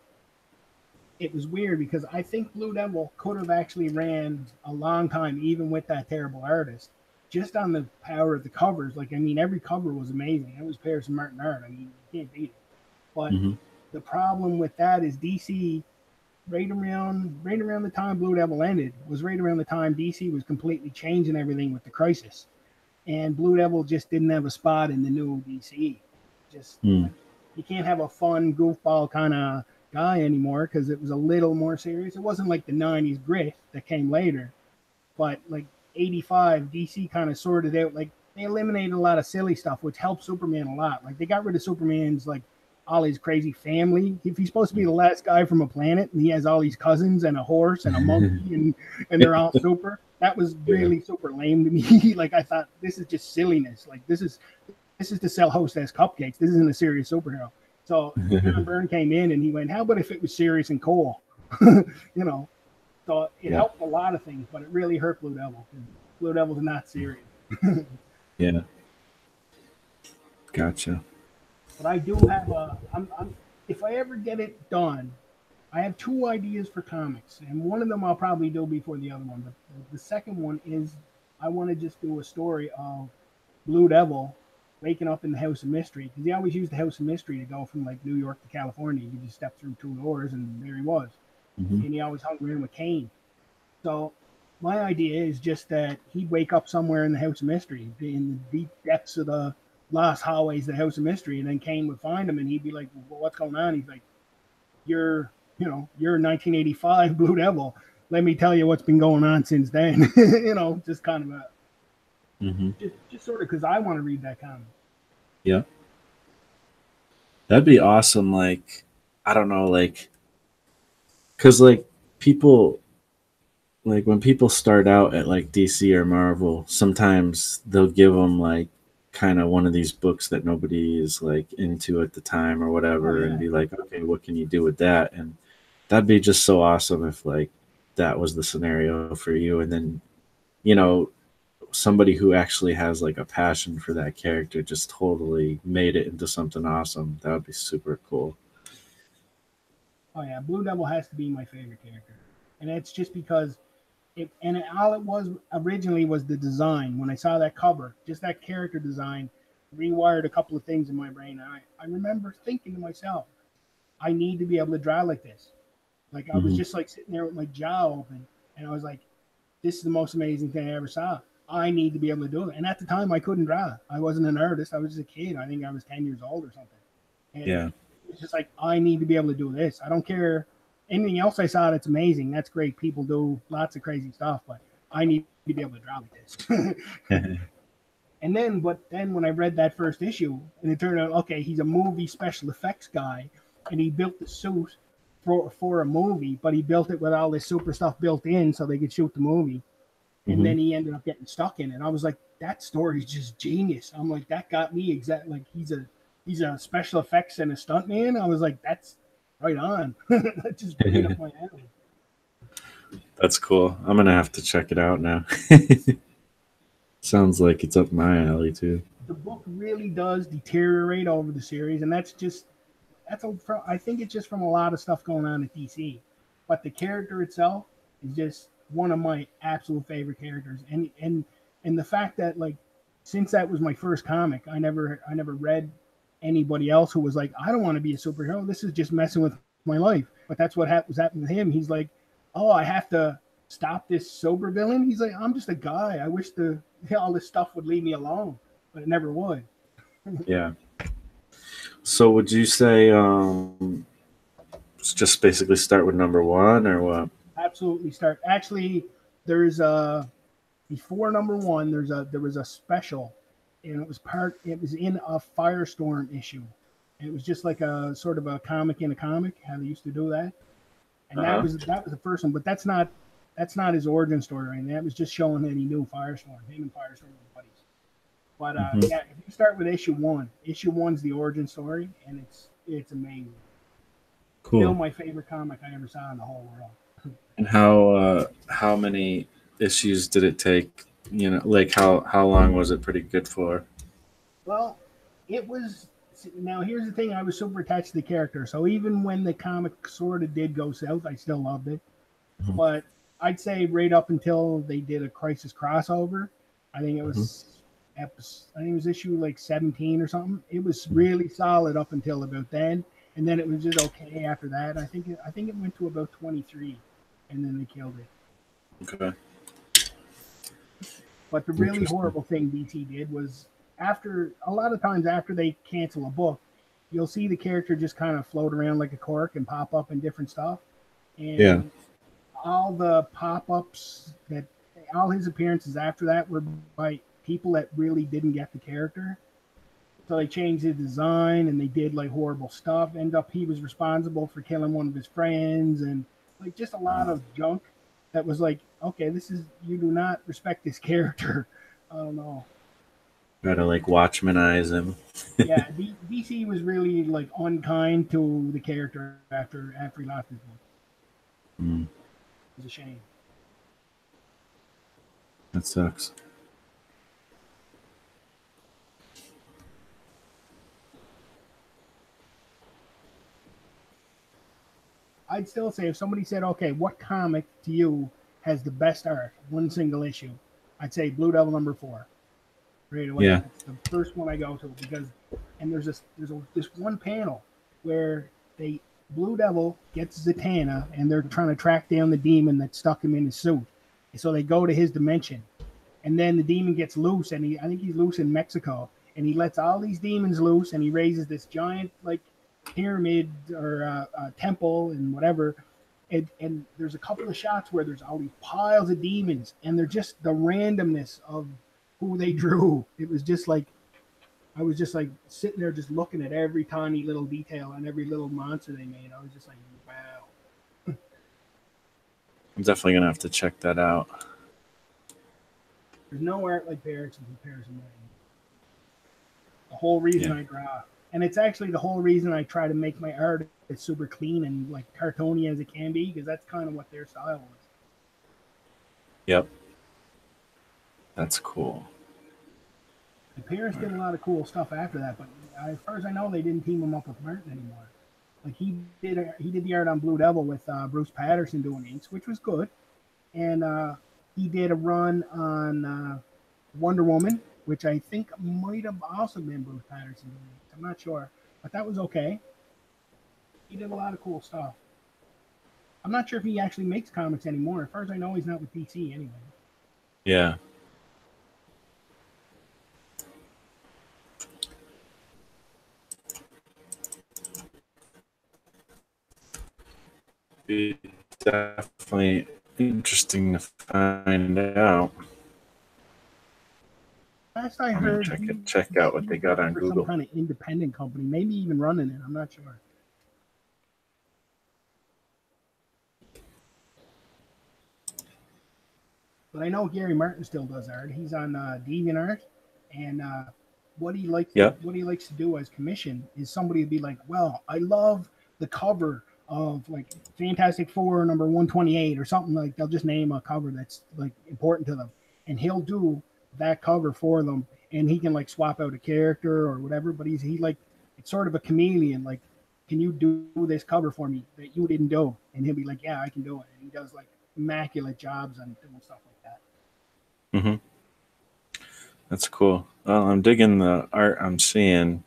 it was weird because I think Blue Devil could have actually ran a long time, even with that terrible artist, just on the power of the covers. Like, I mean, every cover was amazing. It was Paris and Martin art. I mean, you can't beat it. But the problem with that is DC, right around the time Blue Devil ended, was right around the time DC was completely changing everything with the Crisis. And Blue Devil just didn't have a spot in the new DC. You can't have a fun, goofball kind of guy anymore because it was a little more serious. It wasn't like the 90s grit that came later. But like 85, DC kind of sorted out, like they eliminated a lot of silly stuff, which helped Superman a lot. Like they got rid of Superman's like all his crazy family. If he's supposed to be the last guy from a planet and he has all these cousins and a horse and a monkey and they're all super, that was really super lame to me. Like I thought, this is just silliness. Like this is to sell hostess cupcakes. This isn't a serious superhero. So John Byrne came in and he went, how about if it was serious and cool? So it helped a lot of things, but it really hurt Blue Devil. Blue Devil's not serious. Yeah. Gotcha. But I do have if I ever get it done, I have 2 ideas for comics, and one of them I'll probably do before the other one. But the second one is I want to just do a story of Blue Devil waking up in the House of Mystery, because he always used the House of Mystery to go from like New York to California. You just step through 2 doors and there he was. And he always hung around with Kane. So my idea is just that he'd wake up somewhere in the House of Mystery, in the deep depths of the lost hallways of the House of Mystery, and then Kane would find him and he'd be like, well, what's going on? He's like, you're 1985 Blue Devil. Let me tell you what's been going on since then. Just kind of just sort of because I want to read that comic. Yeah. That'd be awesome. Like, I don't know, like, because like people, like when people start out at like DC or Marvel, sometimes they'll give them like kind of one of these books that nobody is like into at the time or whatever, and be like, okay, what can you do with that? And that'd be just so awesome if like that was the scenario for you, and then somebody who actually has like a passion for that character just totally made it into something awesome. That would be super cool. Oh yeah, Blue Devil has to be my favorite character, and it's just because All it was originally was the design. When I saw that cover, just that character design, rewired a couple of things in my brain. I remember thinking to myself, I need to be able to draw like this. Like I was Mhm. just like sitting there with my jaw open, and I was like, "This is the most amazing thing I ever saw. I need to be able to do it." And at the time, I couldn't draw. I wasn't an artist. I was just a kid. I think I was 10 years old or something. And Yeah. it's just like I need to be able to do this. I don't care anything else I saw that's amazing. That's great. People do lots of crazy stuff, but I need to be able to draw like this. But then when I read that first issue, and it turned out, okay, he's a movie special effects guy, and he built the suit for a movie, but he built it with all this super stuff built in so they could shoot the movie. And Mhm. then he ended up getting stuck in it. I was like, that story's just genius. I'm like, that got me exactly like he's a special effects and a stunt man. I was like, that's right on. That just made up my alley. That's cool. I'm gonna have to check it out now. Sounds like it's up my alley too. The book really does deteriorate over the series, and I think it's just from a lot of stuff going on at DC. But the character itself is just one of my absolute favorite characters, and the fact that like since that was my first comic, I never read anybody else who was like, I don't want to be a superhero. This is just messing with my life. But that's what was happening with him. He's like, oh, I have to stop this sober villain. He's like, I'm just a guy. I wish all this stuff would leave me alone, but it never would. Yeah. So would you say just basically start with number one or what? Absolutely start. Actually, there's a before number one. There was a special, and It was in a Firestorm issue. And it was just like a sort of a comic in a comic. How they used to do that, and Uh-huh. that was the first one. But that's not his origin story. Right? That was just showing that he knew Firestorm. Him and Firestorm were buddies. But Mhm. yeah, if you start with issue one's the origin story, and it's amazing. Still Cool. my favorite comic I ever saw in the whole world. And how many issues did it take? You know, like how long was it pretty good for? Well, it was. Now, here's the thing: I was super attached to the character, so even when the comic sort of did go south, I still loved it. Mhm. But I'd say right up until they did a Crisis crossover, I think it Mhm. was I think it was issue like 17 or something. It was really solid up until about then, and then it was just okay after that. I think it went to about 23, and then they killed it. Okay. But the really Interesting. horrible thing BT did was after a lot of times after they cancel a book, you'll see the character just kind of float around like a cork and pop up in different stuff. Yeah. And all the pop ups that all his appearances after that were by people that really didn't get the character. So they changed his design and they did like horrible stuff. End up he was responsible for killing one of his friends and like just a lot Uh, of junk that was like, okay, this is you do not respect this character. I don't know. Gotta like Watchmenize him. Yeah, DC was really like unkind to the character after he lost his book. Mm, It was a shame. that sucks. I'd still say if somebody said, okay, what comic to you has the best art, one single issue, I'd say Blue Devil number 4 right away. Yeah. That's the first one I go to because, and this one panel where they Blue Devil gets Zatanna and they're trying to track down the demon that stuck him in his suit. And so they go to his dimension, and then the demon gets loose, and I think he's loose in Mexico, and he lets all these demons loose, and he raises this giant like pyramid or temple and whatever. And there's a couple of shots where there's all these piles of demons, and they're just the randomness of who they drew. It was just like I was just like sitting there, just looking at every tiny little detail and every little monster they made. I was just like, wow. I'm definitely gonna have to check that out. There's no art like Barrett's in comparison. The whole reason Yeah. I draw, and it's actually the whole reason I try to make my art as super clean and like cartoony as it can be, because that's kind of what their style was. Yep. That's cool. The parents did a lot of cool stuff after that, but as far as I know, they didn't team him up with Martin anymore. Like he did the art on Blue Devil with Bruce Patterson doing inks, which was good. and he did a run on Wonder Woman, which I think might have also been Bruce Patterson. I'm not sure, but that was okay. He did a lot of cool stuff. I'm not sure if he actually makes comics anymore. As far as I know, he's not with DC anyway. Yeah. Be definitely interesting to find out. Last I I'm gonna heard, check out what they got on for Google. some kind of independent company, maybe even running it. I'm not sure. But I know Gary Martin still does art. He's on DeviantArt, and what he likes, Yeah. what he likes to do as commission is somebody to be like, "Well, I love the cover of like Fantastic Four number 128 or something like." They'll just name a cover that's like important to them, and he'll do that cover for them, and he can like swap out a character or whatever. But he like it's sort of a chameleon. Like, can you do this cover for me that you didn't do? And he'll be like, "Yeah, I can do it." And he does like immaculate jobs on doing stuff like that. Mm-hmm. That's cool. Well, I'm digging the art I'm seeing.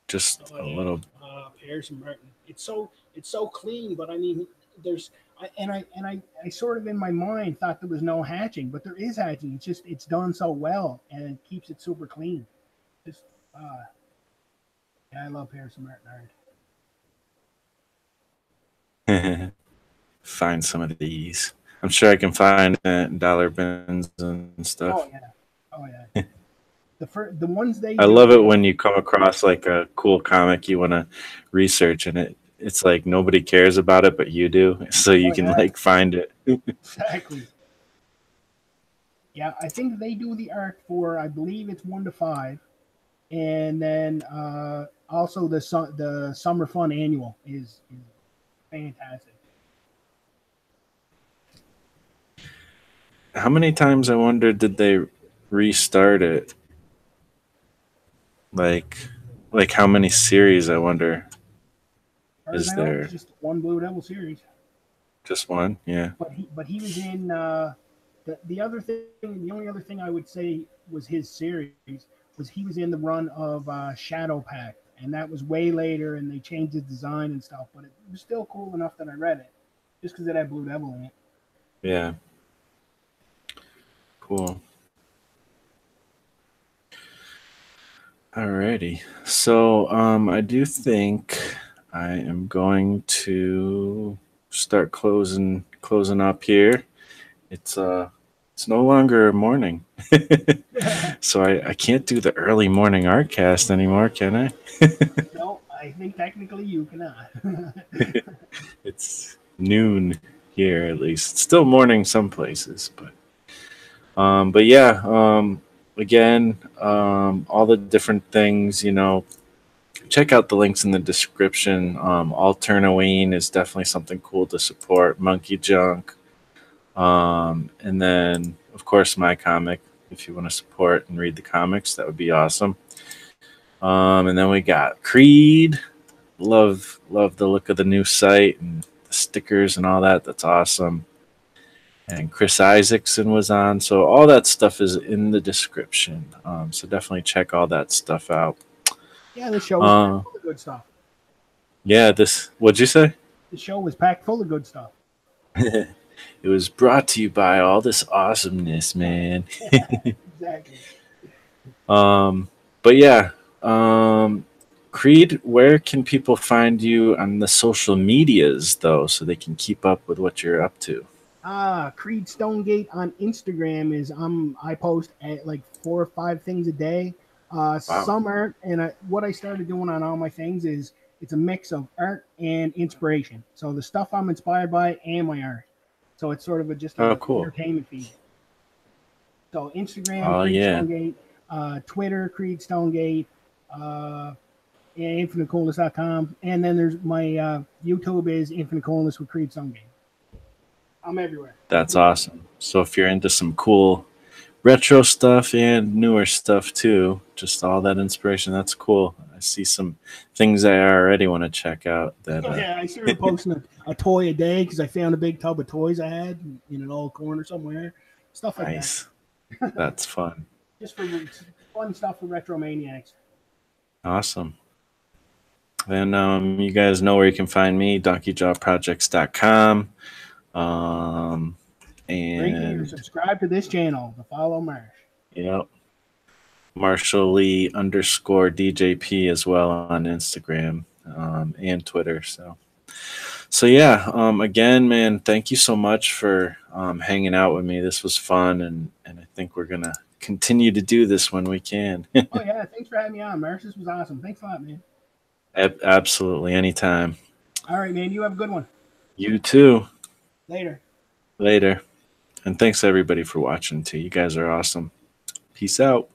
Just a little. Harrison Martin. It's so clean, but I mean, there's I sort of in my mind thought there was no hatching, but there is hatching. It's done so well and it keeps it super clean. Just yeah, I love Harrison Martin art. Find some of these. I'm sure I can find it in dollar bins and stuff. Oh yeah. The ones I love it when you come across like a cool comic you want to research, and it's like nobody cares about it, but you do, so you can like find it. Exactly. Yeah, I think they do the art for, I believe it's 1 to 5, and then also the Summer Fun Annual is fantastic. How many times I wonder did they restart it? Like how many series I wonder is there? It's just one Blue Devil series. Just one, yeah. But he was in the other thing. The only other thing I would say was his series was he was in the run of Shadow Pact, and that was way later, and they changed the design and stuff. But it was still cool enough that I read it, just because it had Blue Devil in it. Yeah. Cool. Alrighty. So I do think I am going to start closing up here. It's no longer morning. So I can't do the early morning Artcast anymore, can I? No, I think technically you cannot. It's noon here at least. It's still morning some places, but yeah, again, all the different things, check out the links in the description. Alternoween is definitely something cool to support. Monkey Junk. And then, of course, my comic. If you want to support and read the comics, that would be awesome. And then we got Creed. Love the look of the new site and the stickers and all that. That's awesome. And Chris Isaacson was on. So all that stuff is in the description. So definitely check all that stuff out. Yeah, the show was full of good stuff. Yeah, what'd you say? The show was packed full of good stuff. It was brought to you by all this awesomeness, man. Exactly. But yeah, Creed, where can people find you on the social medias, though, so they can keep up with what you're up to? Creed Stonegate on Instagram is I post at like 4 or 5 things a day. Wow. Some art, and what I started doing on all my things is it's a mix of art and inspiration. So the stuff I'm inspired by and my art. So it's sort of just a cool entertainment feed. So Instagram, Creed Stonegate, Twitter, Creed Stonegate, InfiniteCoolness.com, and then there's my YouTube is Infinite Coolness with Creed Stonegate. I'm everywhere. That's awesome. So if you're into some cool retro stuff and newer stuff too, just all that inspiration, that's cool. I see some things I already want to check out. That Yeah, I started posting a toy a day because I found a big tub of toys I had in an old corner somewhere. Stuff like nice. That's fun. that. Just for fun stuff for retro maniacs. Awesome. And you guys know where you can find me, donkeyjawprojects.com. Right here, And subscribe to this channel to follow Marsh. yep. Marshall Lee _ DJP as well on Instagram and Twitter. So yeah, again, man, thank you so much for hanging out with me. This was fun, and I think we're gonna continue to do this when we can. Oh yeah, thanks for having me on, Marsh. This was awesome. Thanks a lot, man. Absolutely, anytime. All right, man. You have a good one. You too. Later. Later. And thanks everybody for watching too. You guys are awesome. Peace out.